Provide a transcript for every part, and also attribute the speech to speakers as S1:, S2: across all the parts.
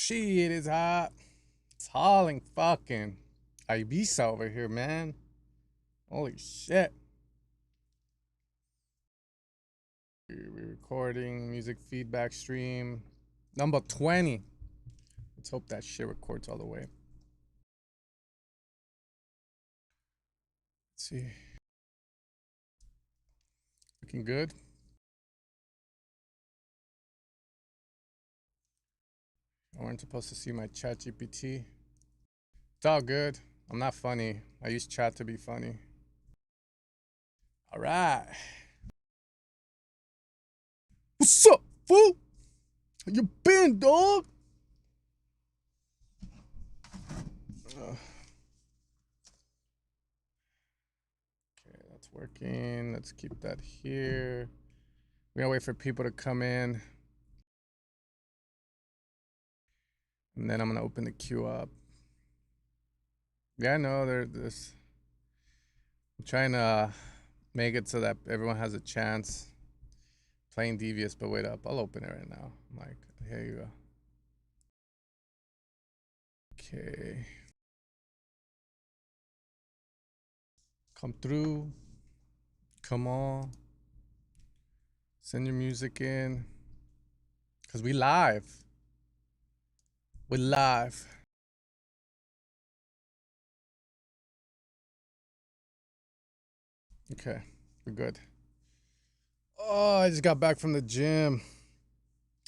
S1: Shit, it's hot. It's hauling fucking Ibiza over here, man. Holy shit. We're recording music feedback stream number 20. Let's hope that shit records all the way. Let's see. Looking good. I weren't supposed to see my chat GPT. It's all good. I'm not funny. I use chat to be funny. All right. What's up, fool? How you been, dog? Okay, that's working. Let's keep that here. We're gonna wait for people to come in. And then I'm gonna open the queue up. Yeah, I know there's. I'm trying to make it so that everyone has a chance. Playing devious, but wait up. I'll open it right now. Like, here you go. Okay. Come through. Come on. Send your music in. Because we live. We're live. Okay, we're good. Oh, I just got back from the gym.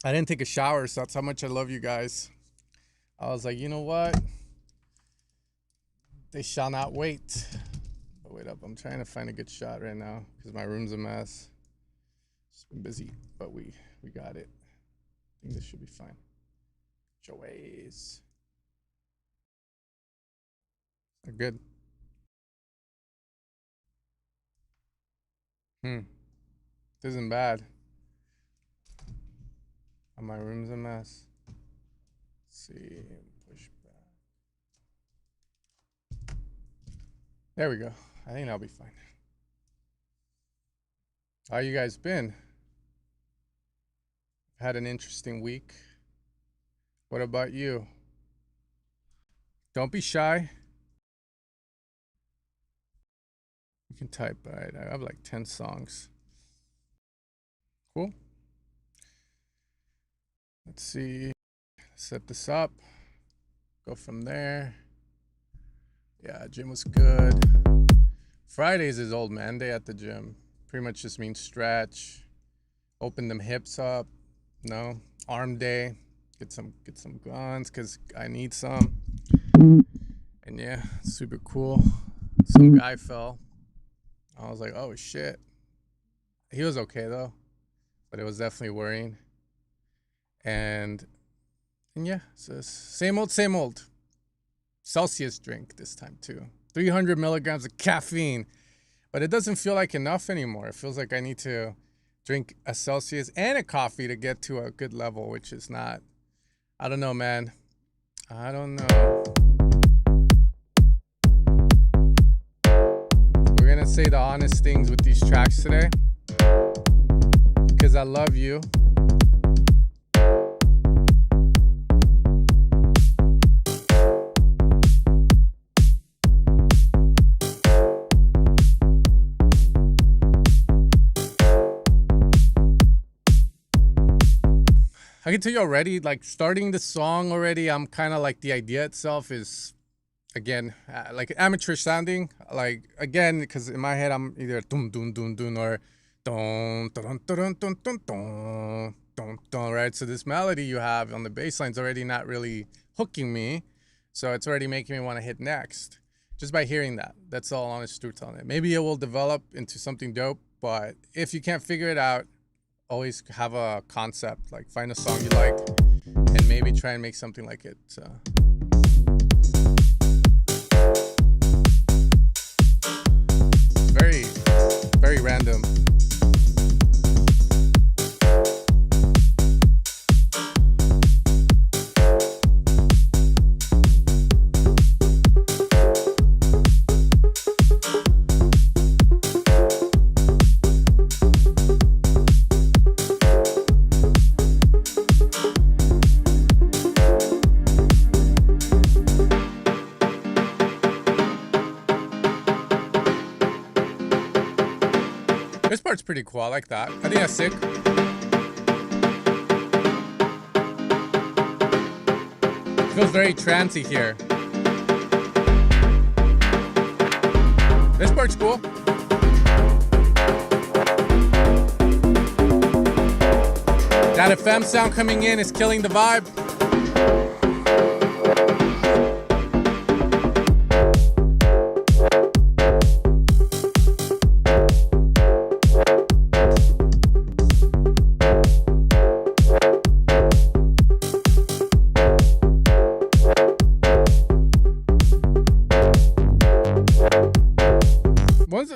S1: I didn't take a shower, so that's how much I love you guys. I was like, you know what? They shall not wait. But wait up, I'm trying to find a good shot right now because my room's a mess. It's been busy, but we got it. I think this should be fine. Joey's. They're good. This isn't bad. And my room's a mess. Let's see. Push back. There we go. I think that'll be fine. How you guys been? Had an interesting week. What about you? Don't be shy. You can type. All right, I have like 10 songs. Cool. Let's see. Set this up. Go from there. Yeah, gym was good. Fridays is old man day at the gym. Pretty much just means stretch. Open them hips up. No, arm day. Get some guns because I need some. And yeah, super cool. Some guy fell. I was like, oh shit. He was okay though, but it was definitely worrying. And yeah, so same old. Celsius drink this time too. 300 milligrams of caffeine, but it doesn't feel like enough anymore. It feels like I need to drink a Celsius and a coffee to get to a good level, which is not, I don't know, man. I don't know. We're gonna say the honest things with these tracks today because I love you. I can tell you already, like starting the song already, I'm kind of like the idea itself is, again, like amateur sounding. Like, again, because in my head, I'm either dun dun dun dun or dun dun dun dun dun dun dun dun dun, right? So this melody you have on the bass line's already not really hooking me. So it's already making me want to hit next. Just by hearing that. That's all honest truth on it. Maybe it will develop into something dope, but if you can't figure it out, always have a concept, like find a song you like and maybe try and make something like it. Very, very random. pretty cool. I like that. I think that's sick. Feels very trancy here. This part's cool. That FM sound coming in is killing the vibe.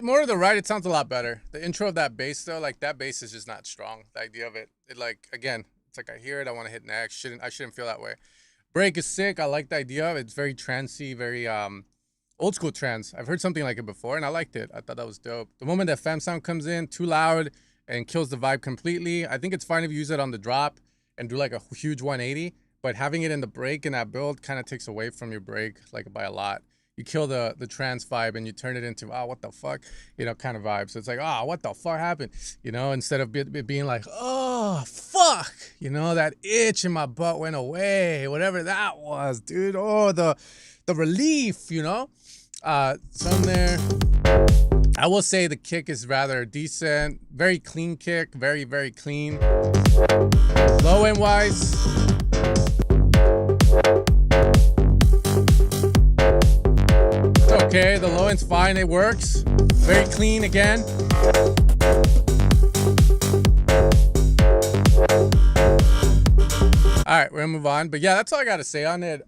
S1: More to the right, it sounds a lot better. The intro of that bass though, like that bass is just not strong. The idea of it, like again, it's like I hear it, I want to hit next. I shouldn't feel that way. Break is sick. I like the idea of it. It's very trancey, very old school trance. I've heard something like it before and I liked it. I thought that was dope. The moment that FM sound comes in, too loud and kills the vibe completely. I think it's fine if you use it on the drop and do like a huge 180, but having it in the break in that build kind of takes away from your break like by a lot. You kill the trance vibe and you turn it into, oh, what the fuck, you know, kind of vibe. So it's like, oh, what the fuck happened? You know, instead of being like, oh, fuck, you know, that itch in my butt went away, whatever that was, dude. Oh, the relief, you know? Some there. I will say the kick is rather decent. Very clean kick, very, very clean. Low end wise. Okay, the low end's fine, it works. Very clean again. All right, we're gonna move on. But yeah, that's all I gotta say on it.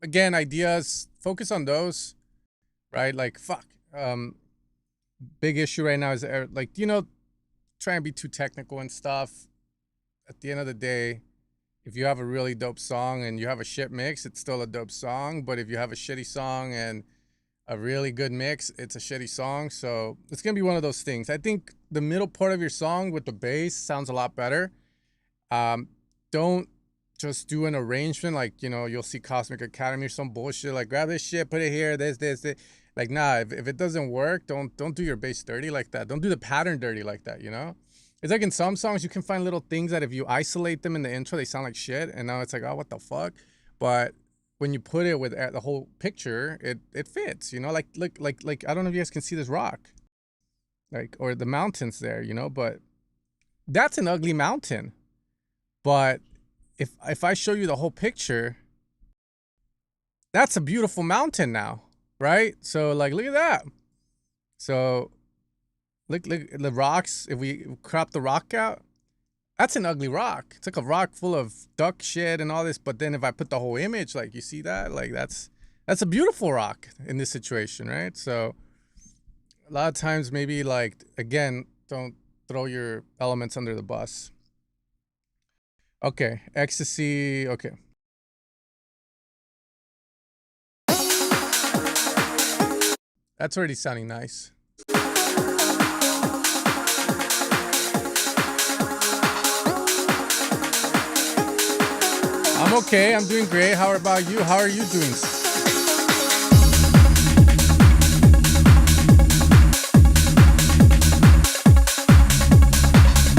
S1: Again, ideas, focus on those, right? Like, fuck. Big issue right now is like, you know, trying to be too technical and stuff. At the end of the day, if you have a really dope song and you have a shit mix, it's still a dope song. But if you have a shitty song and a really good mix, it's a shitty song. So it's gonna be one of those things. I think the middle part of your song with the bass sounds a lot better. Don't just do an arrangement like, you know, you'll see Cosmic Academy or some bullshit like grab this shit, put it here, this. Like, nah, if it doesn't work, don't do your bass dirty like that. Don't do the pattern dirty like that, you know? It's like in some songs you can find little things that if you isolate them in the intro, they sound like shit, and now it's like, oh, what the fuck? But when you put it with the whole picture, it fits, you know? Like I don't know if you guys can see this rock, like, or the mountains there, you know? But that's an ugly mountain. But if I show you the whole picture, that's a beautiful mountain now, right? So like, look at that. So look the rocks. If we crop the rock out, that's an ugly rock. It's like a rock full of duck shit and all this. But then if I put the whole image, like, you see that? Like, that's a beautiful rock in this situation, right? So a lot of times maybe, like, again, don't throw your elements under the bus. Okay, ecstasy, okay. That's already sounding nice. I'm okay. I'm doing great. How about you? How are you doing?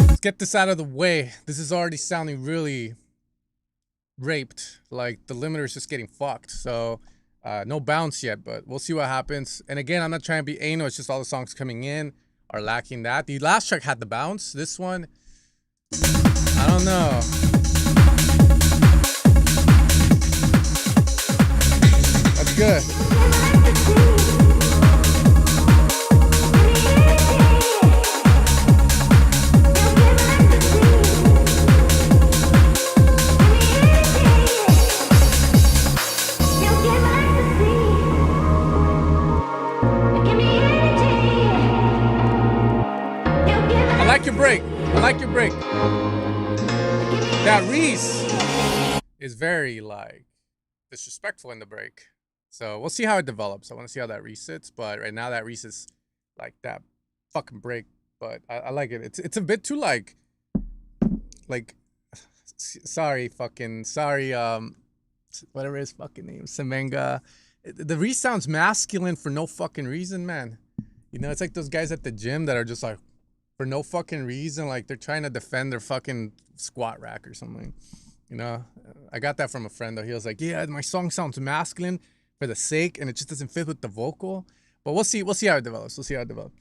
S1: Let's get this out of the way. This is already sounding really raped. Like, the limiter's just getting fucked. So, no bounce yet, but we'll see what happens. And again, I'm not trying to be anal. It's just all the songs coming in are lacking that. The last track had the bounce. This one, I don't know. That's good. I like your break. I like your break. That Reese is very, like, disrespectful in the break. So we'll see how it develops. I want to see how that Reese sits, but right now that Reese is like that fucking break. But I like it. It's a bit too like sorry, whatever his fucking name, Semenga. The Reese sounds masculine for no fucking reason, man. You know, it's like those guys at the gym that are just like, for no fucking reason. Like they're trying to defend their fucking squat rack or something. You know, I got that from a friend though. He was like, "Yeah, my song sounds masculine for the sake, and it just doesn't fit with the vocal." But we'll see. We'll see how it develops. We'll see how it develops.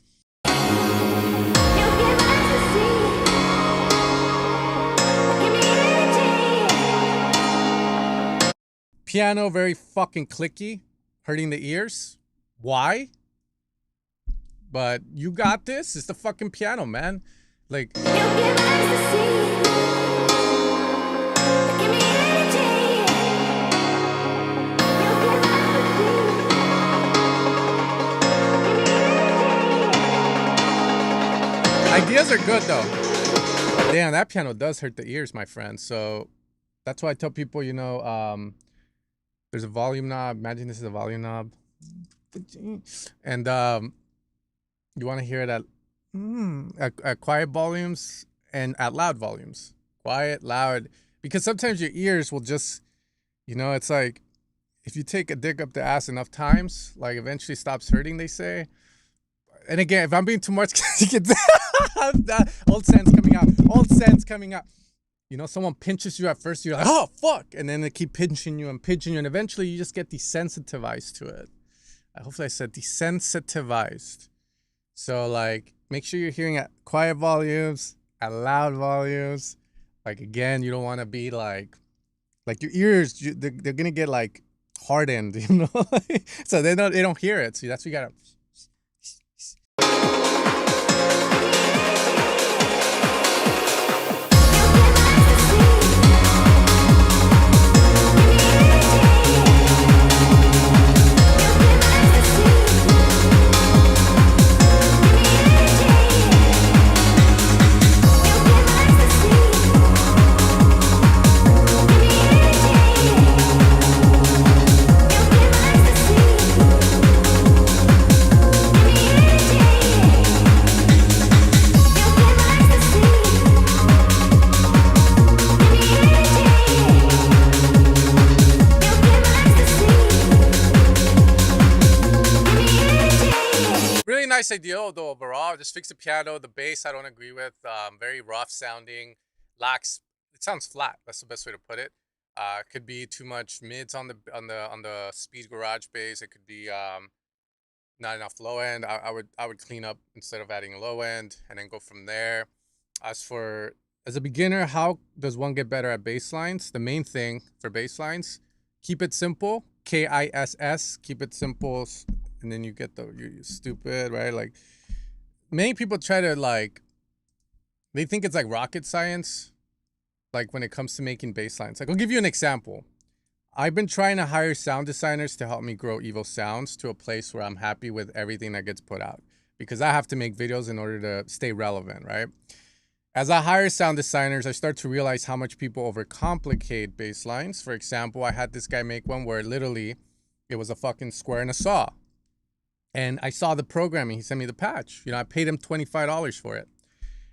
S1: Piano very fucking clicky, hurting the ears. Why? But you got this. It's the fucking piano, man. Like. Ideas are good though. Damn, that piano does hurt the ears, my friend. So that's why I tell people, you know, there's a volume knob. Imagine this is a volume knob. And you want to hear it at quiet volumes and at loud volumes. Quiet, loud. Because sometimes your ears will just, you know, it's like if you take a dick up the ass enough times, like eventually stops hurting, they say. And again, if I'm being too much, you get old sense coming out. Old sense coming out. You know, someone pinches you at first, you're like, oh, fuck. And then they keep pinching you, and eventually you just get desensitized to it. Hopefully I said desensitized. So, like, make sure you're hearing at quiet volumes, at loud volumes. Like, again, you don't want to be like your ears, they're going to get, like, hardened, you know? So they don't hear it. So that's what you got to... Really nice idea though overall. Just fix the piano, the bass I don't agree with. Very rough sounding, lacks. It sounds flat. That's the best way to put it. Could be too much mids on the speed garage bass. It could be not enough low end. I would clean up instead of adding a low end and then go from there. As a beginner, how does one get better at bass lines? The main thing for bass lines, keep it simple. KISS. Keep it simple. And then you get you're stupid, right? Like, many people try to, like, they think it's like rocket science, like when it comes to making bass lines. Like, I'll give you an example. I've been trying to hire sound designers to help me grow Evo Sounds to a place where I'm happy with everything that gets put out, because I have to make videos in order to stay relevant, right? As I hire sound designers, I start to realize how much people overcomplicate bass lines. For example, I had this guy make one where literally it was a fucking square and a saw. And I saw the programming. He sent me the patch. You know, I paid him $25 for it.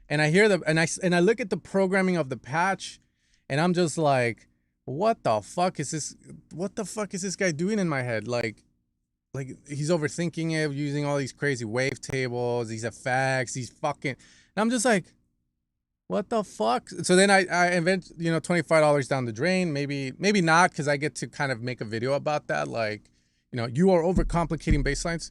S1: And I hear and I look at the programming of the patch, and I'm just like, what the fuck is this? What the fuck is this guy doing in my head? Like he's overthinking it, using all these crazy wave tables, these effects, these fucking. And I'm just like, what the fuck? So then I invent, you know, $25 down the drain. Maybe not, because I get to kind of make a video about that. Like, you know, you are overcomplicating bass lines.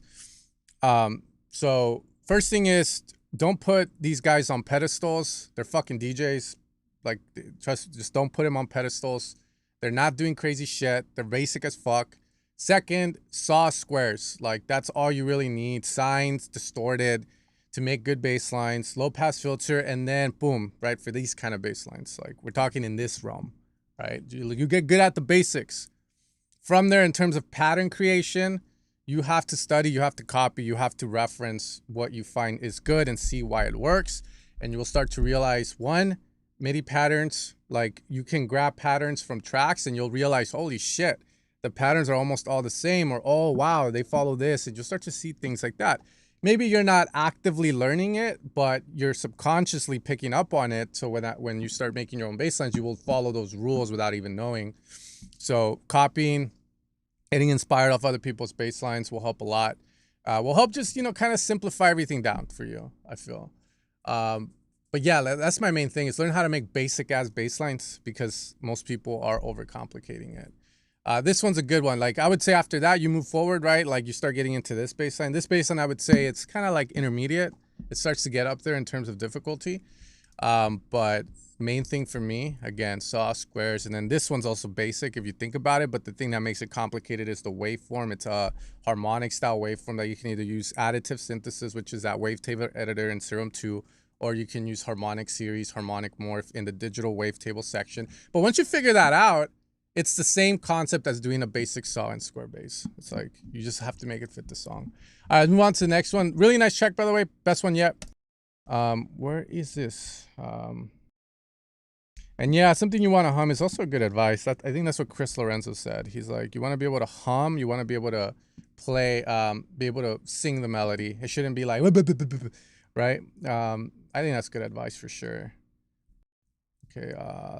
S1: So first thing is, don't put these guys on pedestals. They're fucking DJs. Like, just don't put them on pedestals. They're not doing crazy shit. They're basic as fuck. Second, saw squares. Like, that's all you really need. Sines, distorted, to make good bass lines. Low pass filter, and then boom, right, for these kind of bass lines. Like, we're talking in this realm, right? You get good at the basics. From there, in terms of pattern creation, you have to study, you have to copy, you have to reference what you find is good and see why it works. And you will start to realize, one, MIDI patterns, like, you can grab patterns from tracks and you'll realize, holy shit, the patterns are almost all the same, or, oh, wow, they follow this. And you'll start to see things like that. Maybe you're not actively learning it, but you're subconsciously picking up on it. So when you start making your own bass lines, you will follow those rules without even knowing. So copying, getting inspired off other people's bass lines will help a lot. Will help just, you know, kind of simplify everything down for you, I feel. But yeah, that's my main thing is learn how to make basic ass bass lines because most people are overcomplicating it. This one's a good one. Like I would say after that, you move forward, right? Like you start getting into this bass line. This bass line, I would say it's kind of like intermediate. It starts to get up there in terms of difficulty. But main thing for me, again, saw squares. And then this one's also basic if you think about it. But the thing that makes it complicated is the waveform. It's a harmonic style waveform that you can either use additive synthesis, which is that wavetable editor in Serum 2, or you can use harmonic series, harmonic morph in the digital wavetable section. But once you figure that out, it's the same concept as doing a basic saw and square bass. It's like, you just have to make it fit the song. All right, move on to the next one. Really nice track, by the way. Best one yet. Where is this? And yeah, something you want to hum is also good advice. I think that's what Chris Lorenzo said. He's like, you want to be able to hum, you want to be able to play, be able to sing the melody. It shouldn't be like, right? I think that's good advice for sure. Okay,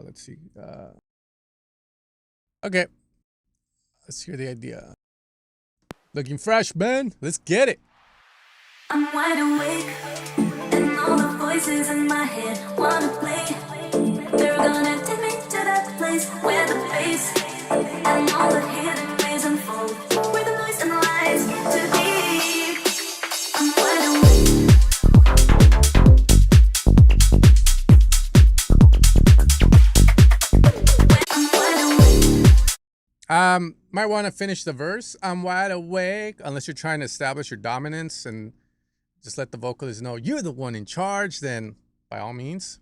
S1: let's see. Okay, let's hear the idea. Looking fresh, man. Let's get it.
S2: I'm wide awake, and all the voices in my head wanna play. They're gonna take me to that place where the bass and all the hidden ways unfold, where the noise and the lights to be. I'm wide awake.
S1: Might want to finish the verse. I'm wide awake, unless you're trying to establish your dominance and just let the vocalist know you're the one in charge, then by all means.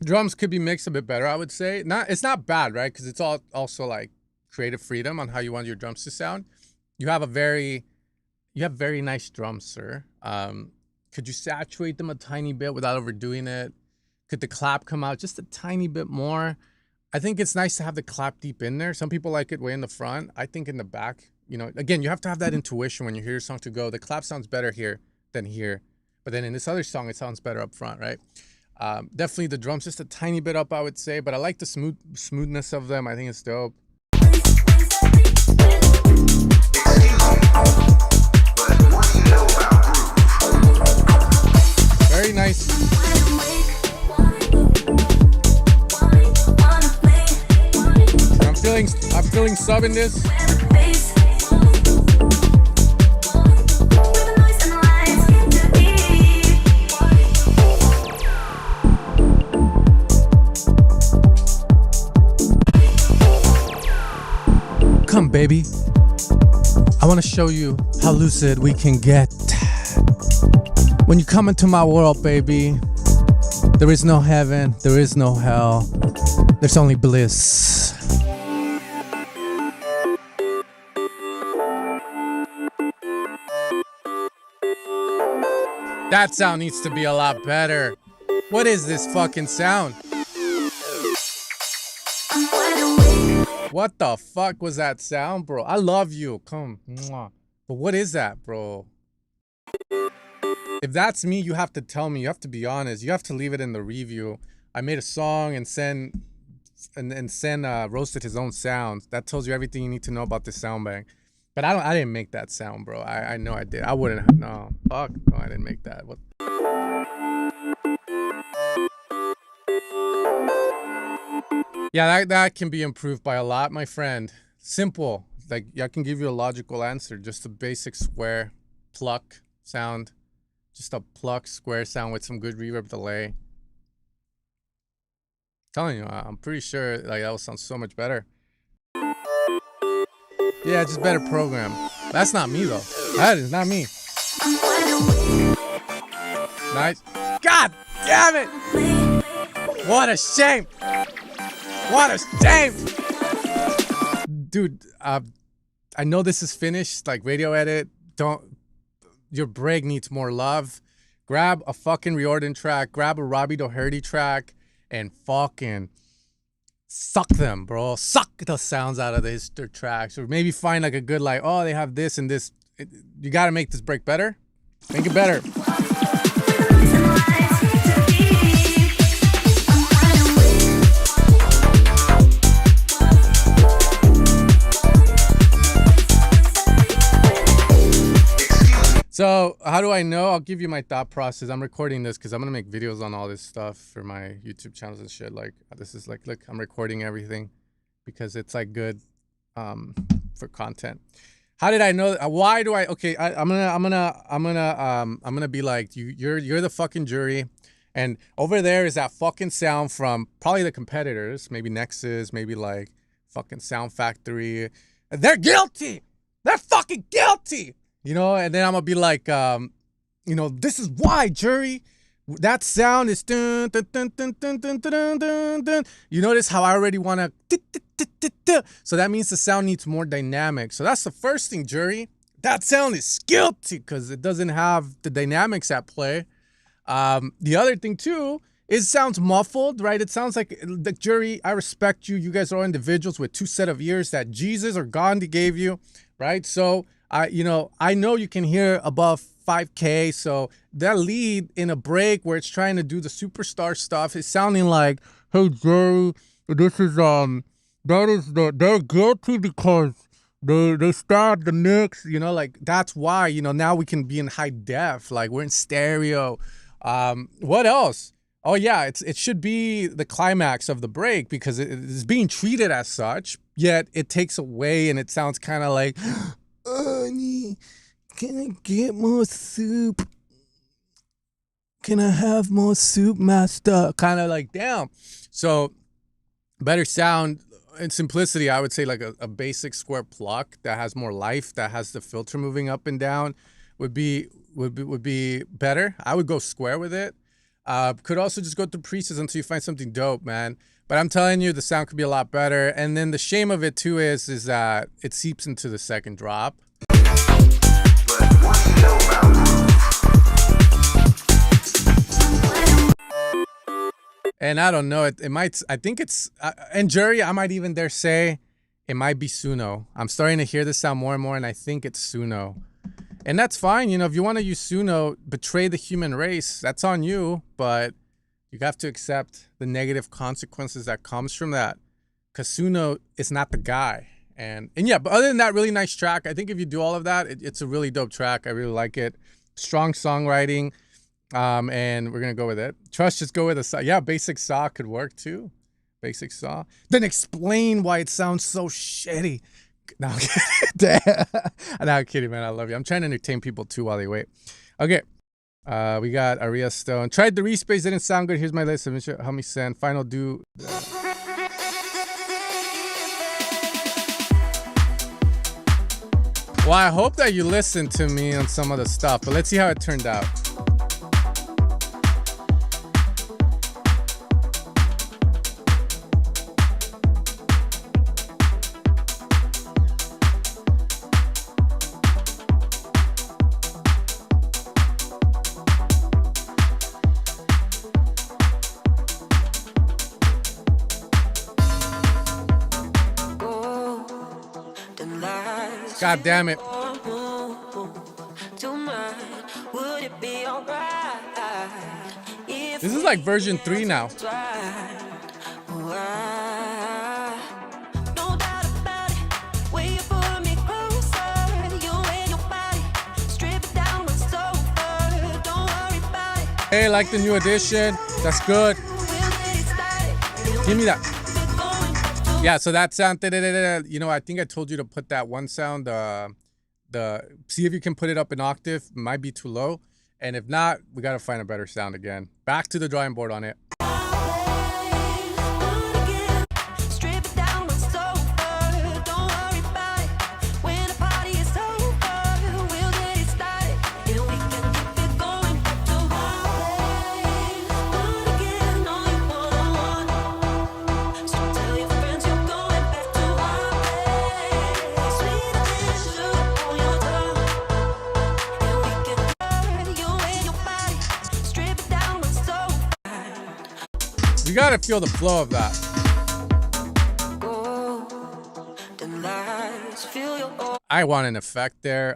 S1: Drums could be mixed a bit better, I would say. It's not bad, right? Because it's all also like creative freedom on how you want your drums to sound. You have very nice drums, sir. Could you saturate them a tiny bit without overdoing it? Could the clap come out just a tiny bit more? I think it's nice to have the clap deep in there. Some people like it way in the front. I think in the back, you know, again, you have to have that intuition when you hear your song to go, the clap sounds better here than here. But then in this other song, it sounds better up front, right? Definitely the drums just a tiny bit up, I would say, but I like the smoothness of them. I think it's dope. Very nice. I'm feeling sub in this. Come, baby. I want to show you how lucid we can get. When you come into my world, baby, there is no heaven, there is no hell, there's only bliss. That sound needs to be a lot better. What is this fucking sound? What the fuck was that sound, bro? I love you. Come. Mwah. But what is that, bro? If that's me, you have to tell me. You have to be honest. You have to leave it in the review. I made a song and Sen roasted his own sound. That tells you everything you need to know about this sound bank. But I didn't make that sound, bro. I know I did. I wouldn't have. No. Fuck. No, I didn't make that. What? Yeah, that can be improved by a lot, my friend. Simple. Like, I can give you a logical answer. Just a basic square pluck sound. Just a pluck square sound with some good reverb delay. Telling you, I'm pretty sure like that will sound so much better. Yeah, just better program. That's not me though. That is not me. Nice. God damn it! What a shame! What a shame! Dude, I know this is finished, like radio edit. Your break needs more love. Grab a fucking Riordan track, grab a Robbie Doherty track, and fucking suck them, bro. Suck the sounds out of their tracks. Or maybe find like a good, like, oh, they have this and this you got to make this break better. Make it better. So how do I know? I'll give you my thought process. I'm recording this because I'm going to make videos on all this stuff for my YouTube channels and shit. Like, this is like, look, I'm recording everything because it's like good for content. How did I know? Why do I? Okay, I'm gonna be like, you're the fucking jury, and over there is that fucking sound from probably the competitors, maybe Nexus, maybe like fucking Sound Factory. They're guilty. They're fucking guilty. You know, and then I'm gonna be like, you know, this is why, jury. That sound is dun, dun, dun, dun, dun, dun, dun, dun, dun. You notice how I already want to. So that means the sound needs more dynamic. So that's the first thing, jury. That sound is guilty because it doesn't have the dynamics at play. The other thing too is it sounds muffled, right? It sounds like the jury. I respect you. You guys are all individuals with two set of ears that Jesus or Gandhi gave you, right? So I know you can hear above 5K. So that lead in a break where it's trying to do the superstar stuff is sounding like, hey Jerry, this is they're guilty because they stabbed the Knicks. You know, like that's why, you know, now we can be in high def, like we're in stereo. What else? Oh yeah, it should be the climax of the break because it is being treated as such, yet it takes away and it sounds kind of like, honey, can I get more soup? Can I have more soup, master? Kind of like, damn. So better sound and simplicity, I would say like a basic square pluck that has more life, that has the filter moving up and down would be better. I would go square with it. Could also just go through presets until you find something dope, man. But I'm telling you, the sound could be a lot better. And then the shame of it too is that it seeps into the second drop. And I don't know, it might, I think it's, and jury, I might even dare say it might be Suno. I'm starting to hear this sound more and more, and I think it's Suno. And that's fine, you know, if you want to use Suno, betray the human race, that's on you, but you have to accept the negative consequences that comes from that, because Suno is not the guy. And yeah, but other than that, really nice track. I think if you do all of that, it's a really dope track. I really like it. Strong songwriting. And we're gonna go with it. Trust, just go with a saw. Yeah, basic saw could work too. Basic saw. Then explain why it sounds so shitty. No, I'm kidding. No, I'm kidding, man. I love you. I'm trying to entertain people too while they wait. Okay. We got Aria Stone. Tried the respace, didn't sound good. Here's my list. Help me send. Final do. Well, I hope that you listened to me on some of the stuff, but let's see how it turned out. God damn it. This is like version 3 now. Hey, like the new edition. That's good. Give me that. Yeah, so that sound, you know, I think I told you to put that one sound, see if you can put it up an octave. It might be too low. And if not, we got to find a better sound again. Back to the drawing board on it. You gotta feel the flow of that. I want an effect there.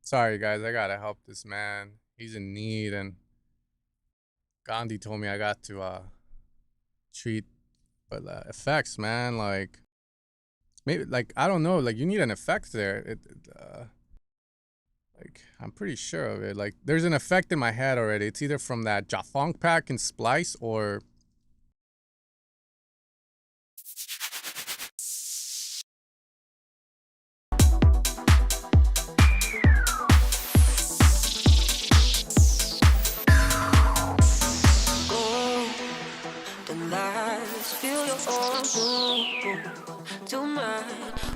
S1: Sorry guys, I gotta help this man. He's in need, and Gandhi told me I got to treat, but effects, man. Like maybe, like I don't know, like you need an effect there. Like I'm pretty sure of it. Like there's an effect in my head already. It's either from that Jafong pack and Splice or.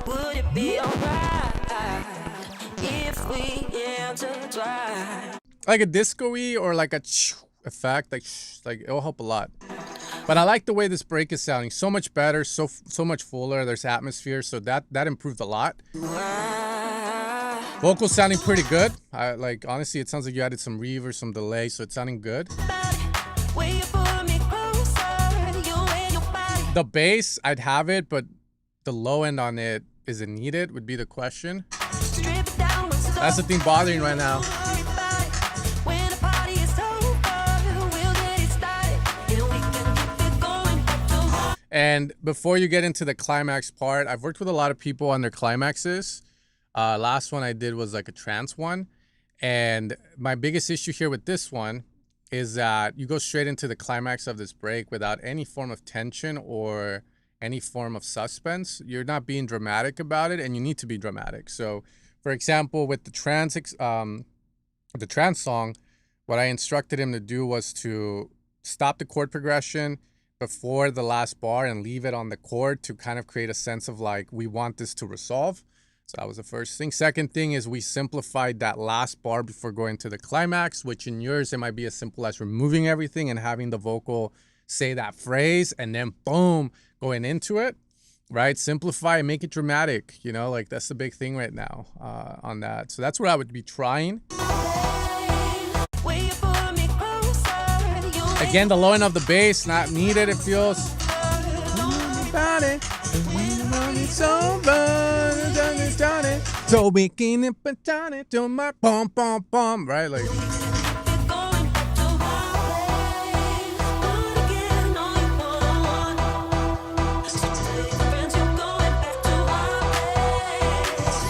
S2: Would it be alright if we intertwine?
S1: Like a disco-y or like a effect, like it'll help a lot. But I like the way this break is sounding. So much better, so much fuller. There's atmosphere, so that improved a lot. Vocals sounding pretty good. I like, honestly, it sounds like you added some reverb, some delay, so it's sounding good. The bass, I'd have it, but the low end on it, is it needed, would be the question. That's the thing bothering right now. And before you get into the climax part, I've worked with a lot of people on their climaxes. Last one I did was like a trance one. And my biggest issue here with this one is that you go straight into the climax of this break without any form of tension or any form of suspense. You're not being dramatic about it, and you need to be dramatic. So, for example, with the trance song, what I instructed him to do was to stop the chord progression before the last bar and leave it on the chord to kind of create a sense of like, we want this to resolve. So that was the first thing. Second thing is we simplified that last bar before going to the climax, which in yours, it might be as simple as removing everything and having the vocal say that phrase and then boom, going into it, right? Simplify and make it dramatic, you know, like that's the big thing right now on that. So that's what I would be trying. Again, the low end of the bass, not needed, it feels. So we can put on it to my bum bum bum, right? Like.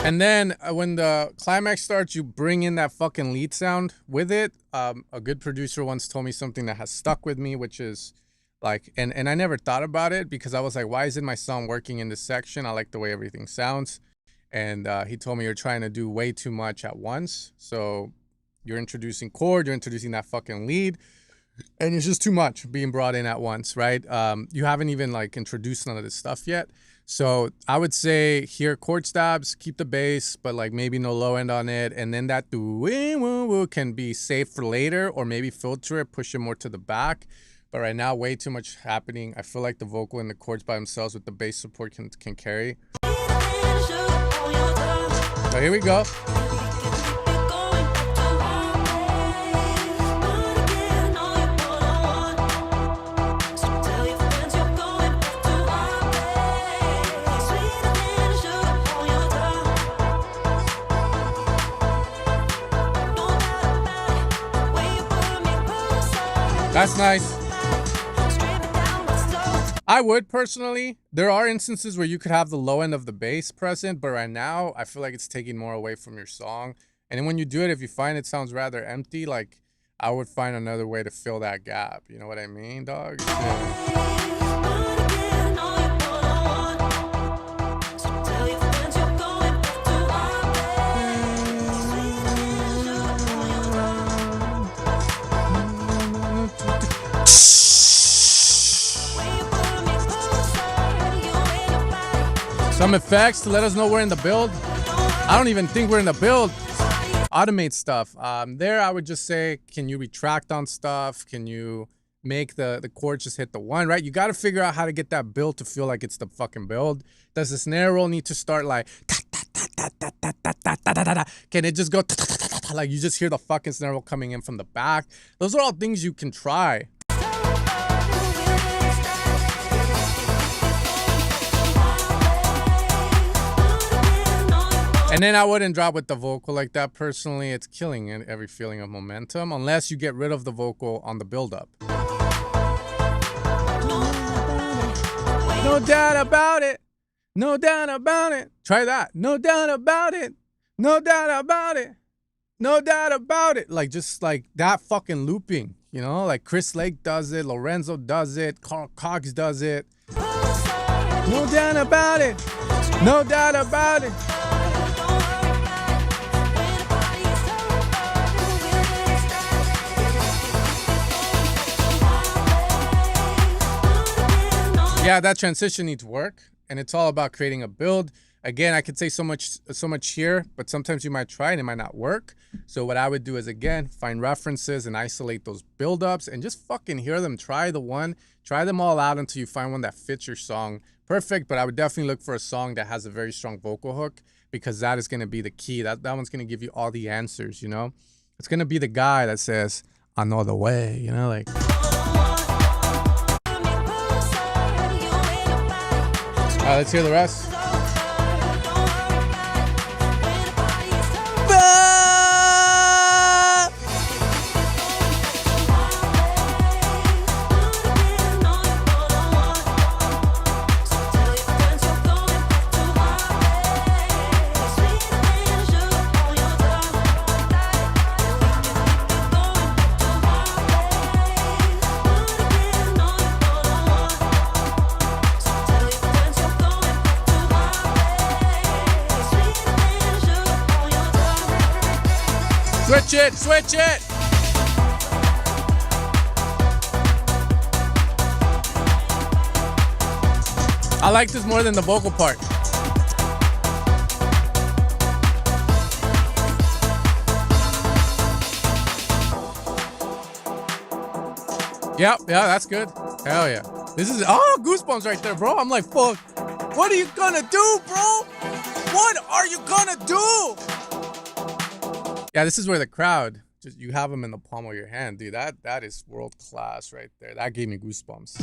S1: And then when the climax starts, you bring in that fucking lead sound with it. A good producer once told me something that has stuck with me, which is like, and I never thought about it because I was like, why isn't my song working in this section? I like the way everything sounds. And he told me you're trying to do way too much at once. So you're introducing chord, you're introducing that fucking lead, and it's just too much being brought in at once, right? You haven't even like introduced none of this stuff yet. So I would say here, chord stabs, keep the bass, but like maybe no low end on it. And then that do can be saved for later, or maybe filter it, push it more to the back. But right now, way too much happening. I feel like the vocal and the chords by themselves with the bass support can carry. So here we go. That's nice. I would personally. There are instances where you could have the low end of the bass present, but right now I feel like it's taking more away from your song. And then when you do it, if you find it sounds rather empty, like I would find another way to fill that gap. You know what I mean, dog? Yeah. Some effects to let us know we're in the build. I don't even think we're in the build. Automate stuff. There I would just say, can you retract on stuff? Can you make the chords just hit the one, right? You got to figure out how to get that build to feel like it's the fucking build. Does the snare roll need to start like, can it just go like you just hear the fucking snare roll coming in from the back? Those are all things you can try. And then I wouldn't drop with the vocal like that personally. It's killing every feeling of momentum unless you get rid of the vocal on the build-up. No doubt about it. No doubt about it. Try that. No doubt about it. No doubt about it. No doubt about it. Like, just like that fucking looping, you know? Like Chris Lake does it. Lorenzo does it. Carl Cox does it. No doubt about it. No doubt about it. Yeah, that transition needs work, and it's all about creating a build. Again, I could say so much here, but sometimes you might try and it might not work. So what I would do is, again, find references and isolate those buildups and just fucking hear them. Try them all out until you find one that fits your song perfect. But I would definitely look for a song that has a very strong vocal hook, because that is going to be the key. That one's going to give you all the answers, you know? It's going to be the guy that says, I know the way, you know, like... let's hear the rest. Switch it! I like this more than the vocal part. Yeah, that's good. Hell yeah. This is, goosebumps right there, bro. I'm like, fuck. What are you gonna do, bro? What are you gonna do? Yeah, this is where the crowd, just you have them in the palm of your hand, dude. That is world class right there. That gave me goosebumps.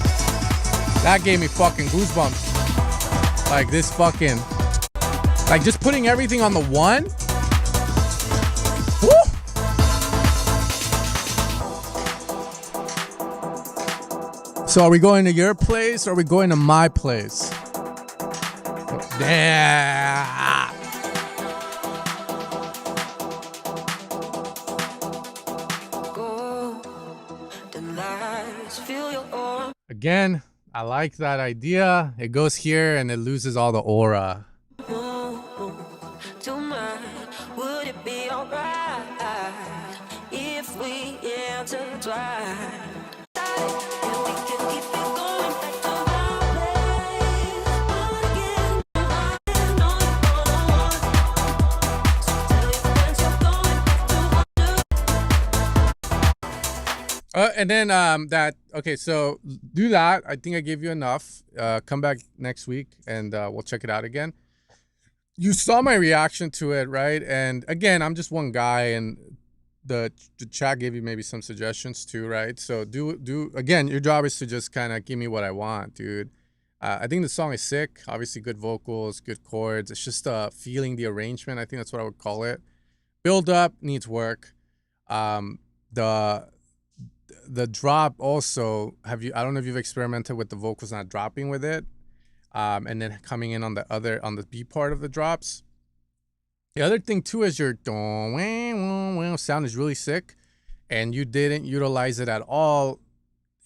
S1: That gave me fucking goosebumps. Like this fucking, like just putting everything on the one. Woo! So are we going to your place or are we going to my place? Yeah. Again, I like that idea. It goes here and it loses all the aura. Would it be alright if we intertwine? And then okay, so do that. I think I gave you enough. Come back next week and we'll check it out again. You saw my reaction to it, right? And again, I'm just one guy, and the chat gave you maybe some suggestions too, right? So do again, your job is to just kind of give me what I want, dude. I think the song is sick. Obviously, good vocals, good chords. It's just feeling the arrangement. I think that's what I would call it. Build up needs work. The drop also, I don't know if you've experimented with the vocals not dropping with it, and then coming in on the B part of the drops. The other thing too is your sound is really sick, and you didn't utilize it at all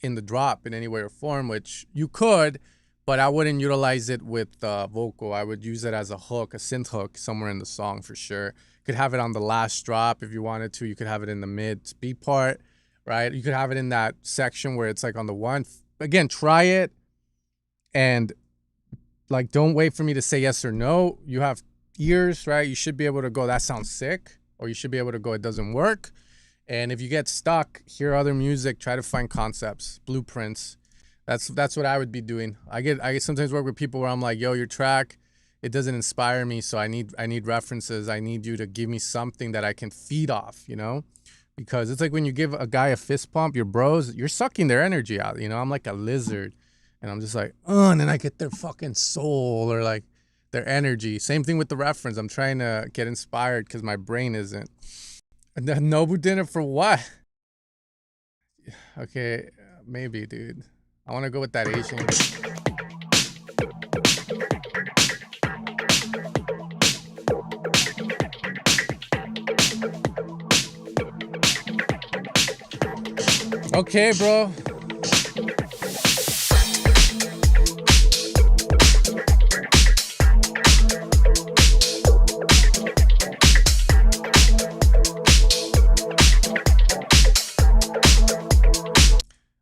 S1: in the drop in any way or form, which you could, but I wouldn't utilize it with vocal. I would use it as a hook, a synth hook somewhere in the song for sure. You could have it on the last drop if you wanted to. You could have it in the mid B part. Right? You could have it in that section where it's like on the one. Again, try it. And like, don't wait for me to say yes or no. You have ears, right? You should be able to go, that sounds sick. Or you should be able to go, it doesn't work. And if you get stuck, hear other music, try to find concepts, blueprints. That's what I would be doing. I get sometimes work with people where I'm like, yo, your track, it doesn't inspire me. So I need references. I need you to give me something that I can feed off, you know? Because it's like when you give a guy a fist pump, your bros, you're sucking their energy out. You know, I'm like a lizard. And I'm just like, and then I get their fucking soul or like their energy. Same thing with the reference. I'm trying to get inspired because my brain isn't. The Nobu dinner for what? Okay, maybe, dude. I want to go with that Asian. Okay, bro.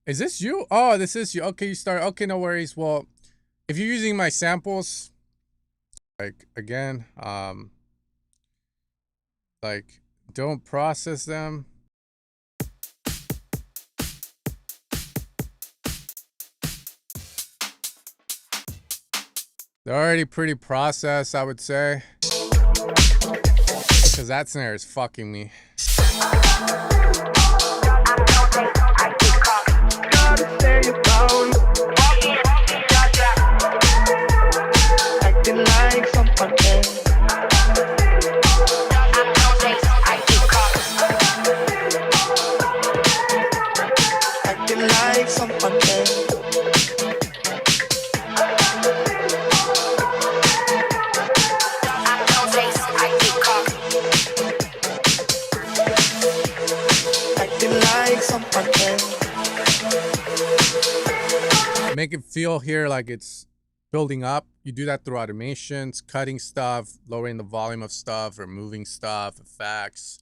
S1: Is this you? Oh, this is you. Okay, you start. Okay, no worries. Well, if you're using my samples, like again, like don't process them. They're already pretty processed, I would say. Because that snare is fucking me. Make it feel here like it's building up. You do that through automations, cutting stuff, lowering the volume of stuff, removing stuff, effects.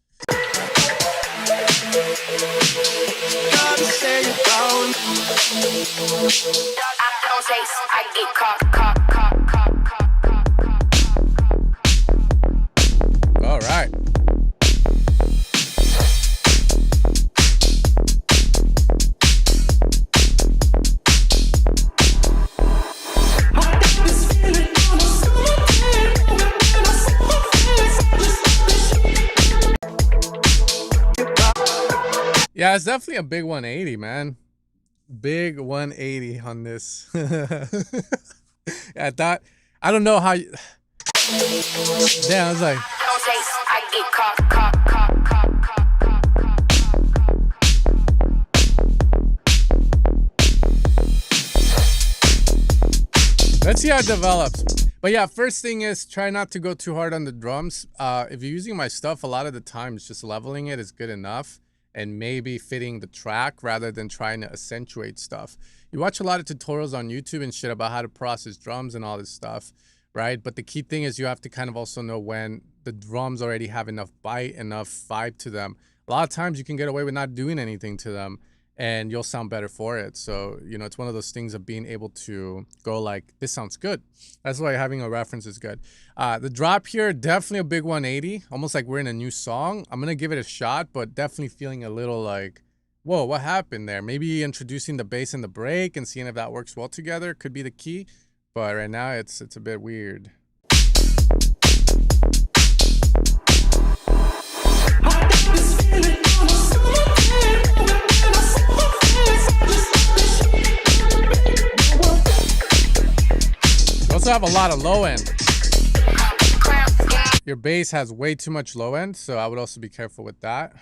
S1: All right. Yeah, it's definitely a big 180, man. Big 180 on this. Yeah, I don't know how you... Damn, I was like... Let's see how it develops. But yeah, first thing is try not to go too hard on the drums. If you're using my stuff, a lot of the times just leveling it is good enough. And maybe fitting the track rather than trying to accentuate stuff. You watch a lot of tutorials on YouTube and shit about how to process drums and all this stuff, right? But the key thing is you have to kind of also know when the drums already have enough bite, enough vibe to them. A lot of times you can get away with not doing anything to them and you'll sound better for it. So, you know, it's one of those things of being able to go like, this sounds good. That's why having a reference is good. The drop here, definitely a big 180, almost like we're in a new song. I'm going to give it a shot, but definitely feeling a little like, whoa, what happened there? Maybe introducing the bass and the break and seeing if that works well together could be the key. But right now it's a bit weird. Also have a lot of low end. Your bass has way too much low end, so I would also be careful with that.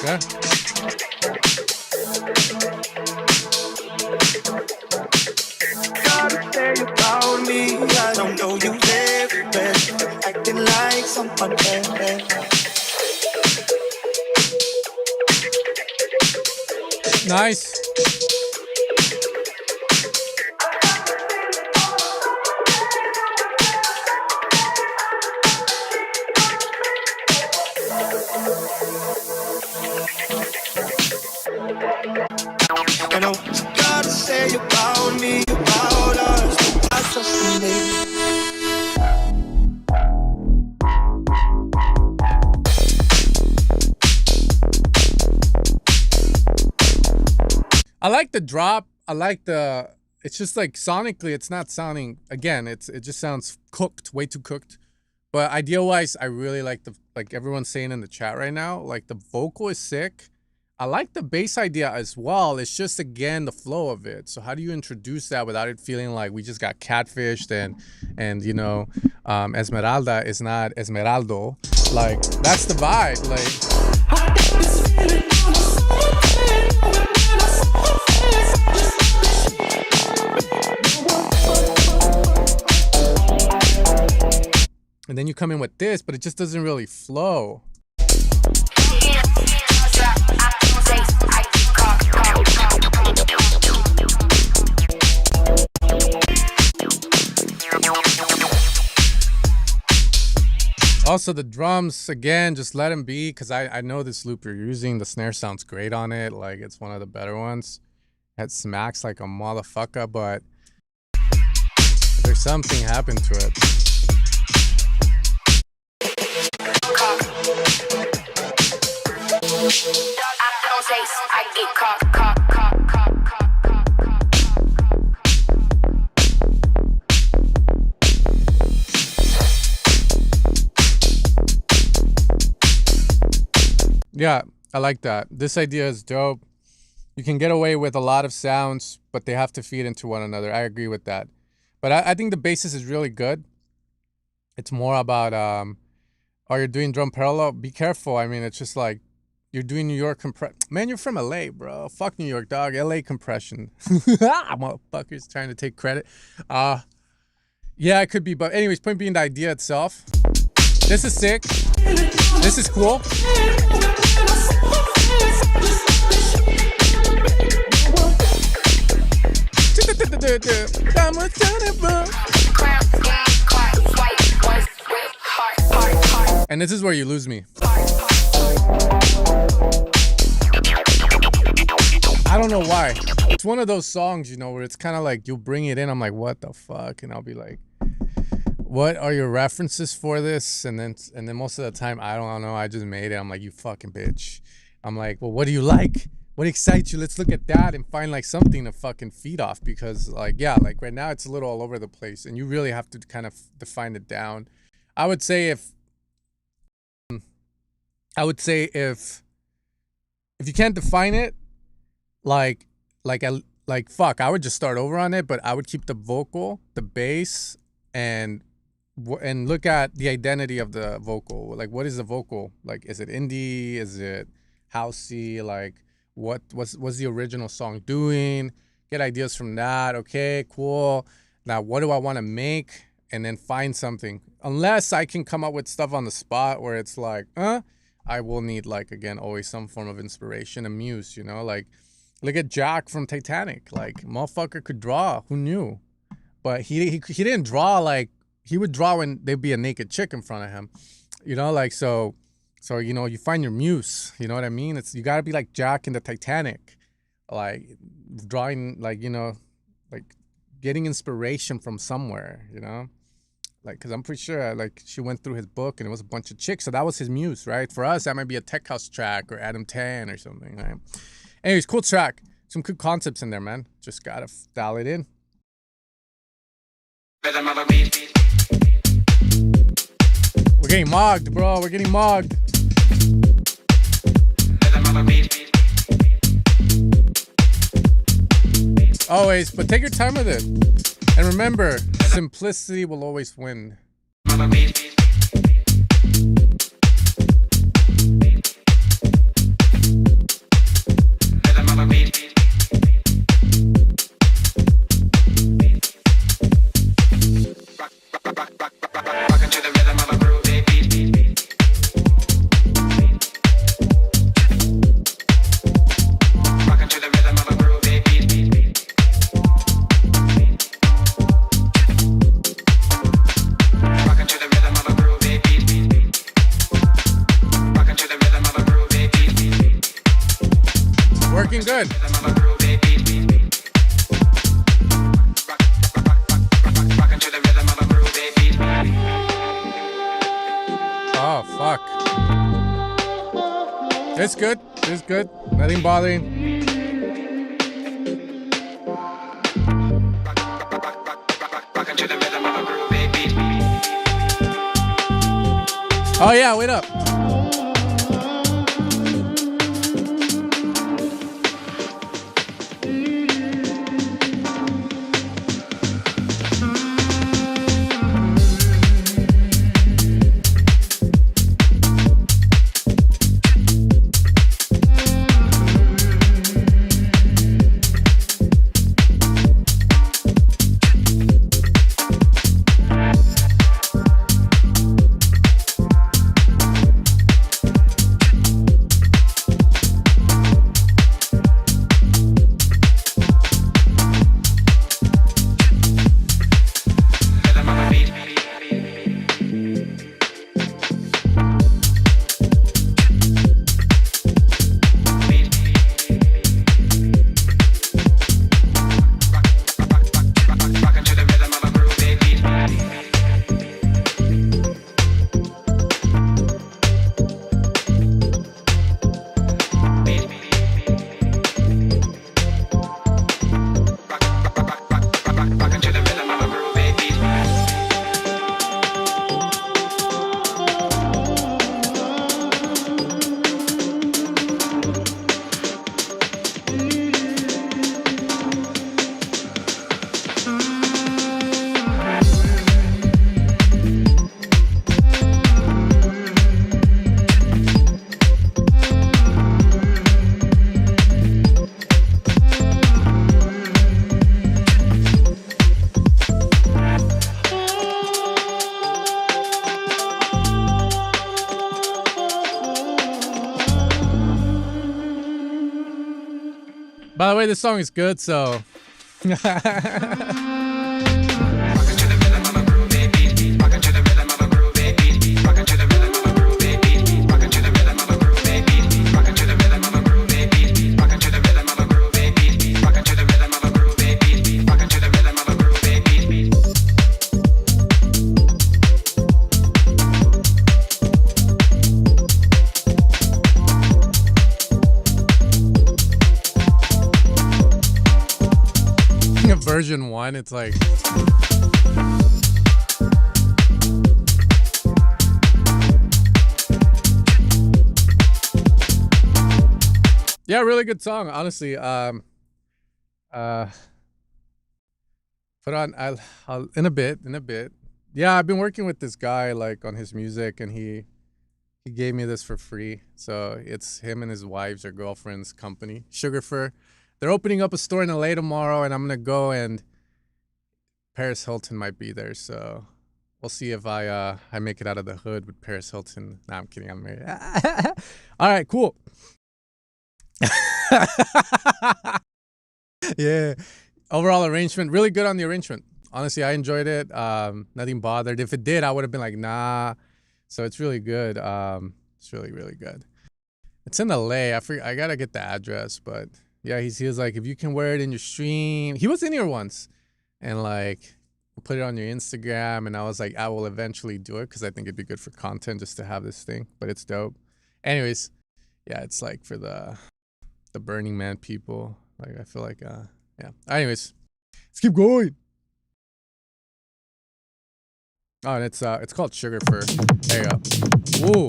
S1: Okay.
S3: I don't know you very well, acting like someone else.
S1: Nice.
S3: You know what you gotta say about me, about us. I trust in me.
S1: I like the drop. I like the it's just like sonically, it's not sounding. Again, it just sounds cooked, way too cooked. But idea wise, I really like like everyone's saying in the chat right now. Like the vocal is sick. I like the bass idea as well. It's just again the flow of it. So how do you introduce that without it feeling like we just got catfished and you know, Esmeralda is not Esmeraldo. Like that's the vibe. And then you come in with this, but it just doesn't really flow. Also, the drums, again, just let them be, because I know this loop you're using. The snare sounds great on it. Like, it's one of the better ones. It smacks like a motherfucker, but there's something happened to it. Yeah, I like that. This idea is dope. You can get away with a lot of sounds, but they have to feed into one another. I agree with that. But I think the basis is really good. It's more about, oh, you're doing drum parallel? Be careful. I mean, it's just like, you're doing New York compression. Man, you're from LA, bro. Fuck New York, dog. LA compression. Motherfuckers trying to take credit. Yeah, it could be. But anyways, point being the idea itself. This is sick. This is cool. And this is where you lose me. I don't know why. It's one of those songs, you know, where it's kind of like you'll bring it in. I'm like, what the fuck? And I'll be like, what are your references for this? And then most of the time, I don't know. I just made it. I'm like, you fucking bitch. I'm like, well, what do you like? What excites you? Let's look at that and find like something to fucking feed off, because like, yeah, like right now it's a little all over the place and you really have to kind of define it down. I would say if you can't define it, fuck, I would just start over on it, but I would keep the vocal, the bass, and look at the identity of the vocal. Like, what is the vocal? Like, is it indie? Is it housey? Like, what's the original song doing? Get ideas from that. Okay, cool. Now, what do I want to make? And then find something. Unless I can come up with stuff on the spot where it's like, I will need, like, again, always some form of inspiration, a muse, you know? Like, look at Jack from Titanic. Like, motherfucker could draw. Who knew? But he didn't draw like, he would draw when there'd be a naked chick in front of him. You know, like, so, you know, you find your muse. You know what I mean? You got to be like Jack in the Titanic. Like, drawing, like, you know, like, getting inspiration from somewhere, you know? Like, because I'm pretty sure, like, she went through his book and it was a bunch of chicks. So that was his muse, right? For us, that might be a Tech House track or Adam Tan or something, right? Anyways, cool track. Some good concepts in there, man. Just got to dial it in. We're getting mogged, bro. We're getting mogged. Always, but take your time with it. And remember, simplicity will always win. Working good. Oh, fuck. It's good. It's good. Nothing bothering. Oh yeah, wait up. By the way, this song is good, so. Version 1, it's like yeah, really good song, honestly. Put on I'll in a bit. Yeah, I've been working with this guy like on his music, and he gave me this for free. So it's him and his wife's or girlfriend's company, Sugar Fur. They're opening up a store in LA tomorrow, and I'm gonna go, and Paris Hilton might be there. So we'll see if I make it out of the hood with Paris Hilton. Nah, I'm kidding. I'm married. All right, cool. Yeah. Overall arrangement, really good on the arrangement. Honestly, I enjoyed it. Nothing bothered. If it did, I would have been like, nah. So it's really good. It's really, really good. It's in LA. I gotta get the address, but yeah, he was like, if you can wear it in your stream. He was in here once, and like put it on your Instagram, and I was like, I will eventually do it because I think it'd be good for content just to have this thing. But it's dope. Anyways, yeah, it's like for the Burning Man people. Like I feel like yeah. Anyways, let's keep going. Oh, and it's called Sugar Fur. There you go. Ooh.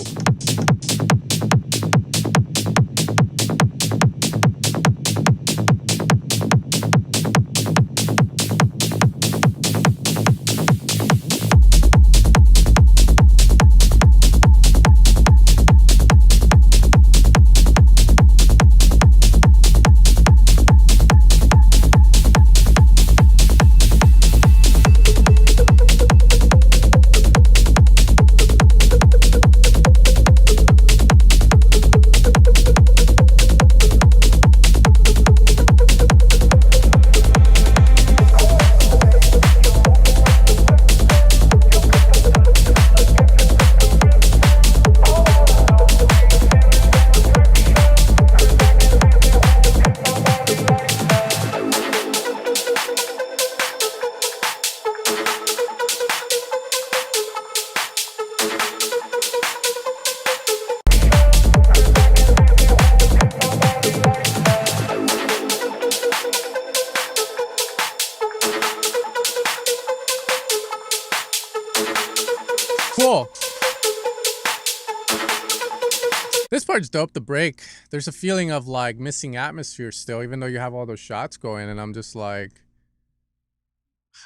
S1: This part's dope, the break. There's a feeling of like missing atmosphere still, even though you have all those shots going, and I'm just like,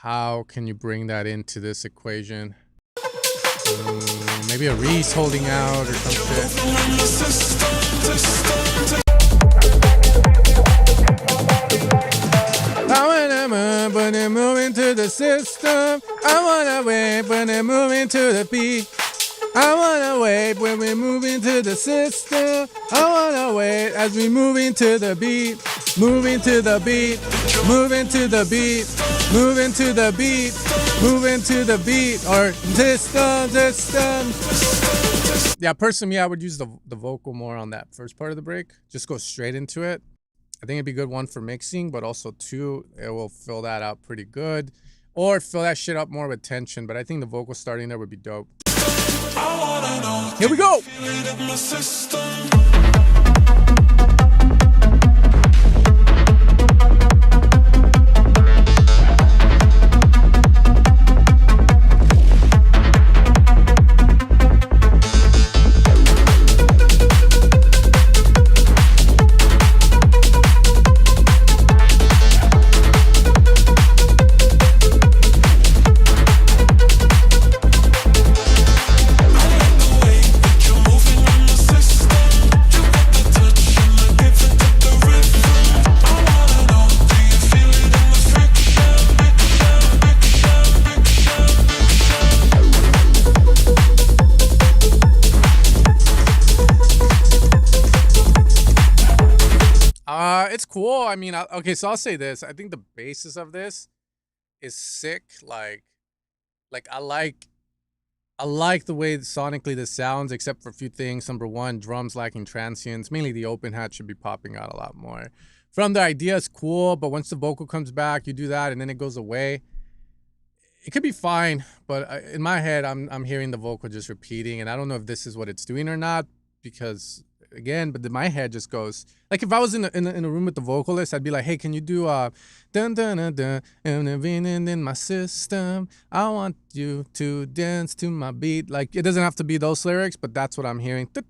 S1: how can you bring that into this equation? Maybe a Reese holding out or some shit. I wanna move, but it move into the system. I wanna wait, but it move into the beat. I wanna wait when we move into the system. I wanna wait as we move into the beat. Move into the beat. Move into the beat. Move into the beat. Move into the beat. Or system. Yeah, personally, I would use the vocal more on that first part of the break. Just go straight into it. I think it'd be a good one for mixing, but also too, it will fill that out pretty good. Or fill that shit up more with tension. But I think the vocal starting there would be dope. Here we go. It's cool. I mean, okay, so I'll say this. I think the basis of this is sick. Like I like the way sonically this sounds, except for a few things. Number one, drums lacking transients. Mainly the open hat should be popping out a lot more. From the idea, it's cool, but once the vocal comes back, you do that and then it goes away. It could be fine, but in my head, I'm hearing the vocal just repeating, and I don't know if this is what it's doing or not, because again, but my head just goes like, if I was in a room with the vocalist, I'd be like, hey, can you do dun dun dun dun in my system, I want you to dance to my beat. Like, it doesn't have to be those lyrics, but that's what I'm hearing. Right,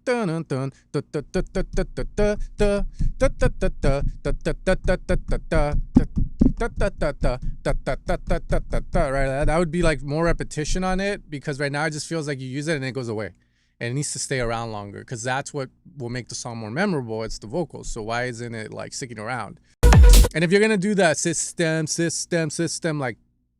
S1: that would be like more repetition on it, because right now it just feels like you use it and it goes away. And it needs to stay around longer, because that's what will make the song more memorable. It's the vocals. So why isn't it like sticking around? And if you're going to do that system, like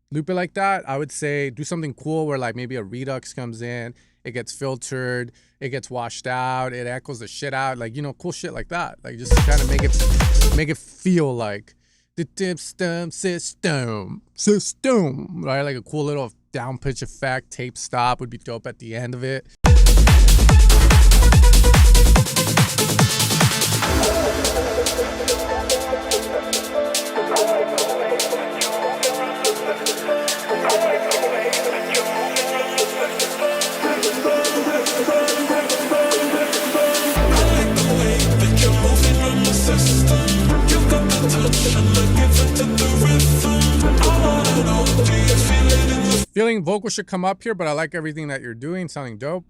S1: loop it like that, I would say do something cool where like maybe a redux comes in, it gets filtered, it gets washed out, it echoes the shit out. Like, you know, cool shit like that. Like, just kind of make it feel like the system, right? Like a cool little down pitch effect, tape stop would be dope at the end of it. Feeling vocal should come up here, but I like everything that you're doing, sounding dope.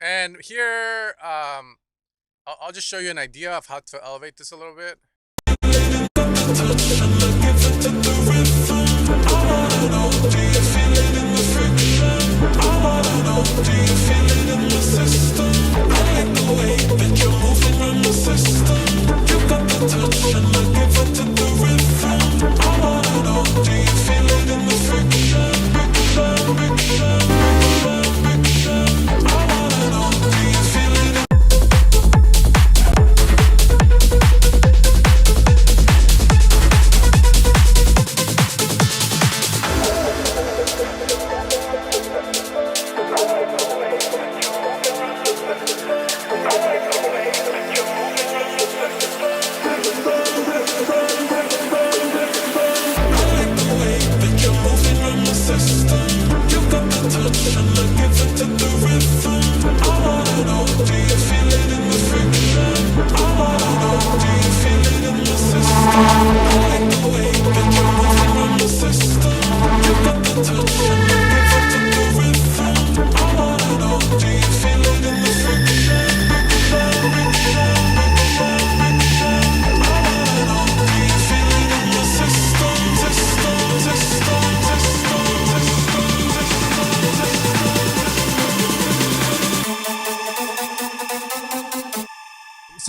S1: And here, I'll just show you an idea of how to elevate this a little bit.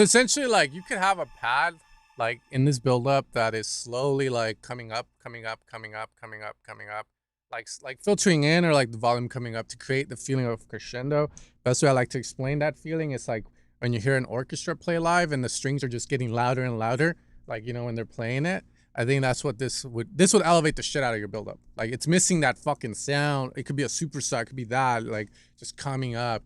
S1: So essentially, like, you could have a pad like in this build-up that is slowly like coming up, like filtering in, or like the volume coming up to create the feeling of crescendo. Best way I like to explain that feeling is like when you hear an orchestra play live and the strings are just getting louder and louder, like, you know, when they're playing it. I think that's what this would elevate the shit out of your build-up. Like, it's missing that fucking sound. It could be a superstar, it could be that, like, just coming up.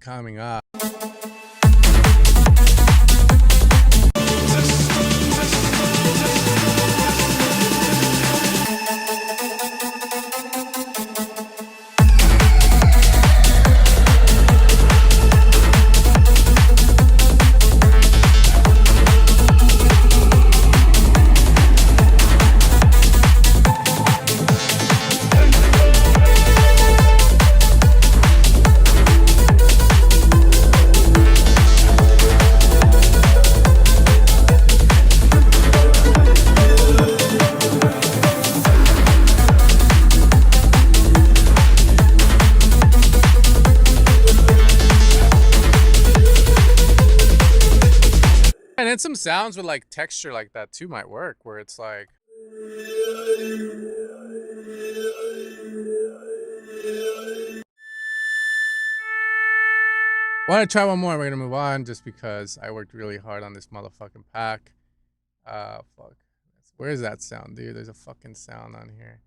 S1: And then some sounds with like texture like that too might work, where it's like, want to try one more. We're gonna move on just because I worked really hard on this motherfucking pack. Fuck. Where's that sound, dude? There's a fucking sound on here.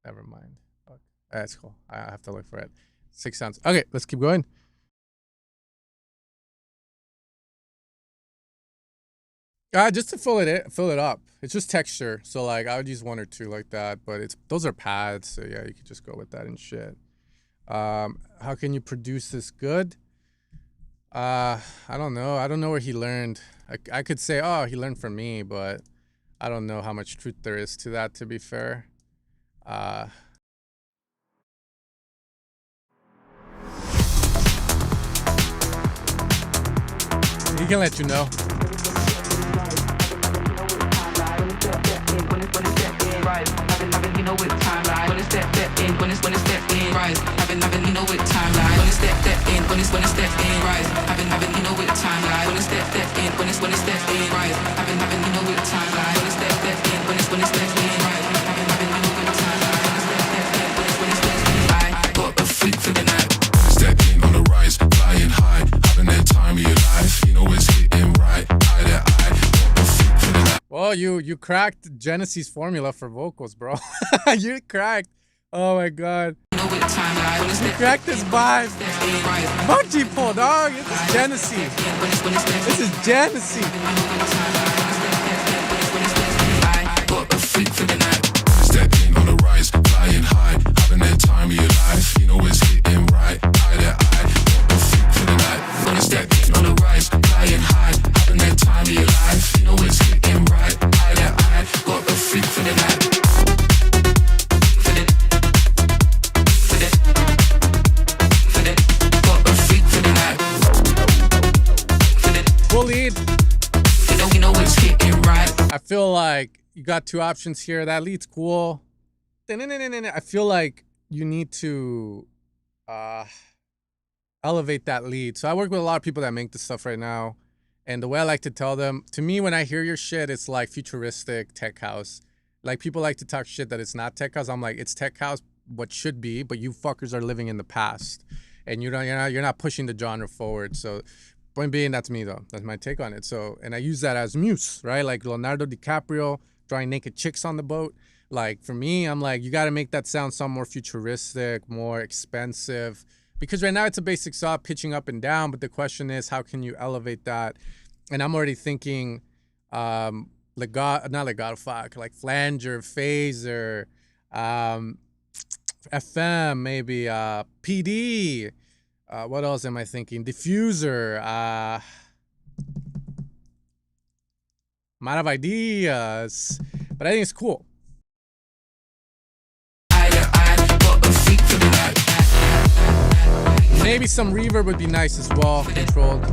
S1: Never mind. Fuck. That's cool. I have to look for it. 6 sounds. Okay, let's keep going. Just to fill it up. It's just texture. So like I would use 1 or 2 like that, but those are pads, so yeah, you could just go with that and shit. How can you produce this good? I don't know. I don't know where he learned. I could say, oh, he learned from me, but I don't know how much truth there is to that, to be fair. He can let you know. Well, you cracked Genesis formula for vocals, bro. You cracked. Oh my god. You cracked this vibe. Monkey pull, dog. This is Genesis. This is Genesis.
S3: Step in on the rise, flying high, having that time of your life. You know it's hitting right, eye to eye. Got the freak for the night. When you step in on the rise, flying high, having that time of your life. You know it's hitting right, eye to eye. Got the freak for the night.
S1: Cool lead.
S3: You know it's hitting right.
S1: I feel like you got 2 options here. That lead's cool. I feel like you need to elevate that lead. So I work with a lot of people that make this stuff right now. And the way I like to tell them, to me, when I hear your shit, it's like futuristic tech house. Like, people like to talk shit that it's not tech house. I'm like, it's tech house, what should be, but you fuckers are living in the past. And you're not pushing the genre forward. So point being, that's me though. That's my take on it. So, and I use that as muse, right? Like Leonardo DiCaprio drawing naked chicks on the boat. Like, for me, I'm like, you got to make that sound some more futuristic, more expensive. Because right now it's a basic saw pitching up and down, but the question is, how can you elevate that? And I'm already thinking, not legato, fuck, like flanger, phaser, FM, maybe, PD. What else am I thinking? Diffuser. I'm out of ideas, but I think it's cool. Maybe some reverb would be nice as well, controlled.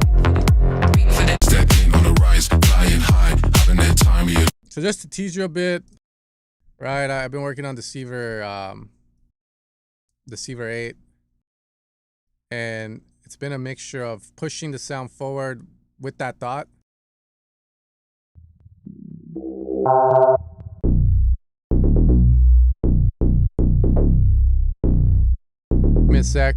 S1: So just to tease you a bit, right? I've been working on the Deceiver 8, and it's been a mixture of pushing the sound forward with that thought. Give me a sec.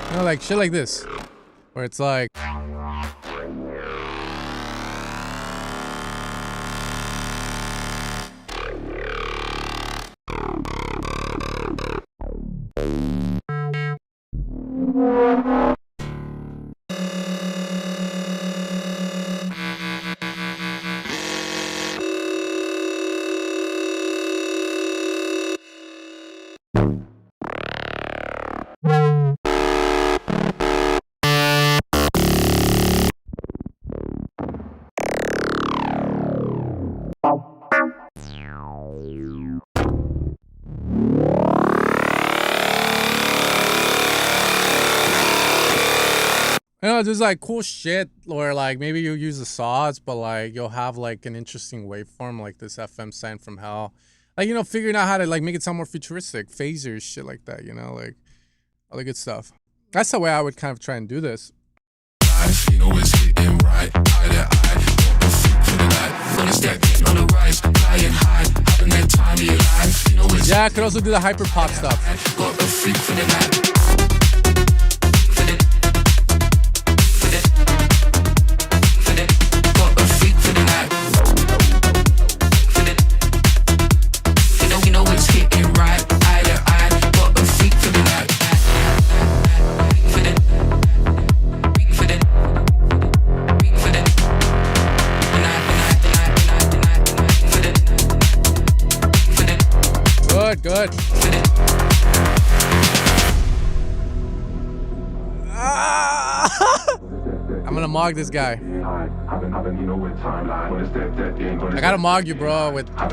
S1: You know, like shit like this, where it's like. You know, there's like cool shit where like maybe you use the saws, but like you'll have like an interesting waveform like this FM sign from hell. Like, you know, figuring out how to like make it sound more futuristic, phasers, shit like that, you know, like all the good stuff. That's the way I would kind of try and do this.
S3: You know it's hitting right, eye to eye. Got the freak for the night. When it's stepping on the rise, flying high, having that time of your life. You know it's
S1: Yeah, I could also do the hyper pop stuff.
S3: got the freak for the night. Got the freak for the night. You know it's hitting right, eye to eye. Got the freak for the night.
S1: Good. I'm gonna mog this guy. I gotta mog you, bro, with fuck.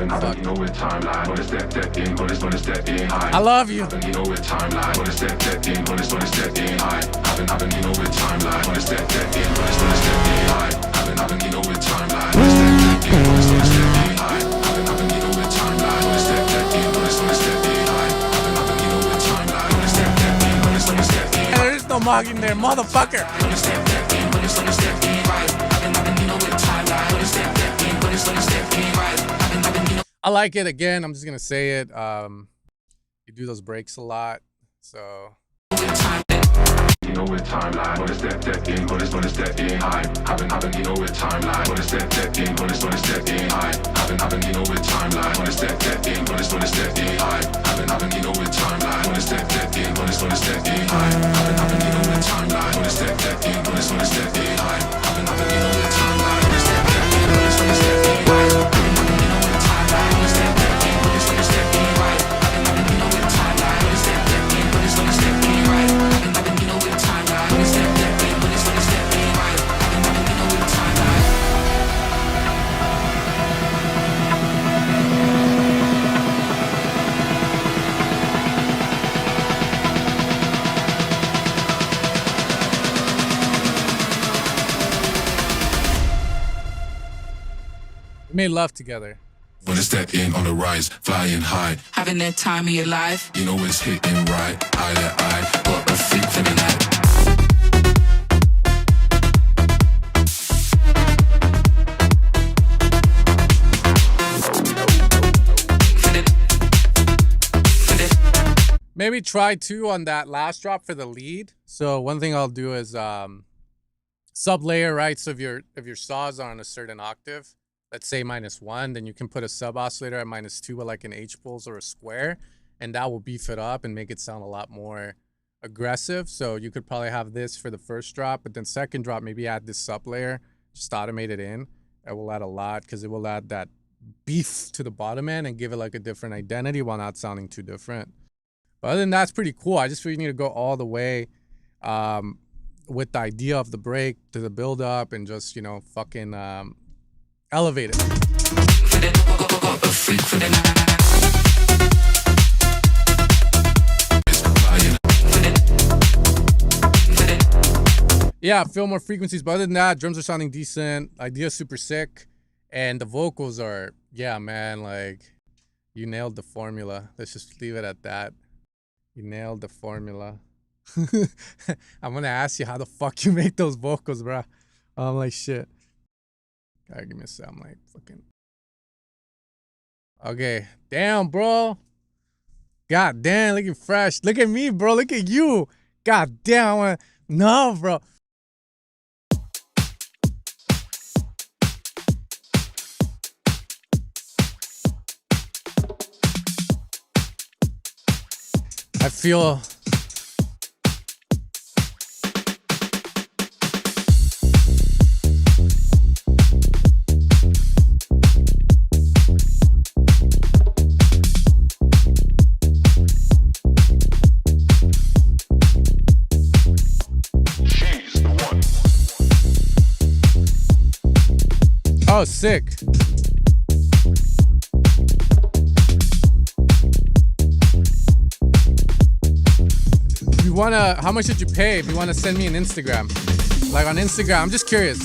S1: I love you. There's no mogging there, motherfucker. I like it. Again, I'm just gonna say it. You do those breaks a lot, so.
S3: You know with timeline, gonna step in, gonna step in high. Haven't, you know with timeline, gonna step in, gonna step in high. Haven't, you know with timeline, gonna step in, gonna step in high. Haven't, you know with timeline, gonna step in, gonna step in high. Haven't, you know with timeline, gonna step in, gonna step in high. Haven't, you know with timeline, gonna step in, gonna step in high. Haven't, you know with timeline, gonna step in, gonna step in high. Haven't, you know with timeline, gonna step in, gonna step in high. Haven't, you know with timeline, gonna step in, gonna step in high. Haven't, you know with timeline.
S1: We made love together.
S3: Wanna step in on the rise, flying high.
S4: Having that time of your life.
S3: You know it's hitting right, eye to eye. Got a freak for the night.
S1: Maybe try 2 on that last drop for the lead. So one thing I'll do is sub layer, right? So if your saws are on a certain octave, let's say -1, then you can put a sub oscillator at -2 with like an H pulse or a square, and that will beef it up and make it sound a lot more aggressive. So you could probably have this for the first drop, but then second drop, maybe add this sub layer, just automate it in. It will add a lot because it will add that beef to the bottom end and give it like a different identity while not sounding too different. But other than that, it's pretty cool. I just feel you need to go all the way with the idea of the break to the build up and just, you know, fucking elevate it. Yeah, feel more frequencies, but other than that, drums are sounding decent. Idea's super sick, and the vocals are Yeah, man, like you nailed the formula. Let's just leave it at that. You nailed the formula. I'm gonna ask you how the fuck you make those vocals, bro. I'm like shit. Gotta give me a sec. I'm like fucking. Okay, damn, bro. God damn, looking fresh. Look at me, bro. Look at you. God damn. No, bro. I feel.
S3: She's the one.
S1: Oh, sick. If you wanna, how much did you pay? If you wanna send me an Instagram, like on Instagram, I'm just curious.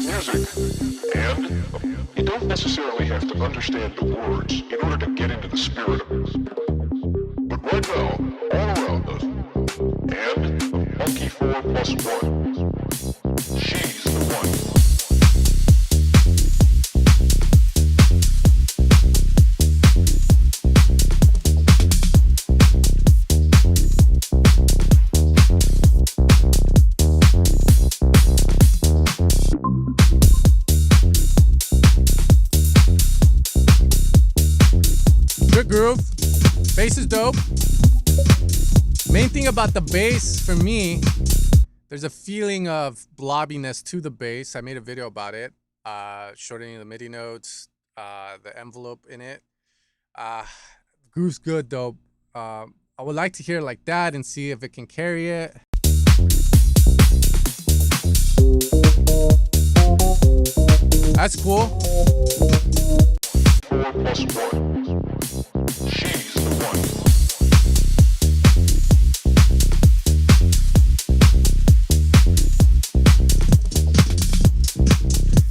S3: Music. And you don't necessarily have to understand the words in order to get into the spirit of it. But right now, all around us, and a monkey 4 plus 1. She's the one.
S1: Good groove. Bass is dope. Main thing about the bass for me, there's a feeling of blobbiness to the bass. I made a video about it, shortening the MIDI notes, the envelope in it. Groove's good though. I would like to hear it like that and see if it can carry it. That's cool.
S3: 4 plus 1. She's the one.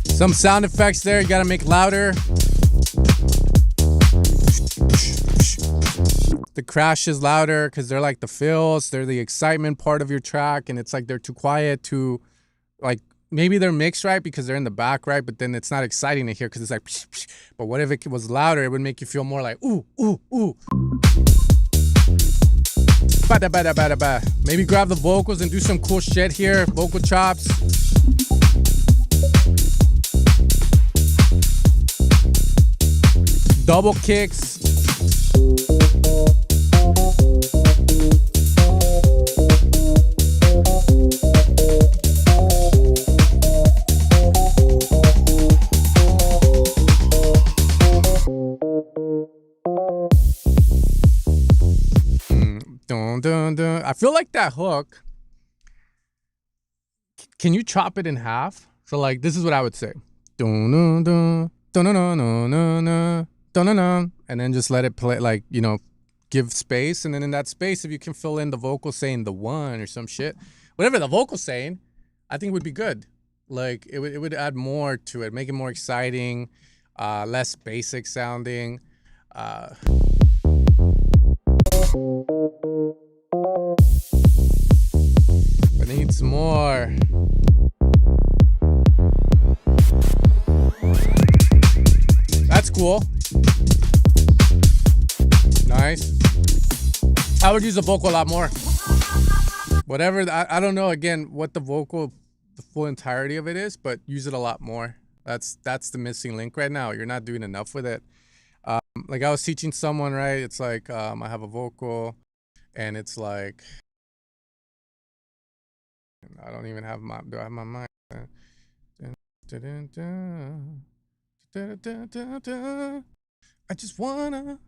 S1: Some sound effects there, you gotta make louder. The crash is louder because they're like the fills, they're the excitement part of your track, and it's like they're too quiet to, like, maybe they're mixed right because they're in the back, right? But then it's not exciting to hear because it's like, psh, psh. But what if it was louder? It would make you feel more like, ooh, ooh, ooh. Bada, bada, bada, bada. Maybe grab the vocals and do some cool shit here. Vocal chops. Double kicks. Dun, dun, dun. I feel like that hook. Can you chop it in half? So like this is what I would say. Dun, dun, dun, dun, dun, dun, dun, dun, dun, dun, dun, and then just let it play, like, you know, give space, and then in that space, if you can fill in the vocal saying the one or some shit, whatever the vocal's saying, I think would be good. Like it would add more to it, make it more exciting, less basic sounding. It needs more. That's cool. Nice. I would use the vocal a lot more. Whatever, I don't know again what the vocal, the full entirety of it is, but use it a lot more. That's the missing link right now. You're not doing enough with it. Like I was teaching someone, right? It's like I have a vocal, and it's like I don't even have my. Do I have my mic? I just wanna.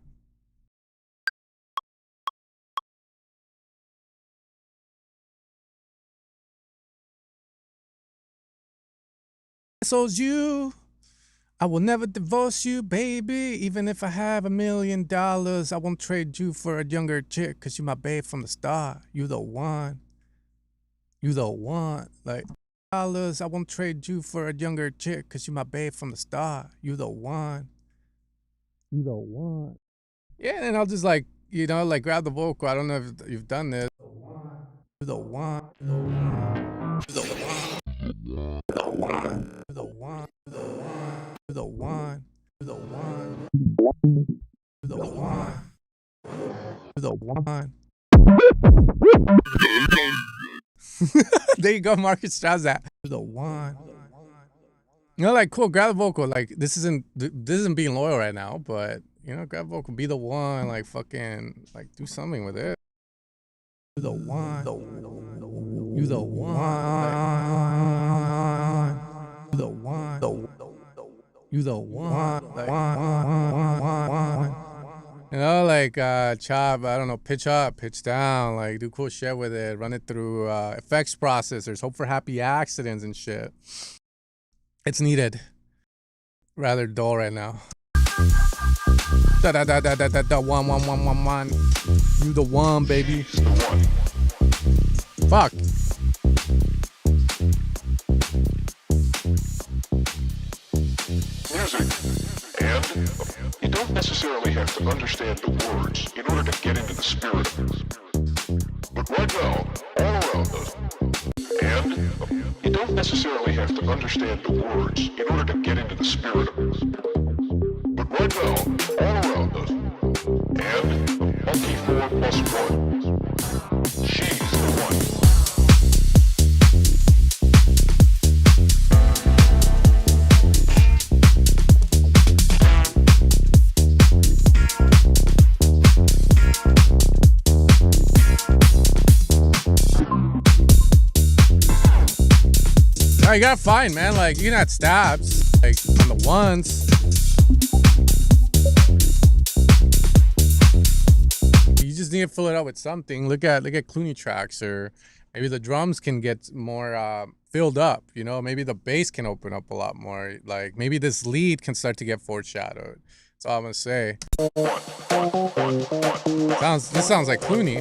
S1: So's you. I will never divorce you, baby. Even if I have $1 million, I won't trade you for a younger chick, 'cause you my babe from the start. You the one. You the one. Like, dollars, I won't trade you for a younger chick, 'cause you my babe from the start. You the one. You the one. Yeah, and I'll just like, you know, like grab the vocal. I don't know if you've done this. You the one. You the one. You the one. The one, the one, the one, the one, the one, the one, the one. There you go, Marcus Strazat. The one. You know, like cool, grab the vocal. Like this isn't being loyal right now, but you know, grab vocal, be the one, like fucking like do something with it. The one, you the one. The one, you the one, you know, like chop, I don't know, pitch up, pitch down, like do cool shit with it, run it through effects processors, hope for happy accidents and shit. It's needed. Rather dull right now. Da da da da da da da one. You the one, baby. Fuck.
S5: Music. And you don't necessarily have to understand the words in order to get into the spirit of it. But right now, all around us. And you don't necessarily have to understand the words in order to get into the spirit of it. But right now, all around us. And monkey 4 plus 1. She's the one.
S1: Oh, you gotta find, man. Like you can add stabs, like on the ones. You just need to fill it out with something. Look at Clooney tracks, or maybe the drums can get more filled up. You know, maybe the bass can open up a lot more. Like maybe this lead can start to get foreshadowed. That's all I'm gonna say. This sounds like Clooney.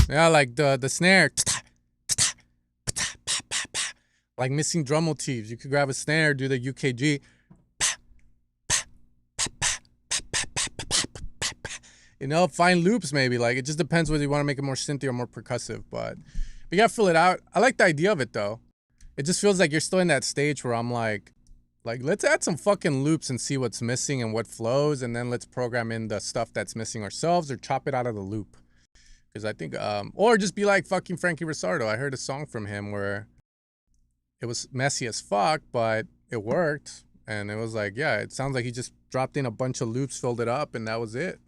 S1: Yeah, like the snare, like missing drum motifs. You could grab a snare, do the UKG. You know, find loops maybe. Like it just depends whether you want to make it more synthy or more percussive. But you gotta fill it out. I like the idea of it though. It just feels like you're still in that stage where I'm like let's add some fucking loops and see what's missing and what flows, and then let's program in the stuff that's missing ourselves or chop it out of the loop. Because I think, or just be like fucking Frankie Risardo. I heard a song from him where it was messy as fuck, but it worked. And it was like, yeah, it sounds like he just dropped in a bunch of loops, filled it up, and that was it.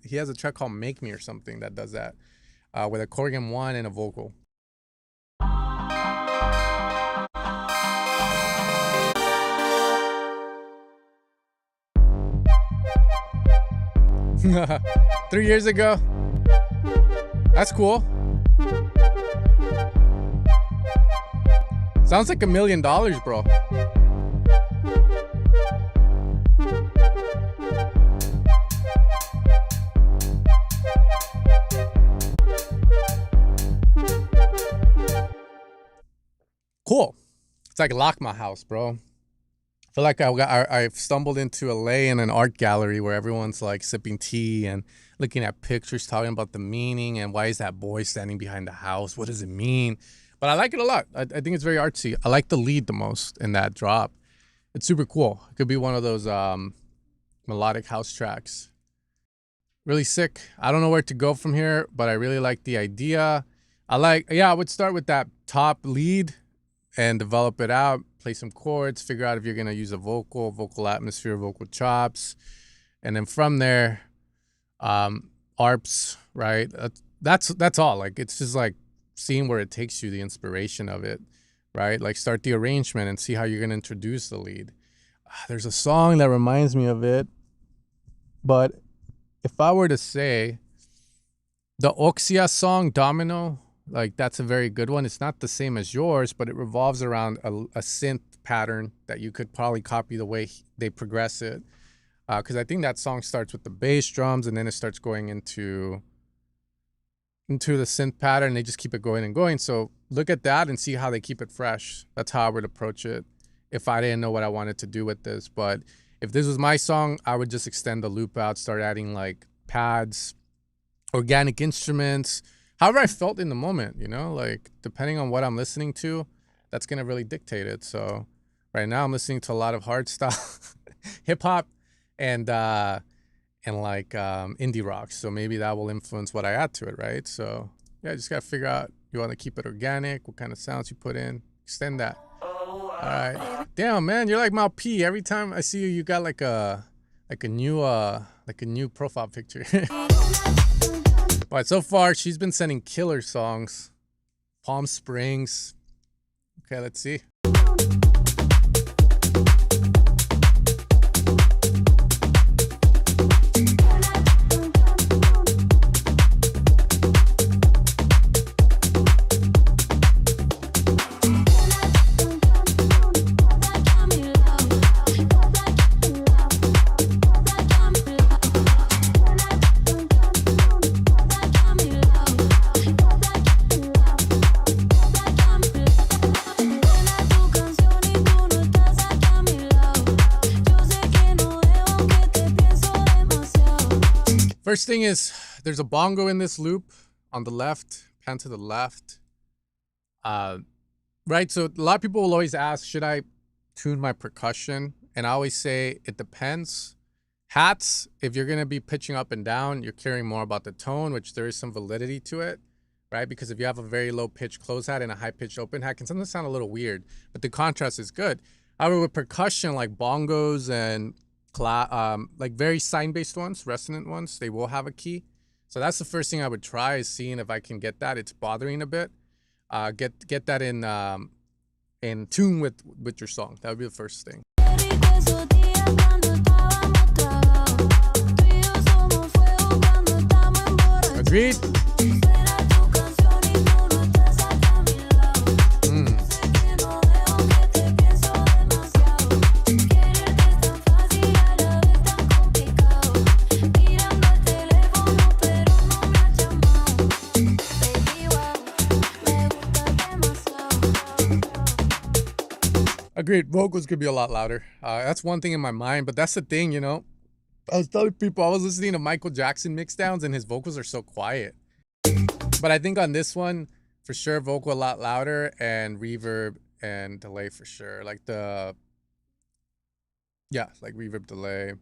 S1: He has a track called Make Me or something that does that with a Corgan 1 and a vocal. 3 years ago. That's cool. Sounds like $1 million, bro. Cool. It's like Lock My House, bro. I feel like I've stumbled into LA in an art gallery where everyone's like sipping tea and looking at pictures, talking about the meaning and why is that boy standing behind the house? What does it mean? But I like it a lot. I think it's very artsy. I like the lead the most in that drop. It's super cool. It could be one of those melodic house tracks. Really sick. I don't know where to go from here, but I really like the idea. I would start with that top lead and develop it out, play some chords, figure out if you're going to use a vocal atmosphere, vocal chops. And then from there, arps, right? That's all. Like, it's just like seeing where it takes you, the inspiration of it, right? Like start the arrangement and see how you're going to introduce the lead. There's a song that reminds me of it, but if I were to say the Oxia song Domino, like that's a very good one. It's not the same as yours, but it revolves around a synth pattern that you could probably copy the way they progress it. Because I think that song starts with the bass drums and then it starts going into the synth pattern. They just keep it going and going. So look at that and see how they keep it fresh. That's how I would approach it if I didn't know what I wanted to do with this. But if this was my song, I would just extend the loop out, start adding like pads, organic instruments, however I felt in the moment, you know, like depending on what I'm listening to, that's going to really dictate it. So right now I'm listening to a lot of hard style hip hop and like indie rock. So maybe that will influence what I add to it, right? So yeah, just got to figure out, you want to keep it organic, what kind of sounds you put in, extend that. All right. Damn, man, you're like Mal P. Every time I see you, you got like a new profile picture. All right, so far she's been sending killer songs. Palm Springs. Okay, let's see. First thing is there's a bongo in this loop on the left, pan to the left. Right, so a lot of people will always ask, should I tune my percussion? And I always say it depends. Hats, if you're going to be pitching up and down, you're caring more about the tone, which there is some validity to it, right? Because if you have a very low pitch close hat and a high pitch open hat, it can sometimes sound a little weird, but the contrast is good. However, with percussion like bongos and like very sign-based ones, resonant ones, they will have a key. So that's the first thing I would try, is seeing if I can get that. It's bothering a bit. Get that in tune with your song. That would be the first thing. Agreed? Agreed. Vocals could be a lot louder. That's one thing in my mind, but that's the thing, you know. I was telling people I was listening to Michael Jackson mixdowns and his vocals are so quiet. But I think on this one, for sure, vocal a lot louder and reverb and delay for sure. Like like reverb delay.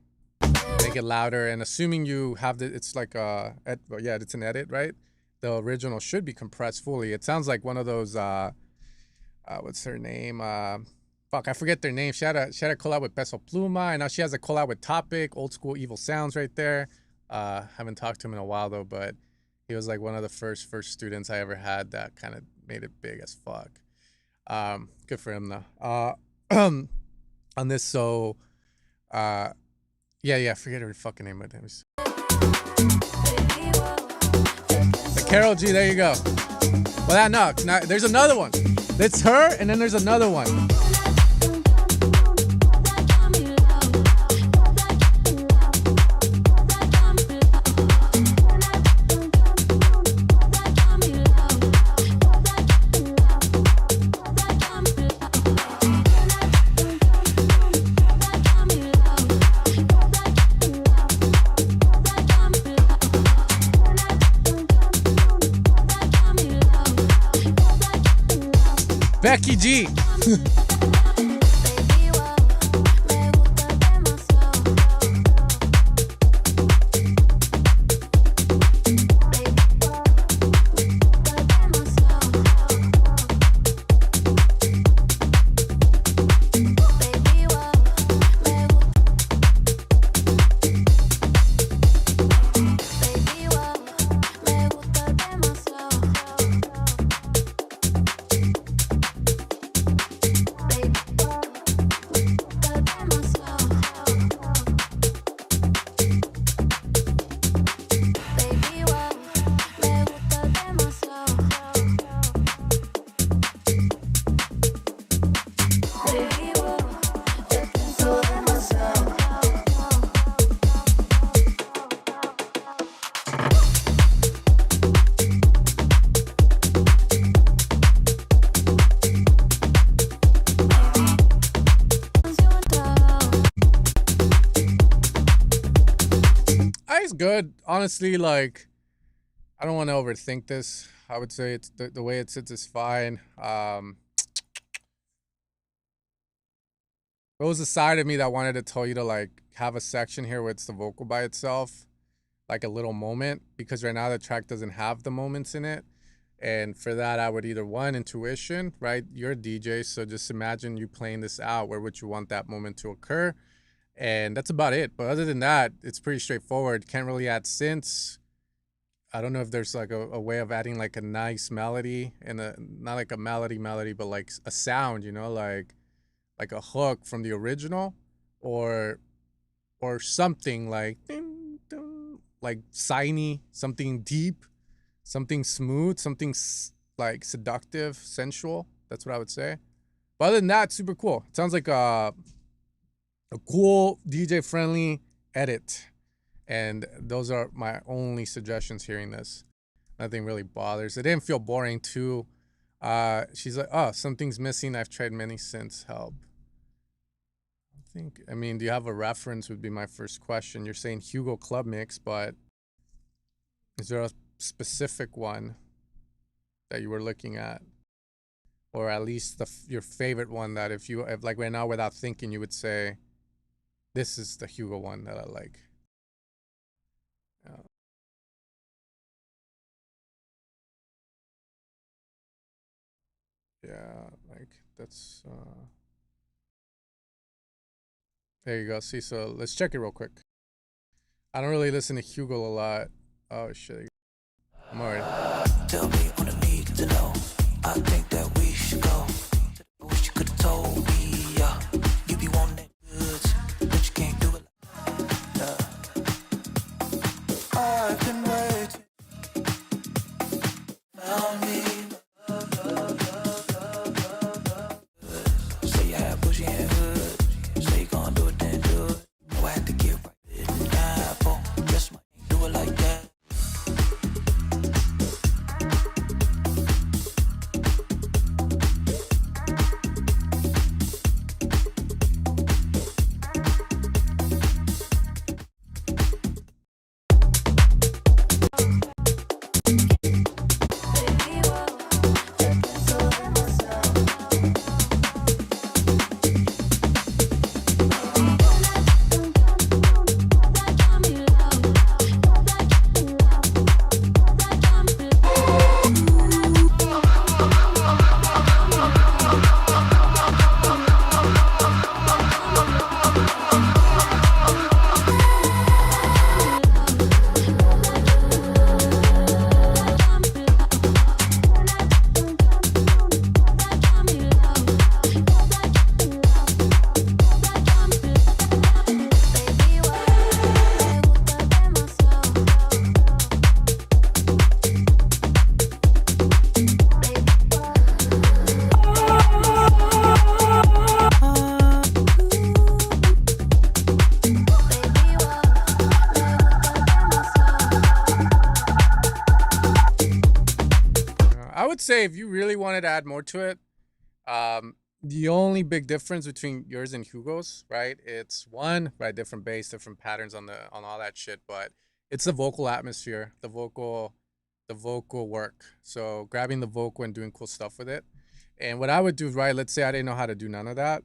S1: Make it louder, and assuming you have it's like it's an edit, right? The original should be compressed fully. It sounds like one of those what's her name? I forget their name. She had a collab with Peso Pluma, and now she has a collab with Topic, old school Evil Sounds right there. Haven't talked to him in a while though, but he was like one of the first students I ever had that kind of made it big as fuck. Good for him though. On this, so I forget her fucking name. But the Carol G, there you go. Well, now there's another one. It's her, and then there's another one. Becky G. good. Honestly, like, I don't want to overthink this. I would say it's the way it sits is fine. There was a side of me that wanted to tell you to like have a section here where it's the vocal by itself, like a little moment, because right now the track doesn't have the moments in it. And for that, I would either one, intuition, right? You're a DJ, so just imagine you playing this out. Where would you want that moment to occur? And that's about it. But other than that, it's pretty straightforward. Can't really add synths. I don't know if there's like a way of adding like a nice melody and not like a melody, but like a sound, you know, like a hook from the original, or something like ding, ding, like signy, something deep, something smooth, something like seductive, sensual. That's what I would say. But other than that, super cool. It sounds like a cool DJ friendly edit. And those are my only suggestions hearing this. Nothing really bothers. It didn't feel boring too. She's like, oh, something's missing. I've tried many since. Help. I mean, do you have a reference would be my first question. You're saying Hugo Club Mix, but is there a specific one that you were looking at? Or at least your favorite one that if like right now without thinking, you would say, this is the Hugo one that I like. Yeah, like that's there you go. See, so let's check it real quick. I don't really listen to Hugo a lot. Oh shit. I'm alright.
S6: Tell me what I need to know. I think that we should go. Wish you could have told me, you be wanting that goods, but you can't do it. I can wait. Found me. Say you had bushy and hood. Say you gonna do it, then do it. No, I had to get right. Didn't apple. Just might do it like that.
S1: Say if you really wanted to add more to it, the only big difference between yours and Hugo's, right? It's one, right, different bass, different patterns on all that shit, but it's the vocal atmosphere, the vocal work. So grabbing the vocal and doing cool stuff with it. And what I would do, right, let's say I didn't know how to do none of that.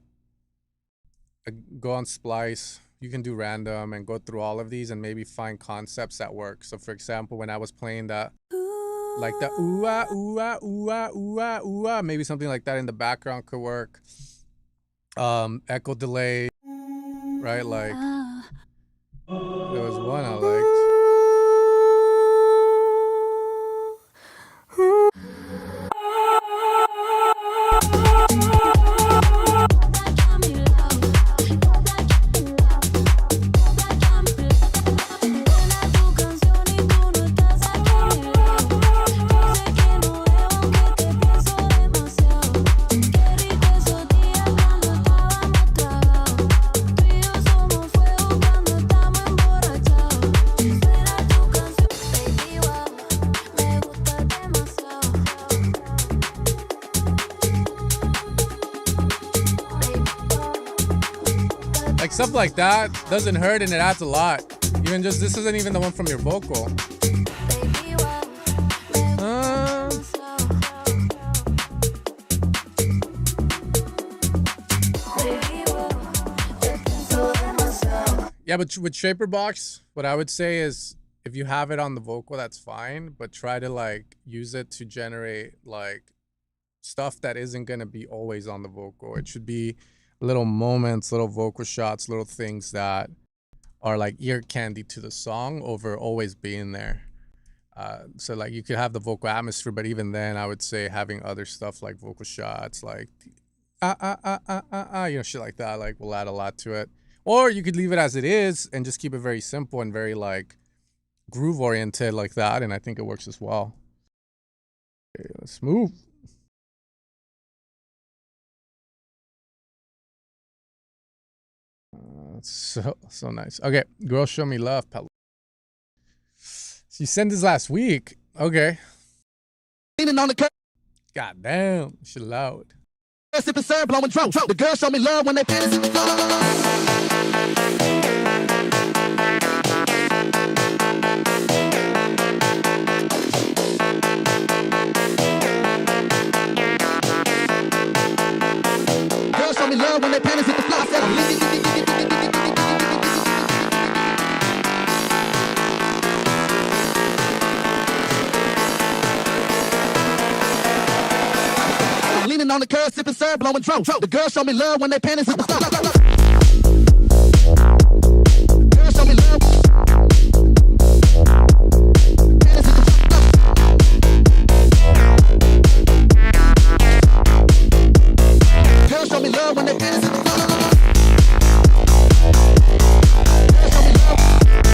S1: Go on Splice. You can do random and go through all of these and maybe find concepts that work. So for example, when I was playing that, like the ooh ah ooh ah ooh ah ooh ah ooh ah, maybe something like that in the background could work. Echo delay, right? Like there was one I liked. Like stuff like that doesn't hurt and it adds a lot. Even just this isn't even the one from your vocal. Yeah, but with Shaper Box, what I would say is if you have it on the vocal, that's fine, but try to like use it to generate like stuff that isn't gonna be always on the vocal. It should be little moments, little vocal shots, little things that are like ear candy to the song over always being there. So like you could have the vocal atmosphere, but even then I would say having other stuff like vocal shots, like you know, shit like that, like will add a lot to it. Or you could leave it as it is and just keep it very simple and very like groove oriented like that, and I think it works as well. Okay, let's move. So nice. Okay, Girl Show Me Love. So you sent this last week. Okay. God damn, shit loud.
S7: Sipping syrup, blowing drunk. The girls show me love when they panties in the floor. Girls show me love when they panties hit the floor. I said I'm leaning on the curb, sipping syrup, blowing drunk. The girls show me love when they panties hit the floor. Girls show me love. Panties hit the floor. Girls show me love when they panties hit the floor. Girls show me love. Panties hit the floor.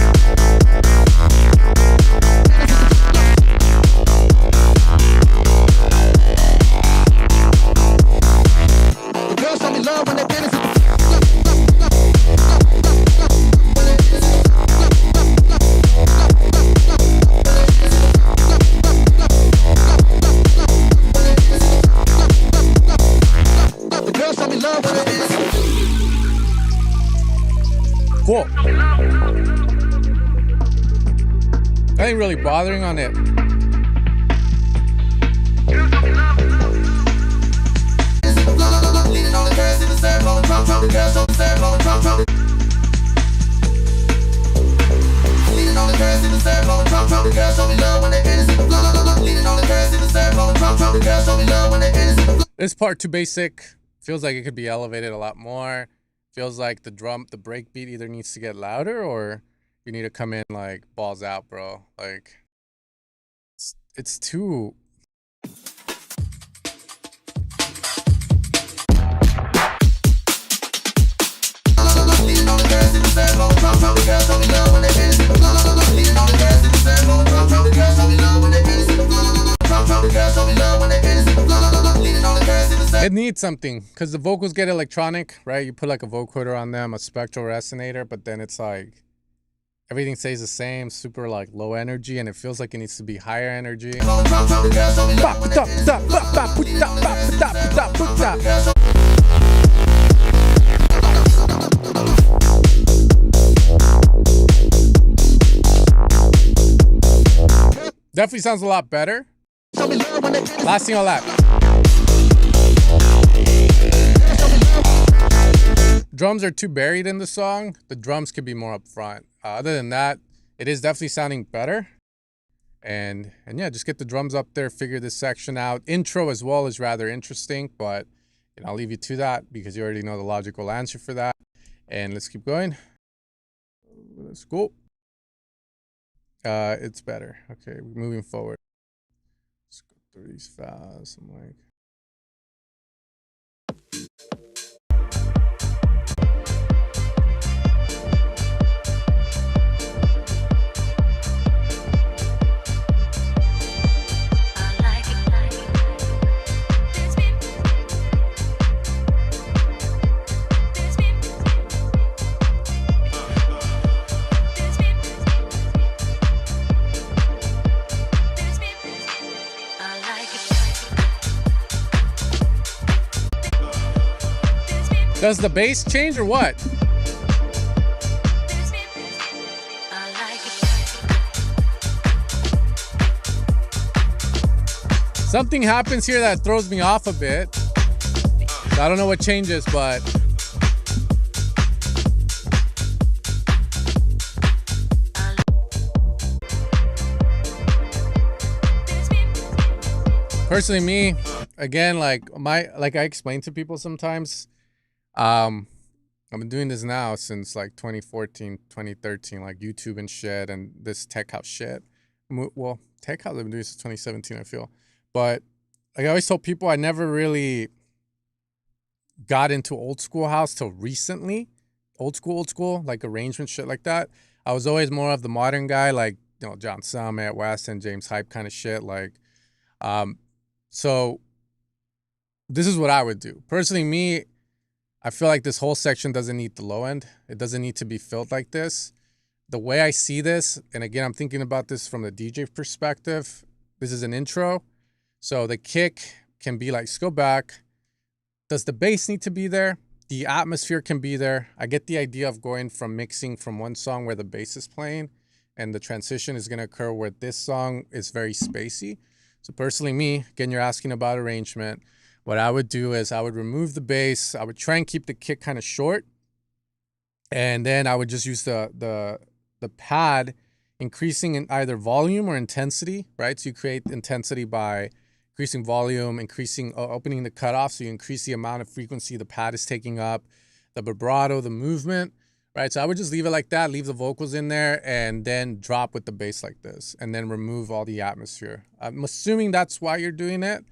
S7: The girls show me love when they panties hit the floor. The girls show me love when they panties hit the floor.
S1: Cool. I ain't really bothering on it.
S7: Leaning on the curb, sipping syrup, blowing drunk. The girls show me syrup, blowing drunk. Leaning on the curb, sipping syrup, blowing drunk. The girls show me love when they panties hit the floor. Leaning on the curb, sipping syrup, blowing drunk. The girls show me love when they panties hit the floor.
S1: This part too basic. Feels like it could be elevated a lot more. Feels like the break beat either needs to get louder or you need to come in like balls out, bro. Like it's too.
S7: Leaning on the curb, sipping syrup, blowing drunk. The girls show me love when they panties hit the floor. Leaning on the curb, sipping syrup, blowing drunk. The girls show me love when they panties hit the floor. The girls show me love when they panties hit the floor. Leaning on the curb, sipping syrup.
S1: It needs something because the vocals get electronic, right? You put like a vocoder on them, a spectral resonator, but then it's like everything stays the same, super like low energy, and it feels like it needs to be higher energy. Definitely sounds a lot better. Last thing on that. Drums are too buried in the song. The drums could be more up front. Other than that, it is definitely sounding better. And yeah, just get the drums up there, figure this section out. Intro as well is rather interesting, but I'll leave you to that because you already know the logical answer for that. And let's keep going. Let's go. It's better. Okay, moving forward. Let's go through these fast. I'm like. Does the bass change or what? Something happens here that throws me off a bit. So I don't know what changes, but personally, me, again, like I explain to people sometimes, I've been doing this now since like 2014, 2013, like YouTube and shit, and this tech house shit. Well, tech house I've been doing since 2017, I feel. But like I always told people, I never really got into old school house till recently. Old school, like arrangement shit like that. I was always more of the modern guy, like, you know, John Summit, West and James Hype kind of shit. Like, so this is what I would do. Personally, me, I feel like this whole section doesn't need the low end. It doesn't need to be filled like this. The way I see this, and again, I'm thinking about this from the DJ perspective. This is an intro. So the kick can be like, let's go back. Does the bass need to be there? The atmosphere can be there. I get the idea of going from mixing from one song where the bass is playing and the transition is going to occur where this song is very spacey. So personally, me, again, you're asking about arrangement. What I would do is I would remove the bass. I would try and keep the kick kind of short. And then I would just use the pad increasing in either volume or intensity, right? So you create intensity by increasing volume, opening the cutoff. So you increase the amount of frequency the pad is taking up, the vibrato, the movement, right? So I would just leave it like that, leave the vocals in there, and then drop with the bass like this, and then remove all the atmosphere. I'm assuming that's why you're doing it.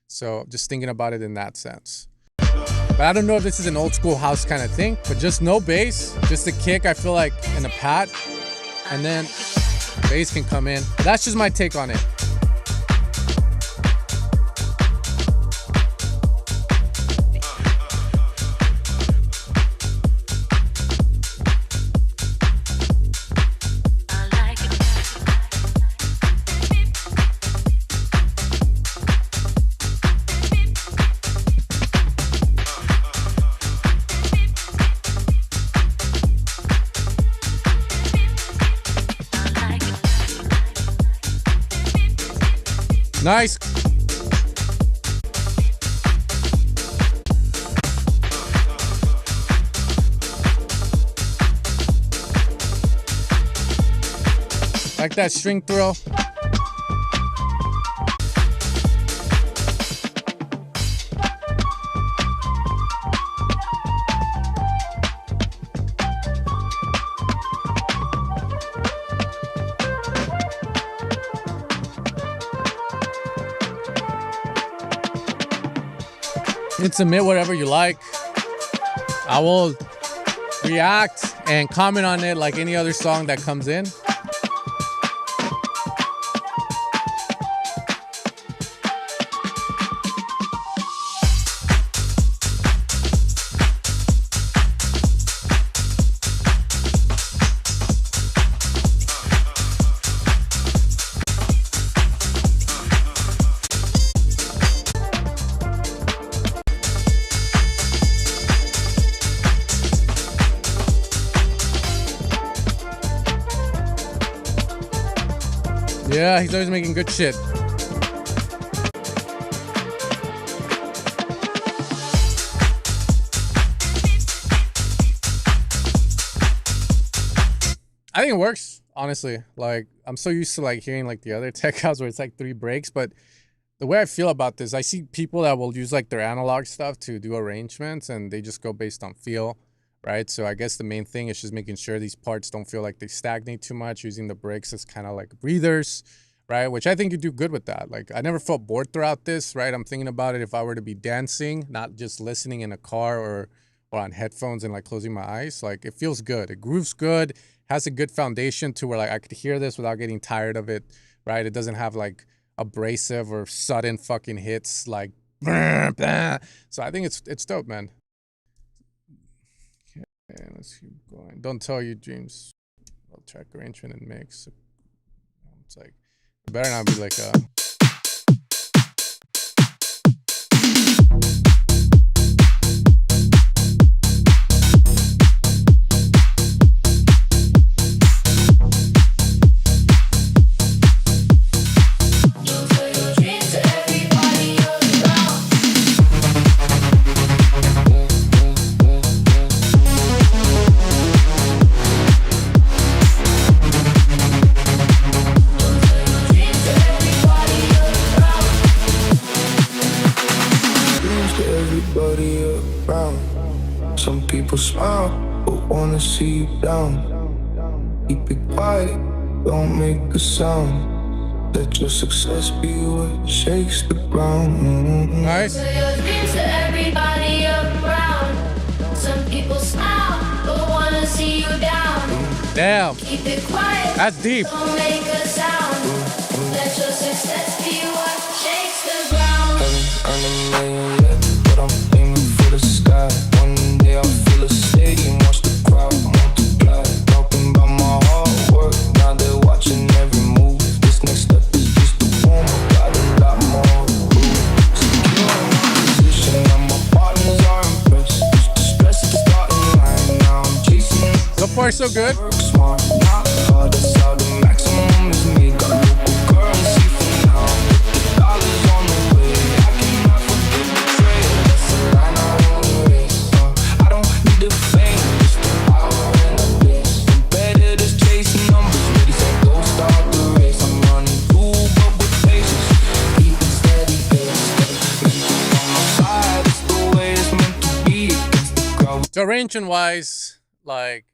S1: So just thinking about it in that sense. But I don't know if this is an old school house kind of thing, but just no bass, just a kick, I feel like, and a pad, and then bass can come in. But that's just my take on it. Nice. Like that string throw. You can submit whatever you like. I will react and comment on it like any other song that comes in. Yeah, he's always making good shit. I think it works, honestly. Like, I'm so used to like hearing like the other tech house where it's like 3 breaks, but the way I feel about this, I see people that will use like their analog stuff to do arrangements and they just go based on feel, right? So I guess the main thing is just making sure these parts don't feel like they stagnate too much, using the breaks as kind of like breathers, right? Which I think you do good with that. Like, I never felt bored throughout this, right? I'm thinking about it if I were to be dancing, not just listening in a car or on headphones and like closing my eyes. Like, it feels good. It grooves good, has a good foundation to where like I could hear this without getting tired of it, right? It doesn't have like abrasive or sudden fucking hits like so I think it's dope, man. Okay, let's keep going. Don't tell you dreams. I'll track arrangement and mix. It's like, it better not be like a
S2: Don't tell your dreams to everybody.
S6: see you down. Keep it quiet, don't make a sound. Let your success be what shakes the ground.
S1: Nice.
S2: To your dreams, to everybody around. Some people smile, but wanna see you down.
S1: Damn.
S2: Keep it quiet,
S1: That's deep.
S2: don't make a sound. Let your success be what shakes the ground.
S6: Haven't earned a million yet, but I'm aiming for the sky. One day I'll fill a stadium, watch the crowd multiply. Talking about my hard work, now they're watching every move. This next step is just the warm up, got a lot more to prove. Secure in my position, now my partners are impressed. Used to stress at the starting line, now I'm chasing.
S1: So far, so good.
S6: Work smart, not hard, that's how the maximum is made. Got local currency for now, the dollars on the way. I cannot forget the trail, that's the line I won't erase. I don't need the fame, just the power and the bliss. Competitors chasing numbers, ready, set, go, start the race. I'm running through, but with patience, keep it steady, pace. Mental on my side, it's the way it's meant to be. Against the crowd.
S1: So arrangement wise, like,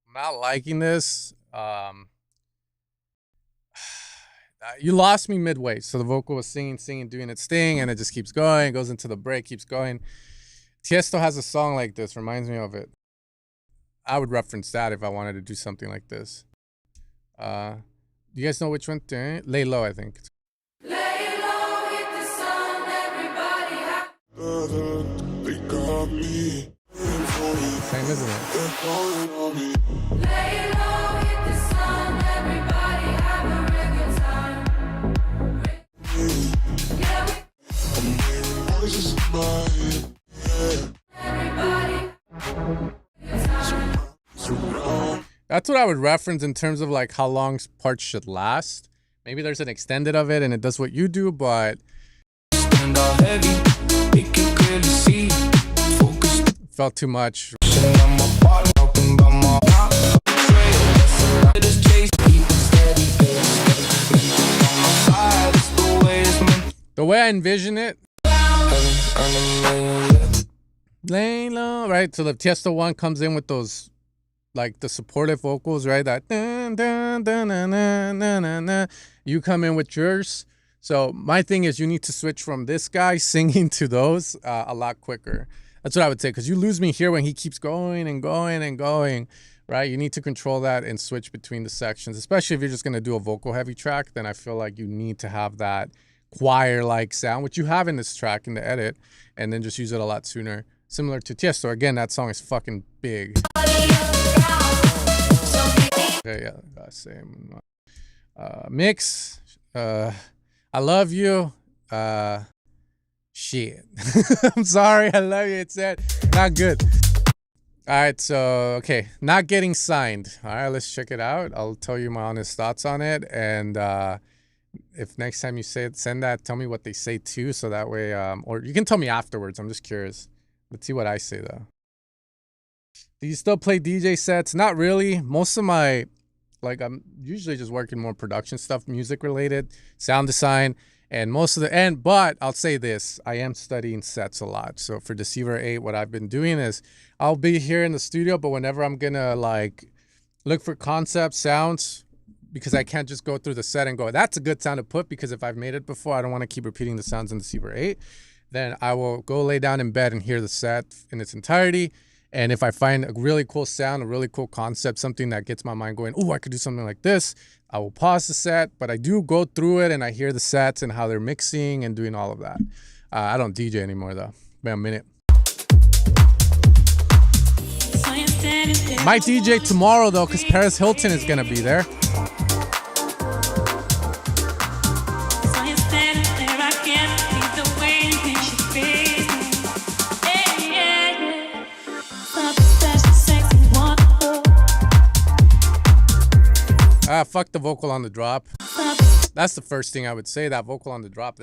S1: I'm not liking this. You lost me midway. So the vocal was singing, doing its thing, and it just keeps going, goes into the break, keeps going. Tiesto has a song like this, reminds me of it. I would reference that if I wanted to do something like this. You guys know which one? Lay Low, I think.
S2: Lay low, hit the sun, everybody
S3: They got me.
S1: Same, isn't it?
S3: They're calling on me.
S2: Lay low, hit the sun, everybody have a real good time. Yeah,
S3: Voices in my head.
S2: everybody, good time.
S3: Surround.
S1: That's what I would reference in terms of like how long parts should last. Maybe there's an extended of it and it does what you do, but
S6: Stand out heavy, they can clearly see. Focus,
S1: felt too much.
S6: I'm a partner, talking about my trail. That's a lot of this chase, keep it steady, pace. Mental on my side, it's the way it's meant.
S1: The way I envision it,
S6: Haven't earned a million yet.
S1: lay low, right? So the Tiesto one comes in with those, like the supportive vocals, right? That dun, dun, dun, dun, dun, dun, dun, dun. You come in with yours. So my thing is you need to switch from this guy singing to those a lot quicker. That's what I would say, because you lose me here when he keeps going and going and going, right? You need to control that and switch between the sections, especially if you're just going to do a vocal heavy track. Then I feel like you need to have that choir-like sound, which you have in this track in the edit, and then just use it a lot sooner. Similar to Tiesto. Again, that song is fucking big. Yeah, same. Mix. I love you. Shit. I'm sorry. I love you. It's that. Not good. All right. So, okay. Not getting signed. All right. Let's check it out. I'll tell you my honest thoughts on it. And if next time you send that, tell me what they say too. So that way, or you can tell me afterwards. I'm just curious. Let's see what I say though. Do you still play DJ sets? Not really. Most of my, like, I'm usually just working more production stuff, music related, sound design, and most of the, but I'll say this, I am studying sets a lot. So for Deceiver 8, what I've been doing is I'll be here in the studio, but whenever I'm gonna like look for concept sounds, because I can't just go through the set and go, that's a good sound to put, because if I've made it before, I don't want to keep repeating the sounds in Deceiver 8. Then I will go lay down in bed and hear the set in its entirety. And if I find a really cool sound, a really cool concept, something that gets my mind going, oh, I could do something like this, I will pause the set. But I do go through it and I hear the sets and how they're mixing and doing all of that. I don't DJ anymore, though. Wait a minute. Might DJ tomorrow, though, because Paris Hilton is going to be there. Fuck the vocal on the drop. That's the first thing I would say. That vocal on the drop,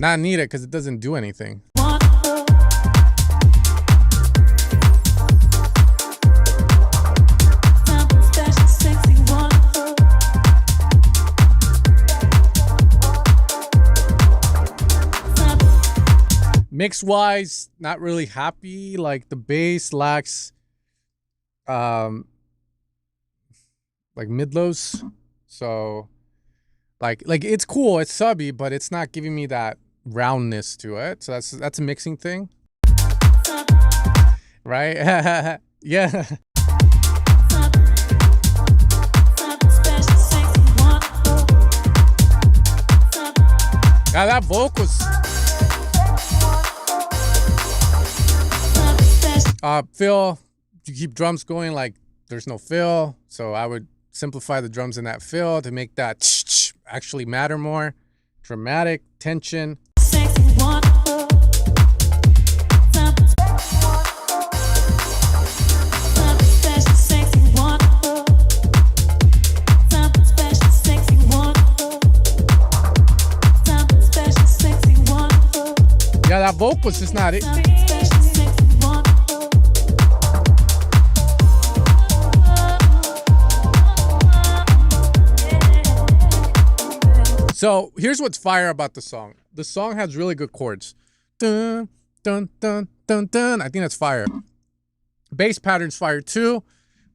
S1: not needed because it doesn't do anything. Mix wise, not really happy. Like the bass lacks like mid-lows. So like it's cool, it's subby, but it's not giving me that roundness to it. So that's a mixing thing. Right? Yeah. Yeah, that vocals. Fill, you keep drums going like there's no fill. So I would simplify the drums in that fill to make that actually matter more. Dramatic, tension. Yeah, that vocal's just not it. So here's what's fire about the song. The song has really good chords. Dun, dun, dun, dun, dun. I think that's fire. Bass pattern's fire too,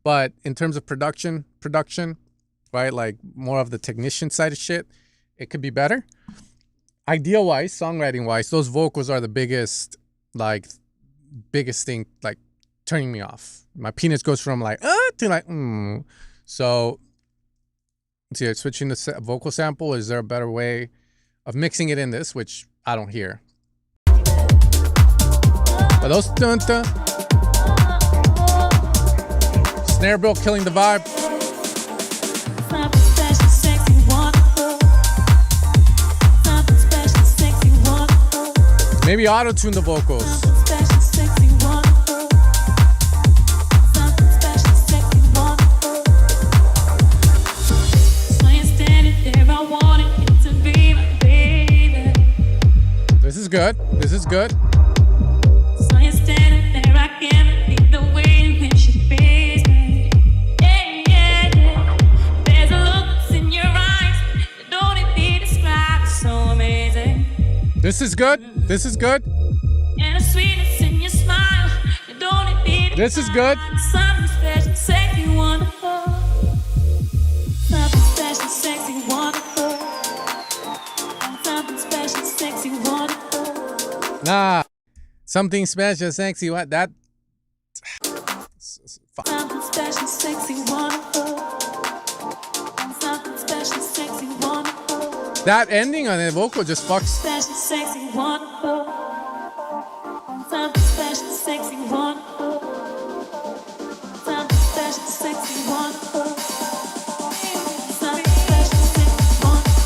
S1: but in terms of production, right? Like more of the technician side of shit, it could be better. Idea-wise, songwriting-wise, those vocals are the biggest thing, like turning me off. My penis goes from like to like So let's see, switching the vocal sample. Is there a better way of mixing it in this, which I don't hear? But those dun dun, snare bill killing the vibe. Maybe auto-tune the vocals. This is good. This is good. This is good. This is good. This is good. Nah, something special, sexy. What that?
S2: Something special, sexy, wonderful. Something special, sexy, wonderful.
S1: That ending on the vocal just fucks.
S2: Special, sexy, wonderful. Something special, sexy, wonderful. Something special, sexy, wonderful. Something special, sexy, wonderful.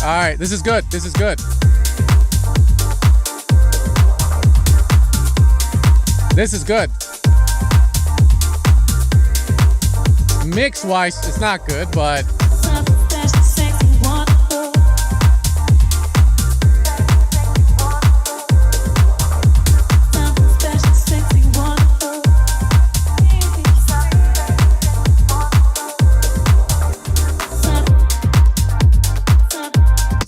S1: All right, this is good. This is good. This is good. Mix-wise, it's not good, but
S2: Something special, sexy, wonderful. Something special, sexy, wonderful.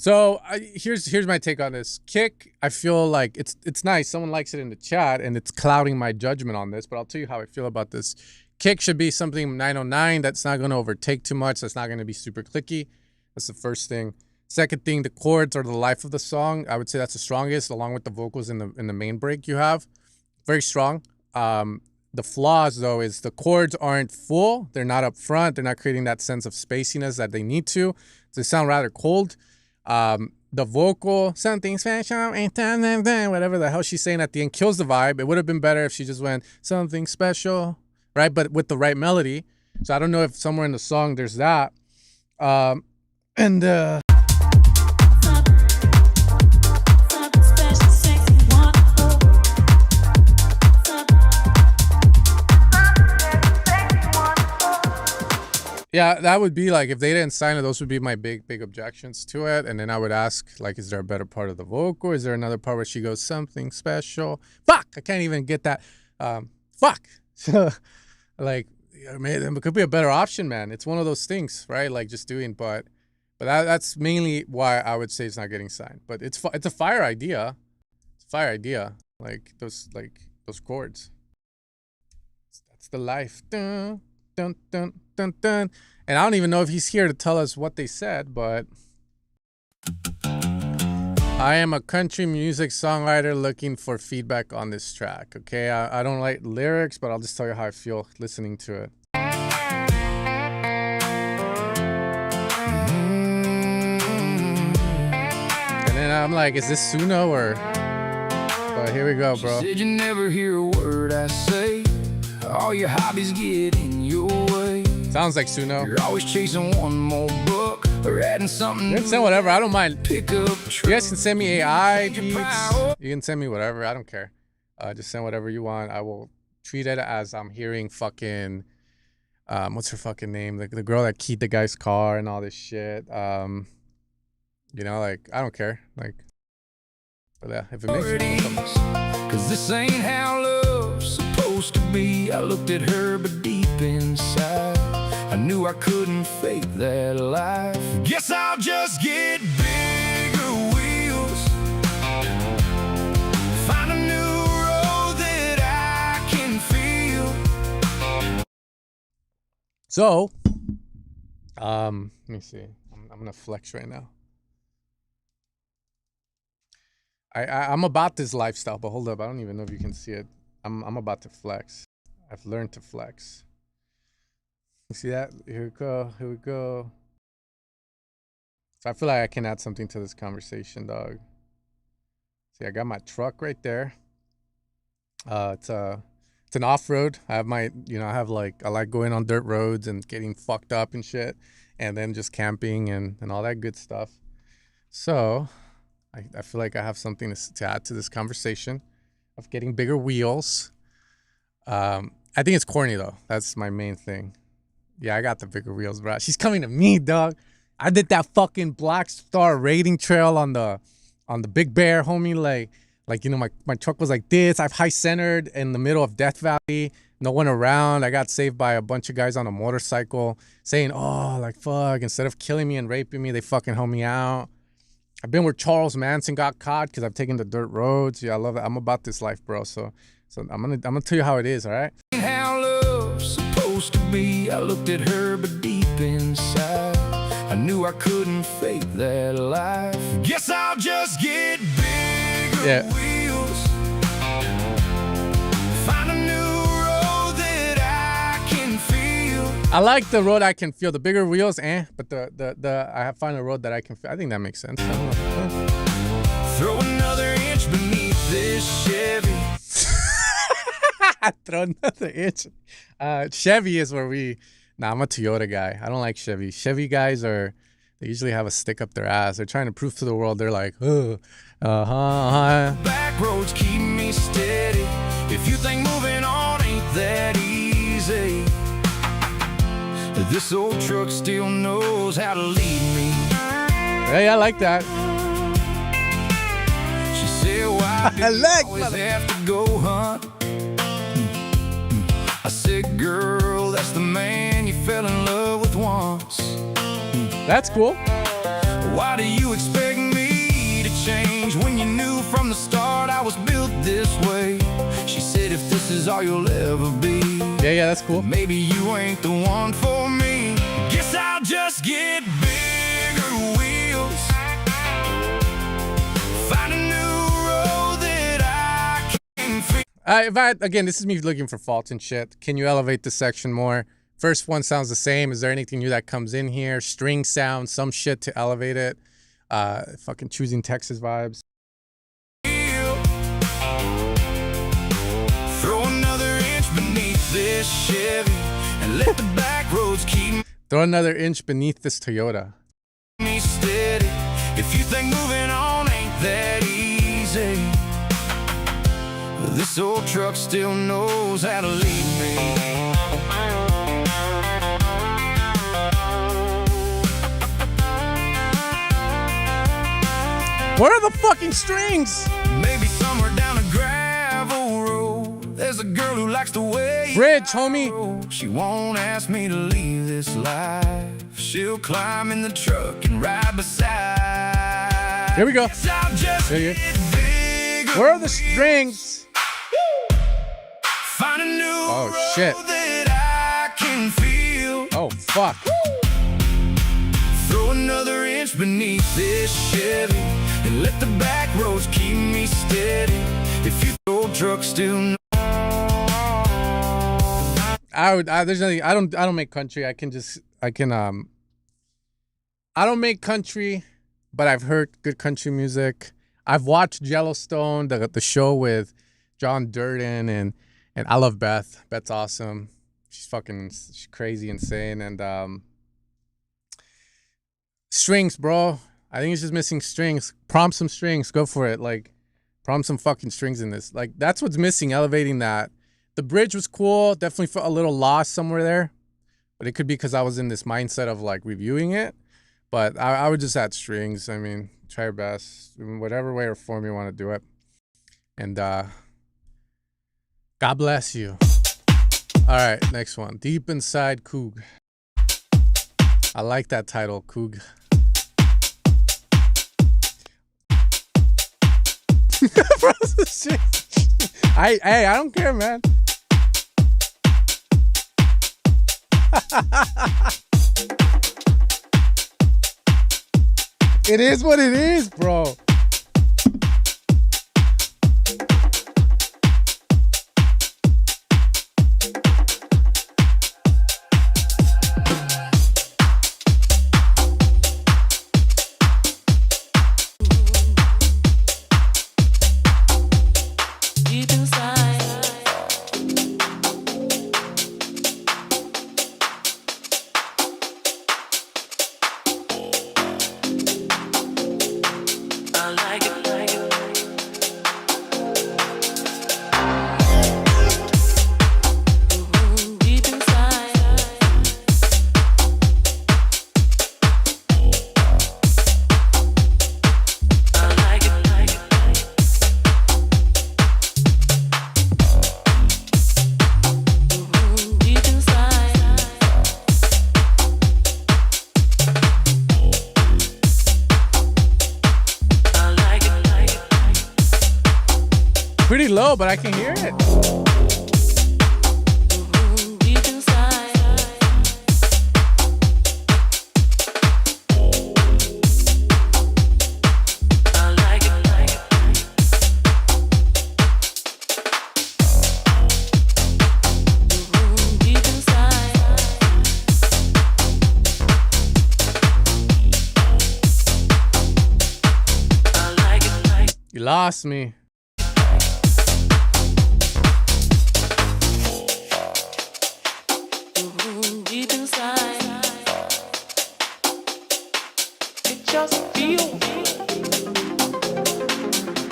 S1: so here's my take on this. Kick, I feel like it's nice. Someone likes it in the chat, and it's clouding my judgment on this. But I'll tell you how I feel about this. Kick should be something 909 that's not going to overtake too much. That's not going to be super clicky. That's the first thing. Second thing, the chords are the life of the song. I would say that's the strongest, along with the vocals in the main break you have. Very strong. The flaws, though, is the chords aren't full. They're not up front. They're not creating that sense of spaciness that they need to. They sound rather cold. The vocal, something special, whatever the hell she's saying at the end, kills the vibe. It would have been better if she just went, something special, right? But with the right melody. So I don't know if somewhere in the song there's that.
S2: Something special, sexy, wonderful.
S1: Yeah, that would be like, if they didn't sign it, those would be my big objections to it. And then I would ask, like, is there a better part of the vocal? Is there another part where she goes, something special? Fuck, I can't even get that. Fuck. Like, I mean, it could be a better option, man. It's one of those things, right? Like, just doing, but that's mainly why I would say it's not getting signed. But it's a fire idea. It's a fire idea. like those chords. That's the life. Dun, dun, dun, dun, dun. And I don't even know if he's here to tell us what they said, but I am a country music songwriter looking for feedback on this track. Okay, I don't like lyrics, but I'll just tell you how I feel listening to it. And then I'm like, is this Suno or? But here we go, bro.
S6: Said you never hear a word I say. All your hobbies get in your way.
S1: Sounds like Suno.
S6: You're always chasing one more book or adding something.
S1: You can send whatever. I don't mind.
S6: Pick up
S1: You guys can send me AI beats. You can send me whatever. I don't care. Just send whatever you want. I will treat it as I'm hearing fucking. What's her fucking name? The girl that keyed the guy's car and all this shit. You know, like I don't care. Like, but yeah, if it makes you feel something.
S6: Cause this ain't how love's supposed to be. I looked at her, but deep inside, I knew I couldn't fake that life. Guess I'll just get bigger wheels, find a new road that I can feel.
S1: So, let me see. I'm gonna flex right now. I'm about this lifestyle, but hold up, I don't even know if you can see it. I'm about to flex. I've learned to flex. You see that? Here we go. Here we go. So I feel like I can add something to this conversation, dog. See, I got my truck right there. It's an off-road. I have my, I like going on dirt roads and getting fucked up and shit, and then just camping and all that good stuff. So I feel like I have something to add to this conversation of getting bigger wheels. I think it's corny though. That's my main thing. Yeah, I got the bigger wheels, bro. She's coming to me, dog. I did that fucking Black Star raiding trail on the Big Bear, homie. Like my truck was like this. I've high centered in the middle of Death Valley. No one around. I got saved by a bunch of guys on a motorcycle saying, "Oh, like fuck." Instead of killing me and raping me, they fucking helped me out. I've been where Charles Manson got caught because I've taken the dirt roads. Yeah, I love it. I'm about this life, bro. So I'm gonna tell you how it is, all right?
S6: How love's supposed to be. I looked at her, but deep inside, I knew I couldn't fake that life. Guess I'll just get bigger wheels, find a new road that I can feel.
S1: I like the road I can feel. The bigger wheels, but the I have found a road that I can feel. I think that makes sense. I don't know.
S6: Throw another inch beneath this Chevy.
S1: Throw another inch. Chevy is where I'm a Toyota guy. I don't like Chevy. Chevy guys they usually have a stick up their ass. They're trying to prove to the world they're like,
S6: Back roads keep me steady. If you think moving on ain't that easy, this old truck still knows how to lead me.
S1: Hey, I like that.
S6: She said, why do you always have to go hunt? I said, girl, that's the man you fell in love with once.
S1: That's cool.
S6: Why do you expect me to change when you knew from the start I was built this way? She said, if this is all you'll ever be,
S1: yeah, that's cool.
S6: Maybe you ain't the one for me. Guess I'll just get bigger wheels, find a new road that I can feel.
S1: Again, this is me looking for faults and shit. Can you elevate this section more? First one sounds the same. Is there anything new that comes in here? String sound, some shit to elevate it. Fucking choosing Texas vibes.
S6: Throw another inch beneath this Chevy and let the back roads keep
S1: Throw another inch beneath this Toyota.
S6: me steady. If you think moving on ain't that easy, this old truck still knows how to lead me.
S1: Where are the fucking strings?
S6: Maybe somewhere down a gravel road, there's a girl who likes the way
S1: Bridge, homie.
S6: She won't ask me to leave this life. She'll climb in the truck and ride beside.
S1: Here we go.
S6: Guess I'll just
S1: There you
S6: get bigger
S1: Where are the strings?
S6: Find a new
S1: Oh shit.
S6: road that I can feel.
S1: Oh fuck.
S6: Throw another inch beneath this Chevy and let the back roads keep me steady. If you old truck still know.
S1: There's nothing. I don't make country. I don't make country, but I've heard good country music. I've watched Yellowstone, the show with John Durden, and I love Beth. Beth's awesome. She's crazy, insane, and strings, bro. I think it's just missing strings. Prompt some strings. Go for it. Like, prompt some fucking strings in this. Like, that's what's missing. Elevating that. The bridge was cool. Definitely felt a little lost somewhere there, but it could be because I was in this mindset of like reviewing it. But I would just add strings. I mean, try your best in whatever way or form you want to do it. And God bless you. All right, next one. Deep Inside Coog. I like that title, Coog. I don't care, man. It is what it is, bro.
S2: Deep inside, I like it. Deep inside, I like it. Deep inside, I like it.
S1: Pretty low, but I can hear it.
S2: Deep inside, I like it. Deep inside, I like it.
S1: You lost me.
S2: Deep inside, it just feels.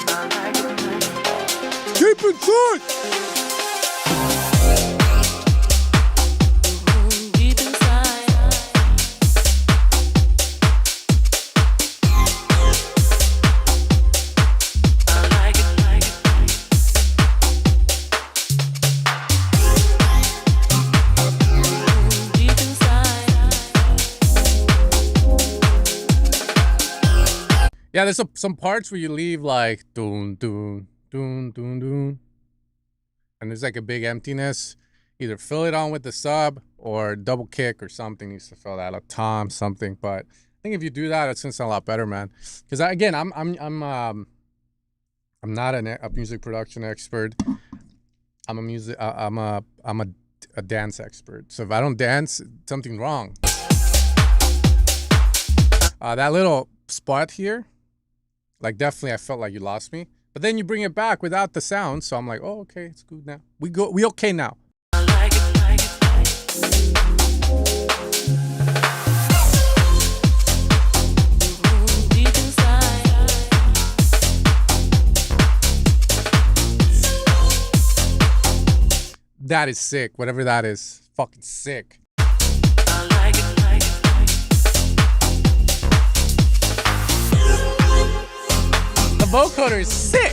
S2: I like it.
S1: Deep inside.
S2: Deep inside, I like it. Deep inside,
S1: Yeah, there's some parts where you leave like doon doon doon doon doon, and there's like a big emptiness. Either fill it on with the sub or double kick or something needs to fill that, a tom something. But I think if you do that, it's gonna sound a lot better, man. Because again, I'm not a music production expert. I'm a dance expert. So if I don't dance, something's wrong. That little spot here, like definitely I felt like you lost me. But then you bring it back without the sound, so I'm like, oh, okay, it's good now. We okay now.
S2: I like it. Deep inside,
S1: That is sick. Whatever that is, fucking sick.
S2: I like it.
S1: The vocoder is sick.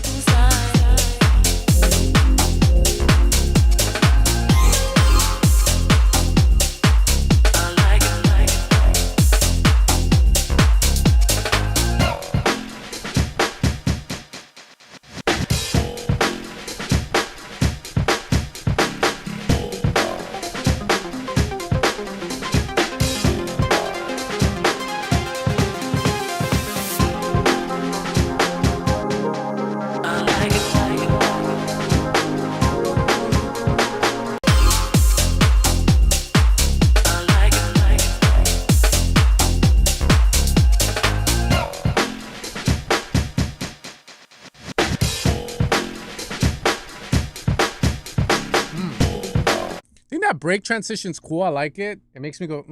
S1: that break transition's cool. I like it. It makes me go,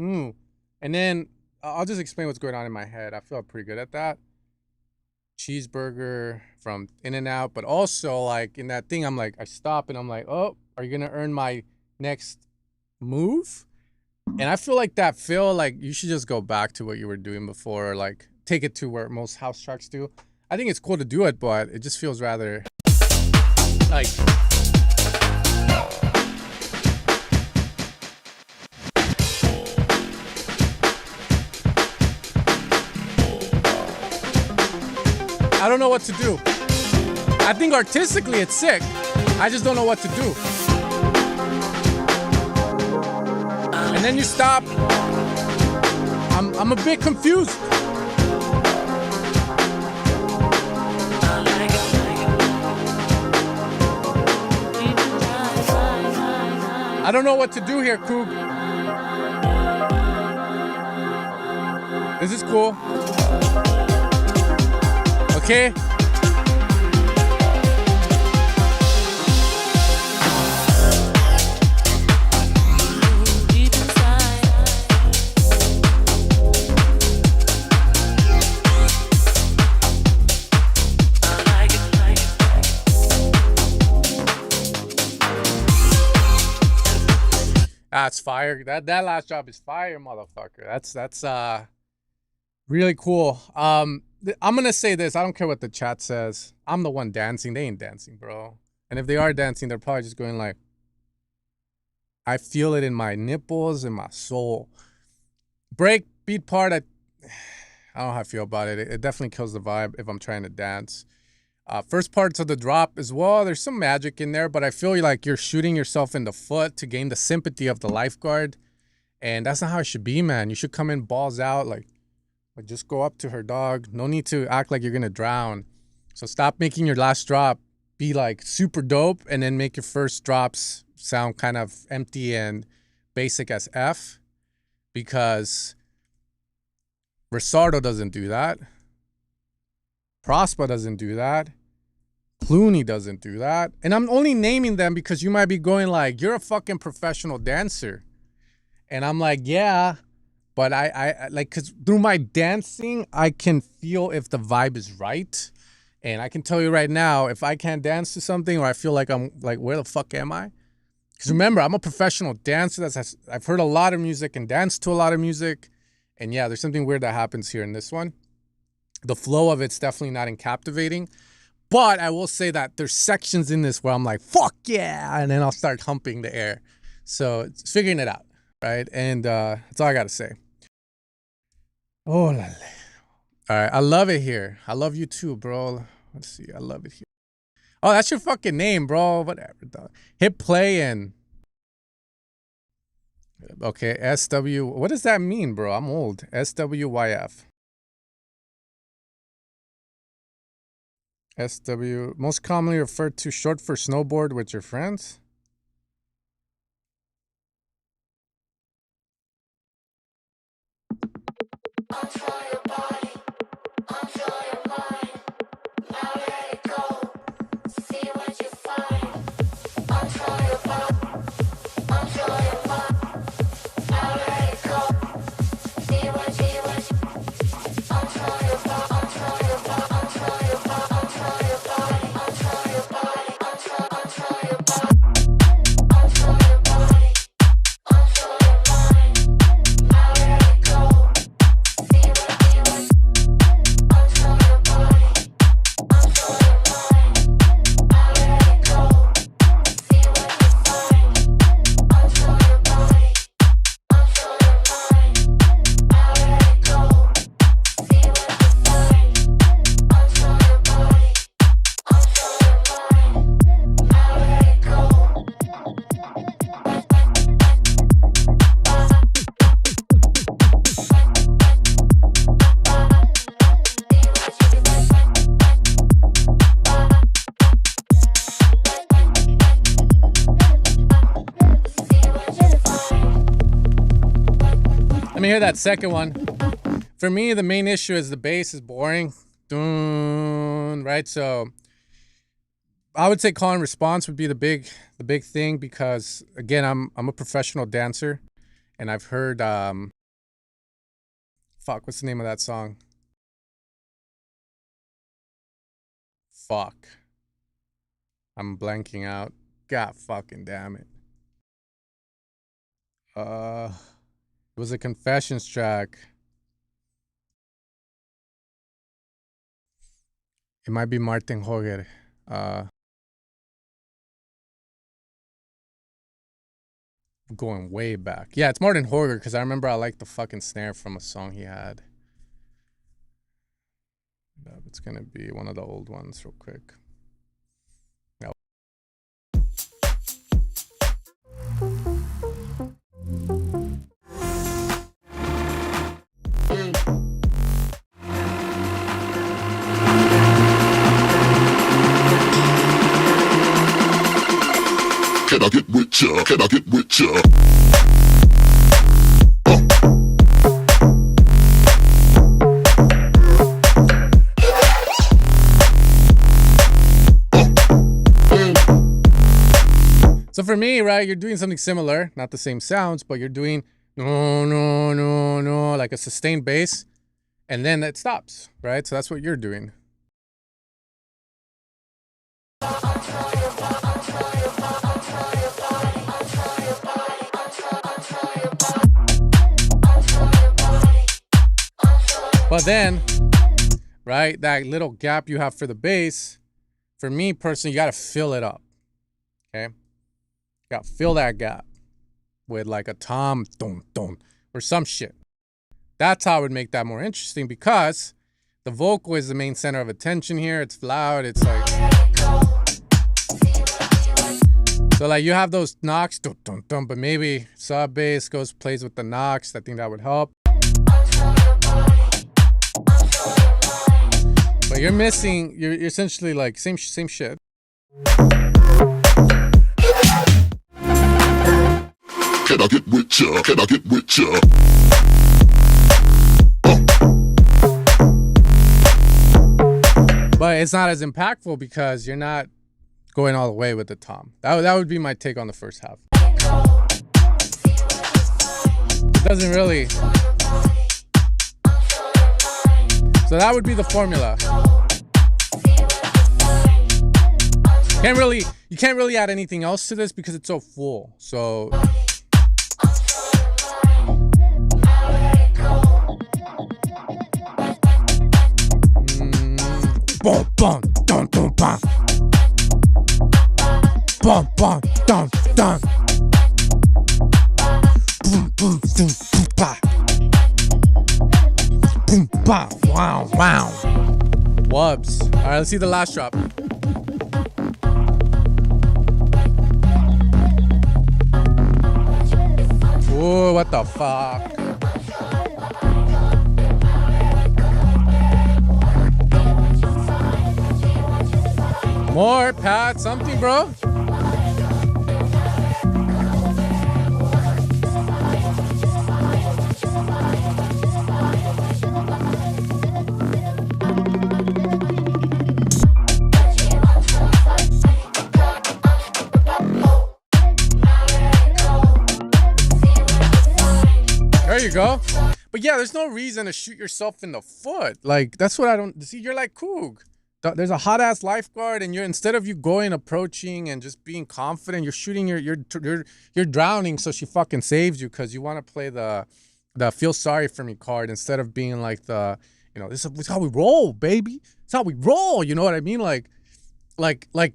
S1: And then I'll just explain what's going on in my head. I feel pretty good at that. Cheeseburger from In-N-Out, but also like in that thing, I'm like, I stop and I'm like, oh, are you gonna earn my next move? And I feel like that feel like you should just go back to what you were doing before, or like take it to where most house tracks do. I think it's cool to do it, but it just feels rather like I don't know what to do. I think artistically it's sick. I just don't know what to do. And then you stop. I'm a bit confused. I don't know what to do here, Coog. This is cool. Okay. That's fire. That last drop is fire, motherfucker. That's really cool. I'm gonna say this. I don't care what the chat says. I'm the one dancing. They ain't dancing, bro. And if they are dancing, they're probably just going like, I feel it in my nipples and my soul. Break beat part, I don't know how I feel about it. It definitely kills the vibe if I'm trying to dance. First parts of the drop as well, there's some magic in there, but I feel like you're shooting yourself in the foot to gain the sympathy of the lifeguard. And that's not how it should be, man. You should come in balls out, like just go up to her, dog. No need to act like you're gonna drown. So stop making your last drop be like super dope and then make your first drops sound kind of empty and basic as F, because Rosardo doesn't do that. Prospa doesn't do that. Clooney doesn't do that. And I'm only naming them because you might be going like, you're a fucking professional dancer. And I'm like, yeah, but I like, because through my dancing, I can feel if the vibe is right. And I can tell you right now, if I can't dance to something or I feel like I'm like, where the fuck am I? Because remember, I'm a professional dancer. I've heard a lot of music and danced to a lot of music. And yeah, there's something weird that happens here in this one. The flow of it's definitely not captivating. But I will say that there's sections in this where I'm like, fuck yeah. And then I'll start humping the air. So it's figuring it out, right? And that's all I got to say. Oh, la, la. All right. I love it here. I love you too, bro. Let's see. I love it here. Oh, that's your fucking name, bro. Whatever, dog. Hit play and... Okay, SW... What does that mean, bro? I'm old. SWYF. SW... Most commonly referred to short for snowboard with your friends.
S6: Control your body, control your mind. Now let it go. See what you find. Control your body, control your mind. Now let it go. See what control your body, control your body, control your body, control your body, control your body, control your body, control your body, control your mind. Now let it go.
S1: Let me hear that second one. For me, the main issue is the bass is boring. Dun, right? So I would say call and response would be the big thing, because again, I'm a professional dancer, and I've heard fuck, what's the name of that song? Fuck. I'm blanking out. God fucking damn it. It was a Confessions track. It might be Martin Hoger. Going way back. Yeah, it's Martin Hoger, because I remember I liked the fucking snare from a song he had. It's gonna be one of the old ones real quick. No.
S3: Can I get with ya? Can I get with ya?
S1: So for me, right, you're doing something similar, not the same sounds, but you're doing no, no, no, no, like a sustained bass, and then it stops, right? So that's what you're doing. But then, right, that little gap you have for the bass, for me personally, you got to fill it up. Okay? You got to fill that gap with like a tom, dum, dum, or some shit. That's how I would make that more interesting, because the vocal is the main center of attention here. It's loud. It's like. So like you have those knocks, dum, dum, dum, but maybe sub bass plays with the knocks. I think that would help. But you're missing, you're essentially like same shit.
S3: Can I get with ya? Can I get with ya?
S1: But it's not as impactful because you're not going all the way with the tom. That would be my take on the first half. It doesn't really. So that would be the formula. You can't really add anything else to this because it's so full. So boom, boom, dun, dun, bam. Boom, boom, dun, dun. Boom, boom, dun, boom, ba. Boom, ba. Wow, wow. Wubs. All right, let's see the last drop. Ooh, what the fuck? More, Pat, something, bro. There you go. But yeah, there's no reason to shoot yourself in the foot. Like, that's what I don't see. You're like Coog. There's a hot ass lifeguard, and instead of you going, approaching, and just being confident, you're shooting. You're drowning. So she fucking saves you because you want to play the feel sorry for me card instead of being like this is how we roll, baby. It's how we roll. You know what I mean? Like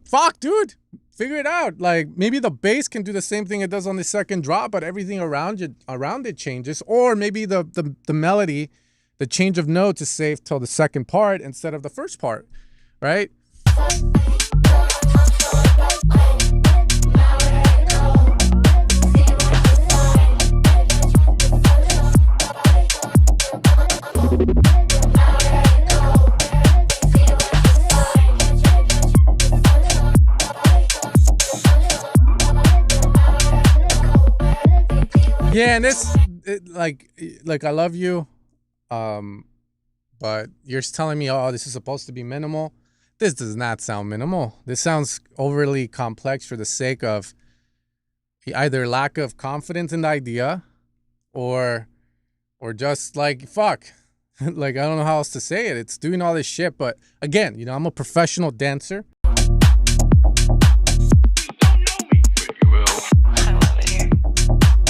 S1: fuck, dude. Figure it out. Like maybe the bass can do the same thing it does on the second drop, but everything around it changes. Or maybe the melody, the change of notes is saved till the second part instead of the first part. Right? Yeah, and like I love you, but you're telling me, oh, this is supposed to be minimal. this does not sound minimal. This sounds overly complex for the sake of either lack of confidence in the idea or just like fuck. Like I don't know how else to say it. It's doing all this shit, but again, you know, I'm a professional dancer.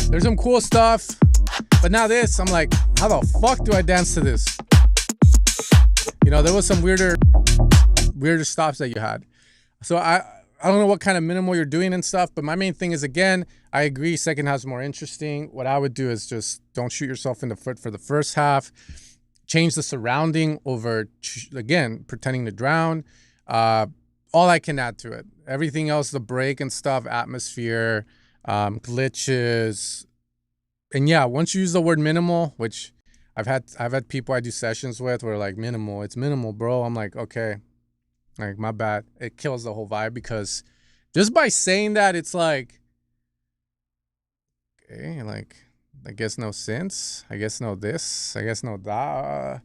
S1: There's some cool stuff, but now this, I'm like, how the fuck do I dance to this? You know, there was some weirder stops that you had. So I don't know what kind of minimal you're doing and stuff, but my main thing is, again, I agree, second half's more interesting. What I would do is just don't shoot yourself in the foot for the first half. Change the surrounding over, again, pretending to drown. All I can add to it. Everything else, the break and stuff, atmosphere, glitches. And yeah, once you use the word minimal, which I've had people I do sessions with where like minimal, it's minimal, bro. I'm like, okay, like my bad. It kills the whole vibe because just by saying that, it's like, okay, like I guess no sense. I guess no this. I guess no that.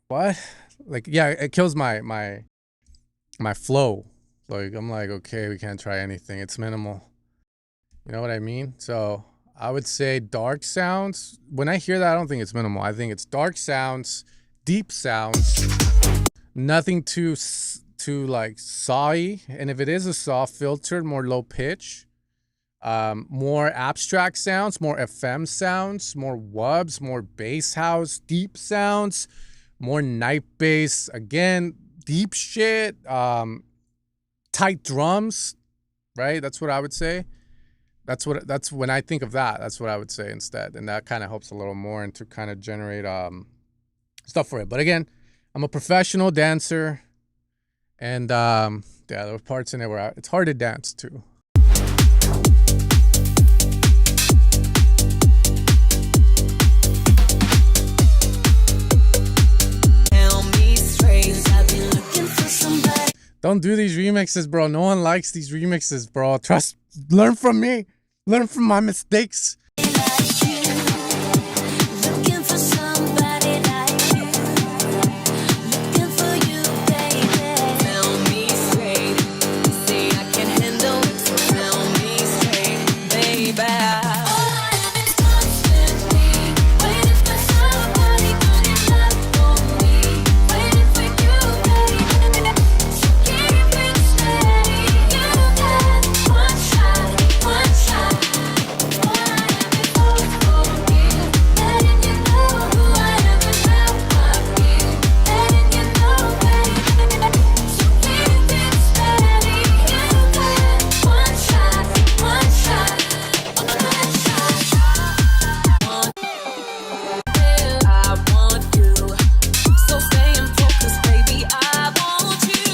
S1: What? Like, yeah, it kills my flow. Like I'm like, okay, we can't try anything. It's minimal. You know what I mean? So I would say dark sounds. When I hear that, I don't think it's minimal. I think it's dark sounds, deep sounds, nothing too like sawy. And if it is a saw, filtered, more low pitch, more abstract sounds, more FM sounds, more wubs, more bass house, deep sounds, more night bass. Again, deep shit, tight drums, right? That's what I would say. That's when I think of that. That's what I would say instead, and that kind of helps a little more and to kind of generate stuff for it. But again, I'm a professional dancer, and yeah, there were parts in it where it's hard to dance to. Don't do these remixes, bro. No one likes these remixes, bro. Trust, learn from me. Learn from my mistakes.
S2: Looking for somebody like you. Looking for you, baby. Tell me straight. See, I can handle it, so tell me straight, baby. All I have is constantly waiting for somebody good enough for me. Waiting for you, baby. So keep it steady. You got one shot, one shot. All I have is hope for you. Letting you know who I am and how I feel. Letting you know, baby. So keep it steady. You got one shot, one shot, one shot. I want you. So stay in focus, baby. I want you.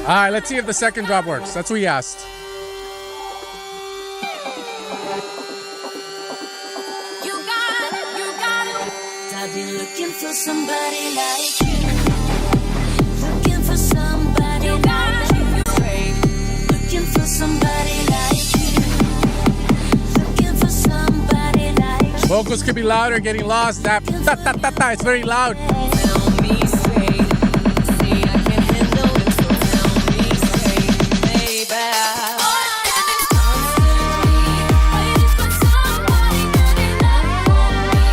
S1: All right, let's see if the second drop works. That's what we asked.
S2: You got it. I've been looking for somebody like you. Looking for somebody like you. Looking for somebody like you. Looking for somebody like you.
S1: Vocals could be louder, getting lost. That ta, ta, ta, ta, it's very loud.
S2: Tell me straight. See, I can handle it, so tell me straight, baby. All I have is constantly waiting for somebody good enough for me.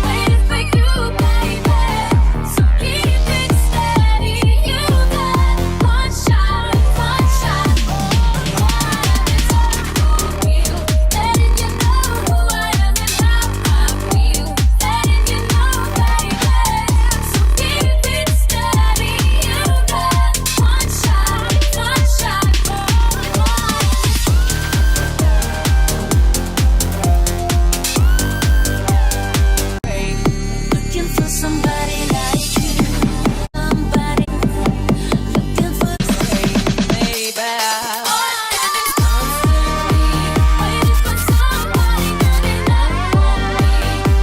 S2: Waiting for you, baby. So keep it steady. You got one shot, one shot. All I have is hope for you. Letting you know who I am and how I feel. Letting you know, baby. So keep it steady. You got one shot, one shot. Looking for somebody like you. Somebody looking for baby. All I have is constantly waiting for somebody good enough for me.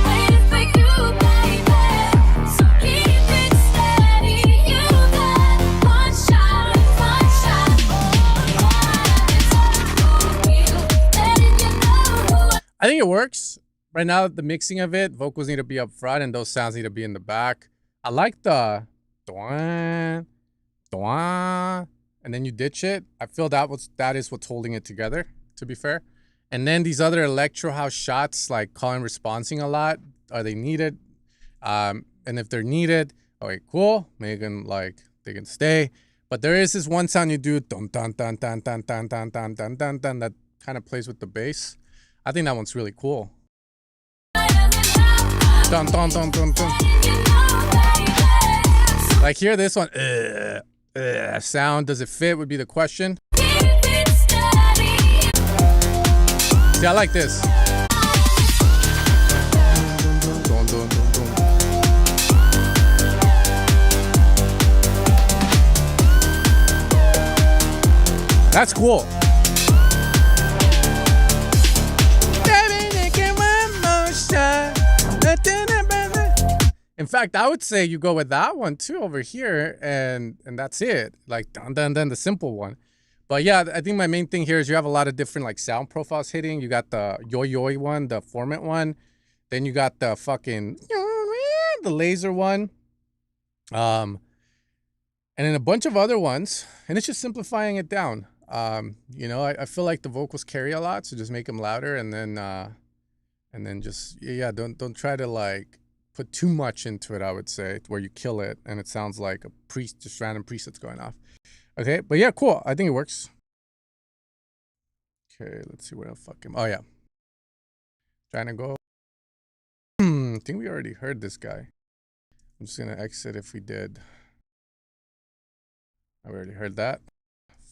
S2: Waiting for you, baby. So keep it steady. You got one shot, one shot. All I have is hope for you. Letting you know who
S1: I think it works. Right now, the mixing of it, vocals need to be up front and those sounds need to be in the back. I like the dwan, dwan, and then you ditch it. I feel that is what's holding it together, to be fair. And then these other electro house shots, like call and responsing a lot. Are they needed? And if they're needed, okay, cool. They can stay. But there is this one sound you do, dun dun dun dun dun dun dun dun dun dun dun, that kind of plays with the bass. I think that one's really cool. Dun dun dun dun dun. Like here, this one, sound, does it fit? Would be the question. See, I like this. Dun, dun, dun, dun. That's cool. In fact, I would say you go with that one too over here, and that's it. Like dun dun dun, the simple one. But yeah, I think my main thing here is you have a lot of different like sound profiles hitting. You got the yo-yo one, the format one. Then you got the fucking the laser one. And then a bunch of other ones, and it's just simplifying it down. You know, I feel like the vocals carry a lot, so just make them louder, and then just don't try to like put too much into it. I would say where you kill it and it sounds like just random presets going off. Okay, but yeah, cool. I think it works. Okay, let's see what else. Oh yeah, trying to go. I think we already heard this guy. I'm just gonna exit if we did. I already heard that.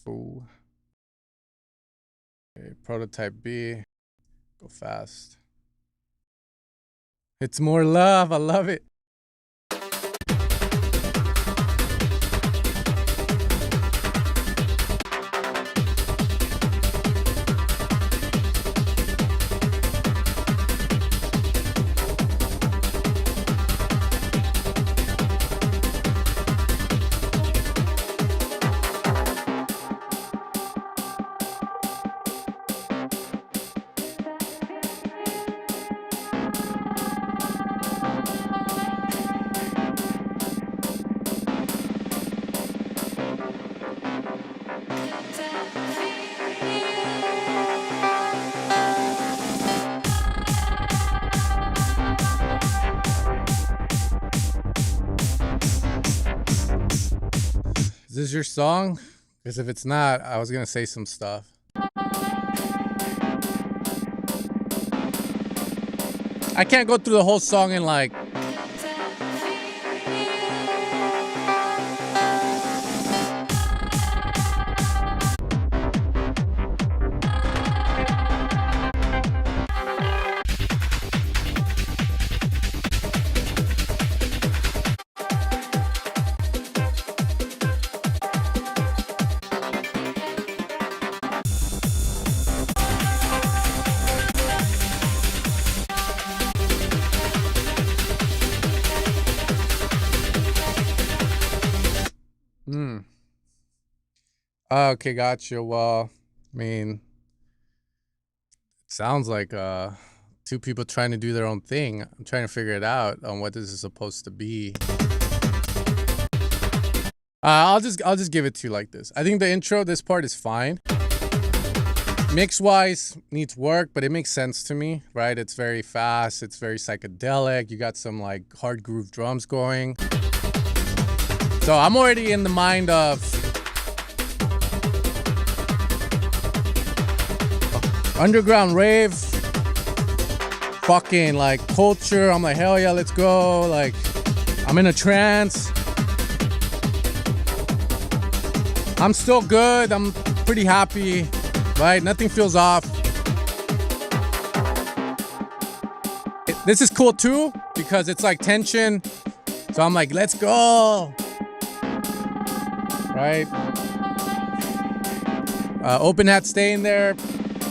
S1: Fool. Okay, prototype B. Go fast. It's more love. I love it. Is this your song? Because if it's not, I was gonna say some stuff. I can't go through the whole song in like. Okay, gotcha. Well, I mean, it sounds like two people trying to do their own thing. I'm trying to figure it out on what this is supposed to be. I'll just give it to you like this. I think the intro, this part is fine. Mix wise needs work, but it makes sense to me, right? It's very fast, it's very psychedelic. You got some like hard groove drums going. So I'm already in the mind of underground rave, fucking like culture. I'm like, hell yeah, let's go. Like, I'm in a trance. I'm still good. I'm pretty happy, right? Nothing feels off. This is cool too, because it's like tension. So I'm like, let's go. Right? Open hat staying there.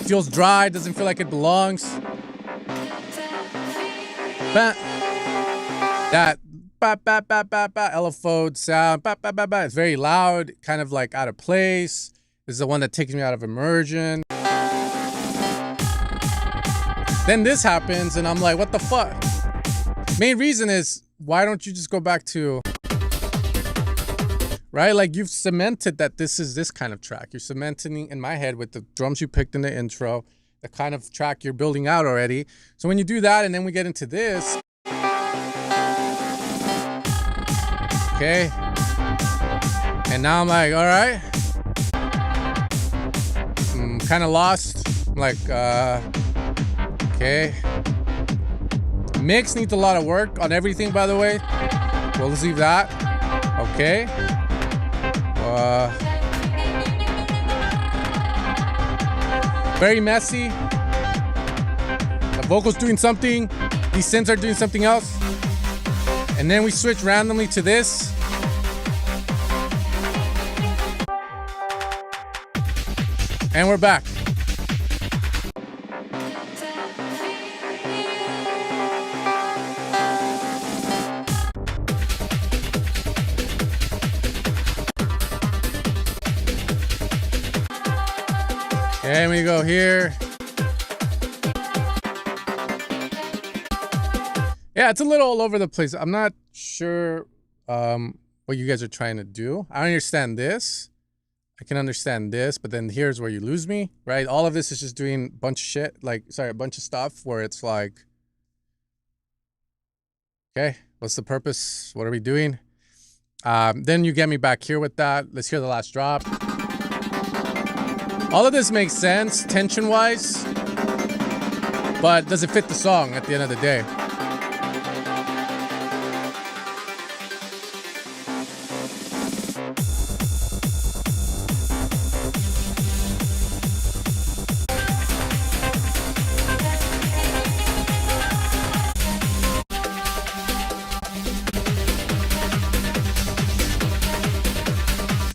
S1: Feels dry, doesn't feel like it belongs. That LFO sound, it's very loud, kind of like out of place. This is the one that takes me out of immersion. Then this happens, and I'm like, what the fuck? Main reason is why don't you just go back to, right? Like you've cemented that this is this kind of track. You're cementing in my head with the drums you picked in the intro, the kind of track you're building out already. So when you do that and then we get into this, okay. And now I'm like, all right. I'm kind of lost. I'm like, okay. Mix needs a lot of work on everything, by the way. We'll just leave that. Okay. Very messy. The vocals doing something. These synths are doing something else. And then we switch randomly to this. And we're back. And we go here. Yeah, it's a little all over the place. I'm not sure what you guys are trying to do. I understand this. I can understand this, but then here's where you lose me, right? All of this is just doing a bunch of shit, a bunch of stuff where it's like, okay, what's the purpose? What are we doing? Then you get me back here with that. Let's hear the last drop. All of this makes sense tension-wise, but does it fit the song at the end of the day?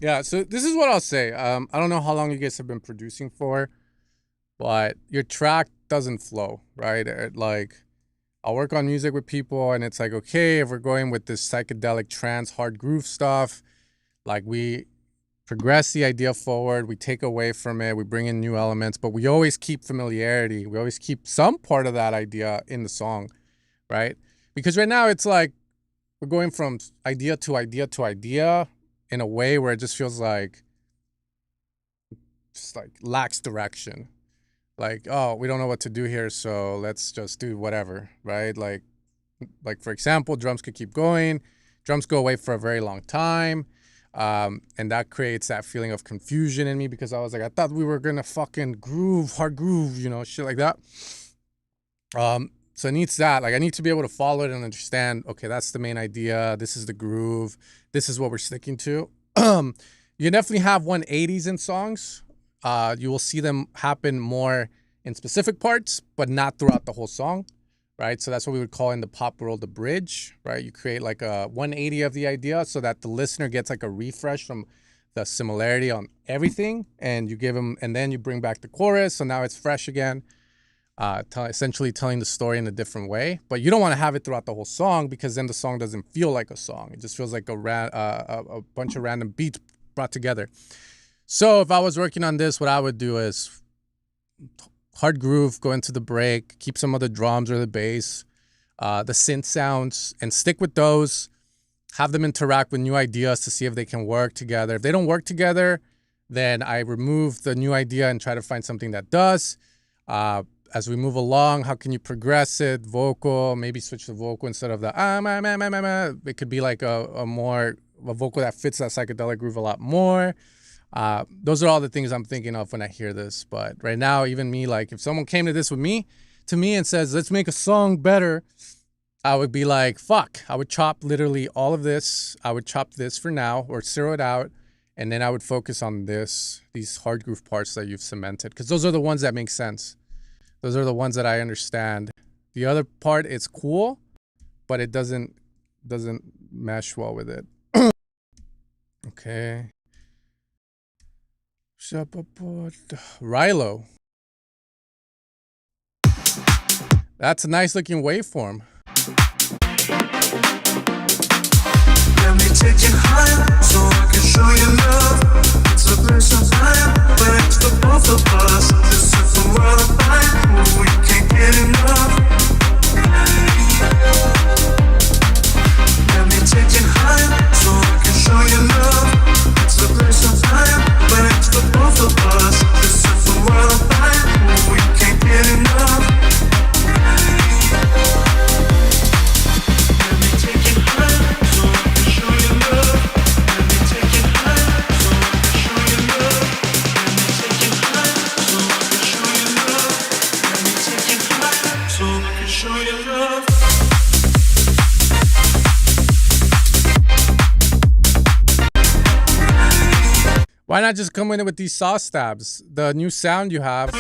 S1: Yeah, so this is what I'll say. I don't know how long you guys have been producing for, but your track doesn't flow, right? Like, I'll work on music with people, and it's like, okay, if we're going with this psychedelic trance, hard groove stuff, like we progress the idea forward, we take away from it, we bring in new elements, but we always keep familiarity. We always keep some part of that idea in the song, right? Because right now it's like we're going from idea to idea to idea, in a way where it just feels like just like lacks direction. Like, oh, we don't know what to do here, so let's just do whatever, right? Like for example, drums could keep going. Drums go away for a very long time. And that creates that feeling of confusion in me because I was like, I thought we were gonna fucking groove, hard groove, you know, shit like that. So it needs that. Like, I need to be able to follow it and understand, okay, that's the main idea. This is the groove. This is what we're sticking to. You definitely have 180s in songs. You will see them happen more in specific parts, but not throughout the whole song, right? So that's what we would call in the pop world the bridge, right? You create like a 180 of the idea so that the listener gets like a refresh from the similarity on everything, and you give them, and then you bring back the chorus, so now it's fresh again. Essentially telling the story in a different way, but you don't want to have it throughout the whole song because then the song doesn't feel like a song. It just feels like a bunch of random beats brought together. So if I was working on this, what I would do is hard groove, go into the break, keep some of the drums or the bass, the synth sounds, and stick with those. Have them interact with new ideas to see if they can work together. If they don't work together, then I remove the new idea and try to find something that does. As we move along, how can you progress it? Vocal, maybe switch the vocal instead of the It could be like a vocal that fits that psychedelic groove a lot more. Those are all the things I'm thinking of when I hear this. But right now, even me, like if someone came to me and says, let's make a song better, I would be like, fuck. I would chop literally all of this. I would chop this for now or zero it out. And then I would focus on these hard groove parts that you've cemented. Because those are the ones that make sense. Those are the ones that I understand. The other part, it's cool, but it doesn't mesh well with it. Okay. Rilo. That's a nice looking waveform.
S6: Let me take you higher so I can show you love. It's a place of time, but it's for both of us. This is the world of mine, we can't get enough.
S1: Why not just come in with these saw stabs? The new sound you have,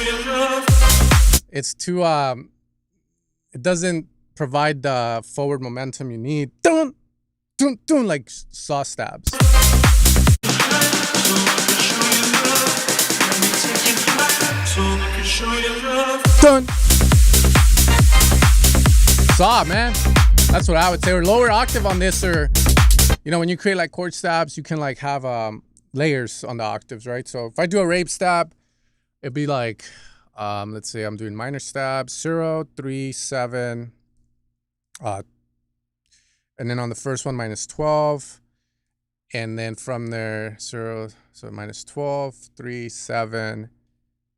S1: it's too it doesn't provide the forward momentum you need. Dun, dun, dun, like saw stabs. Dun. Saw, man. That's what I would say. Or lower octave on this, or you know, when you create like chord stabs, you can like have layers on the octaves, right? So if I do a rape stab, it'd be like, let's say I'm doing minor stab, 0, 3, 7, and then on the first one, minus 12. And then from there, 0, so minus 12, 3, 7,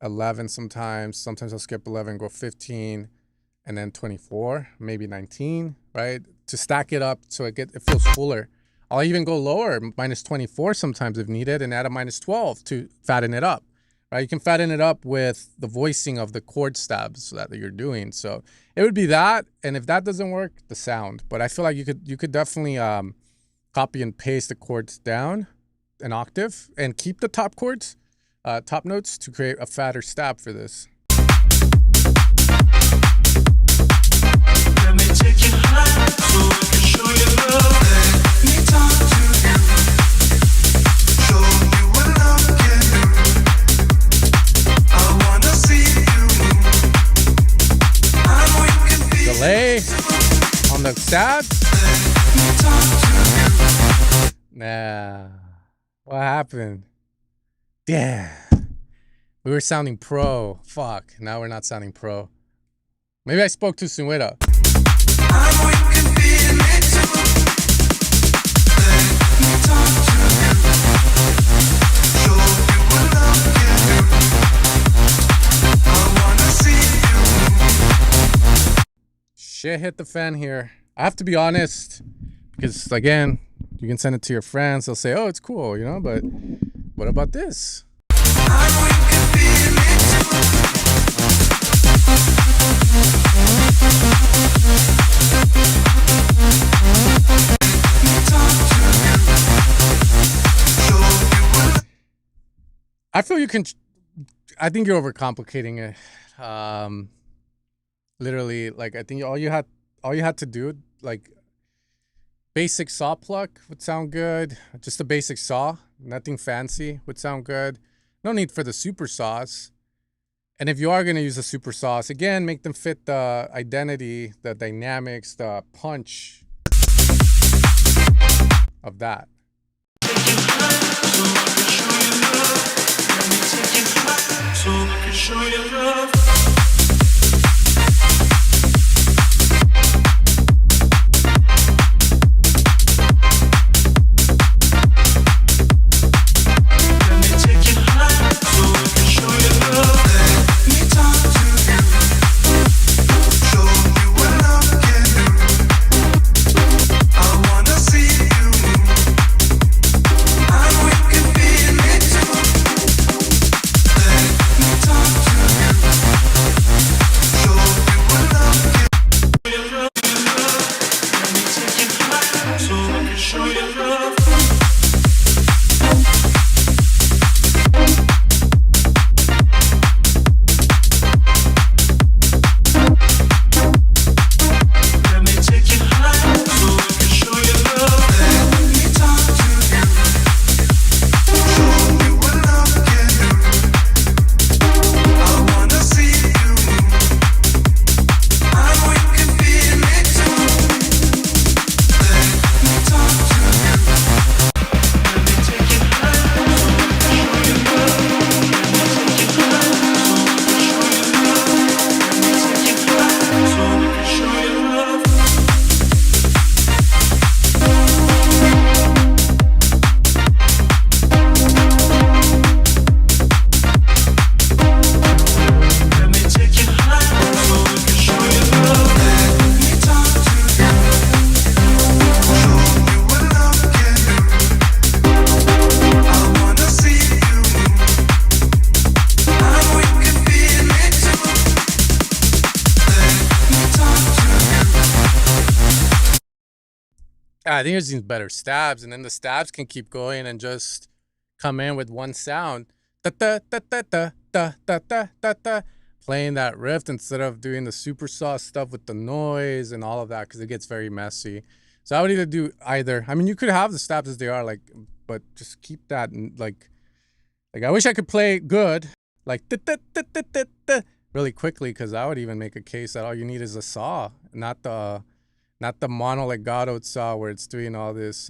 S1: 11 sometimes. Sometimes I'll skip 11, go 15, and then 24, maybe 19, right? To stack it up so it feels fuller. I'll even go lower, minus 24 sometimes if needed, and add a minus 12 to fatten it up, right? You can fatten it up with the voicing of the chord stabs that you're doing. So it would be that, and if that doesn't work, the sound. But I feel like you could definitely copy and paste the chords down an octave and keep the top chords, top notes to create a fatter stab for this.
S6: Let me take you high so I can show you love. Let me talk to you, show you what love can do. I wanna see you move. I know you can feel
S1: Delay on the stabs.
S6: Let me talk to you.
S1: Nah, what happened? Yeah, we were sounding pro. Fuck, now we're not sounding pro. Maybe I spoke too soon. Wait up.
S6: I know you can feel it too. Let me talk to you, show you what love can do. I wanna see you.
S1: Shit hit the fan here. I have to be honest, because again, you can send it to your friends. They'll say, "Oh, it's cool," you know. But what about this?
S6: I know you can feel it too.
S1: I feel you can. I think you're overcomplicating it. Literally, like I think all you had to do, like basic saw pluck would sound good. Just a basic saw, nothing fancy would sound good. No need for the super saws. And if you are gonna use the super saws, again, make them fit the identity, the dynamics, the punch of that.
S6: So I can show you love. Let me take you high so I can show you love. Let me talk to you, show you what love can do. I wanna see you move. I know you can feel it too. Let me talk to you, show you what love can do. Let me take you high so I can show you love. Let me take you high so I can show you love. Let me talk to you, show you what love can do. I wanna see you move. I know you can feel it too. Let me talk to you. Let me take you high so I can show you love. Let me take you high so I can show you love. Let me take you high so I can show you love. Let me talk to you, show you what love can do. I wanna see you move. I know you can feel it too. Let me talk to you.
S1: I think it needs better stabs, and then the stabs can keep going and just come in with one sound, da da da da da da da da da da, playing that riff instead of doing the super sauce stuff with the noise and all of that, because it gets very messy. So I would either do either. I mean, you could have the stops as they are, like, but just keep that like I wish I could play good, like really quickly, because I would even make a case that all you need is a saw, not the monolegato saw where it's doing all this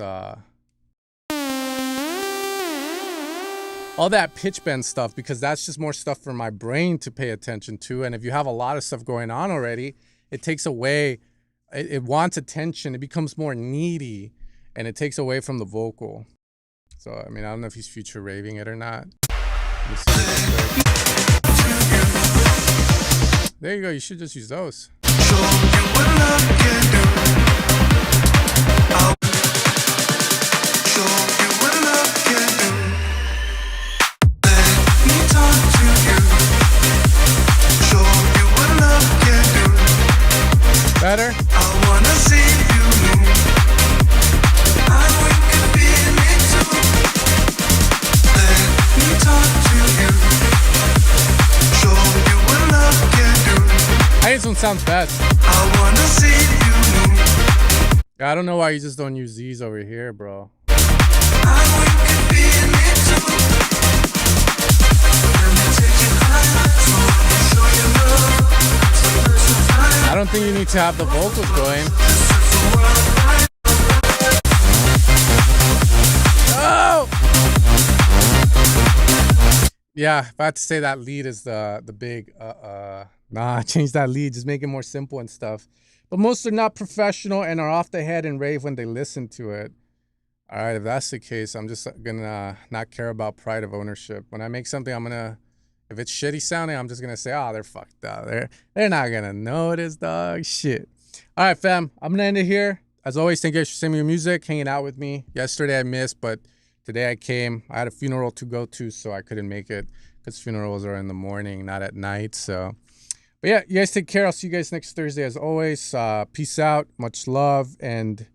S1: all that pitch bend stuff, because that's just more stuff for my brain to pay attention to. And if you have a lot of stuff going on already, it takes away, it wants attention, it becomes more needy, and it takes away from the vocal. So I mean, I don't know if he's future raving it or not. Let me see real quick. There you go, you should just use those. Better?
S6: I wanna see you move. I know you can feel it too. Let me talk to you. Show you what love can do.
S1: I think this one sounds best.
S6: I wanna see you move.
S1: I don't know why you just don't use these over here, bro.
S6: I know you can feel it too. Let me take you higher. So show you love.
S1: I don't think you need to have the vocals going. Oh! Yeah, if I had to say that lead is the big nah, change that lead, just make it more simple and stuff. But most are not professional and are off the head and rave when they listen to it. All right, if that's the case, I'm just gonna not care about pride of ownership. When I make something, I'm gonna, if it's shitty sounding, I'm just gonna say, oh, they're fucked up. They're not gonna notice, dog. Shit. All right, fam. I'm gonna end it here. As always, thank you guys for sending me your music, hanging out with me. Yesterday I missed, but today I came. I had a funeral to go to, so I couldn't make it because funerals are in the morning, not at night. So, but yeah, you guys take care. I'll see you guys next Thursday. As always, peace out, much love, and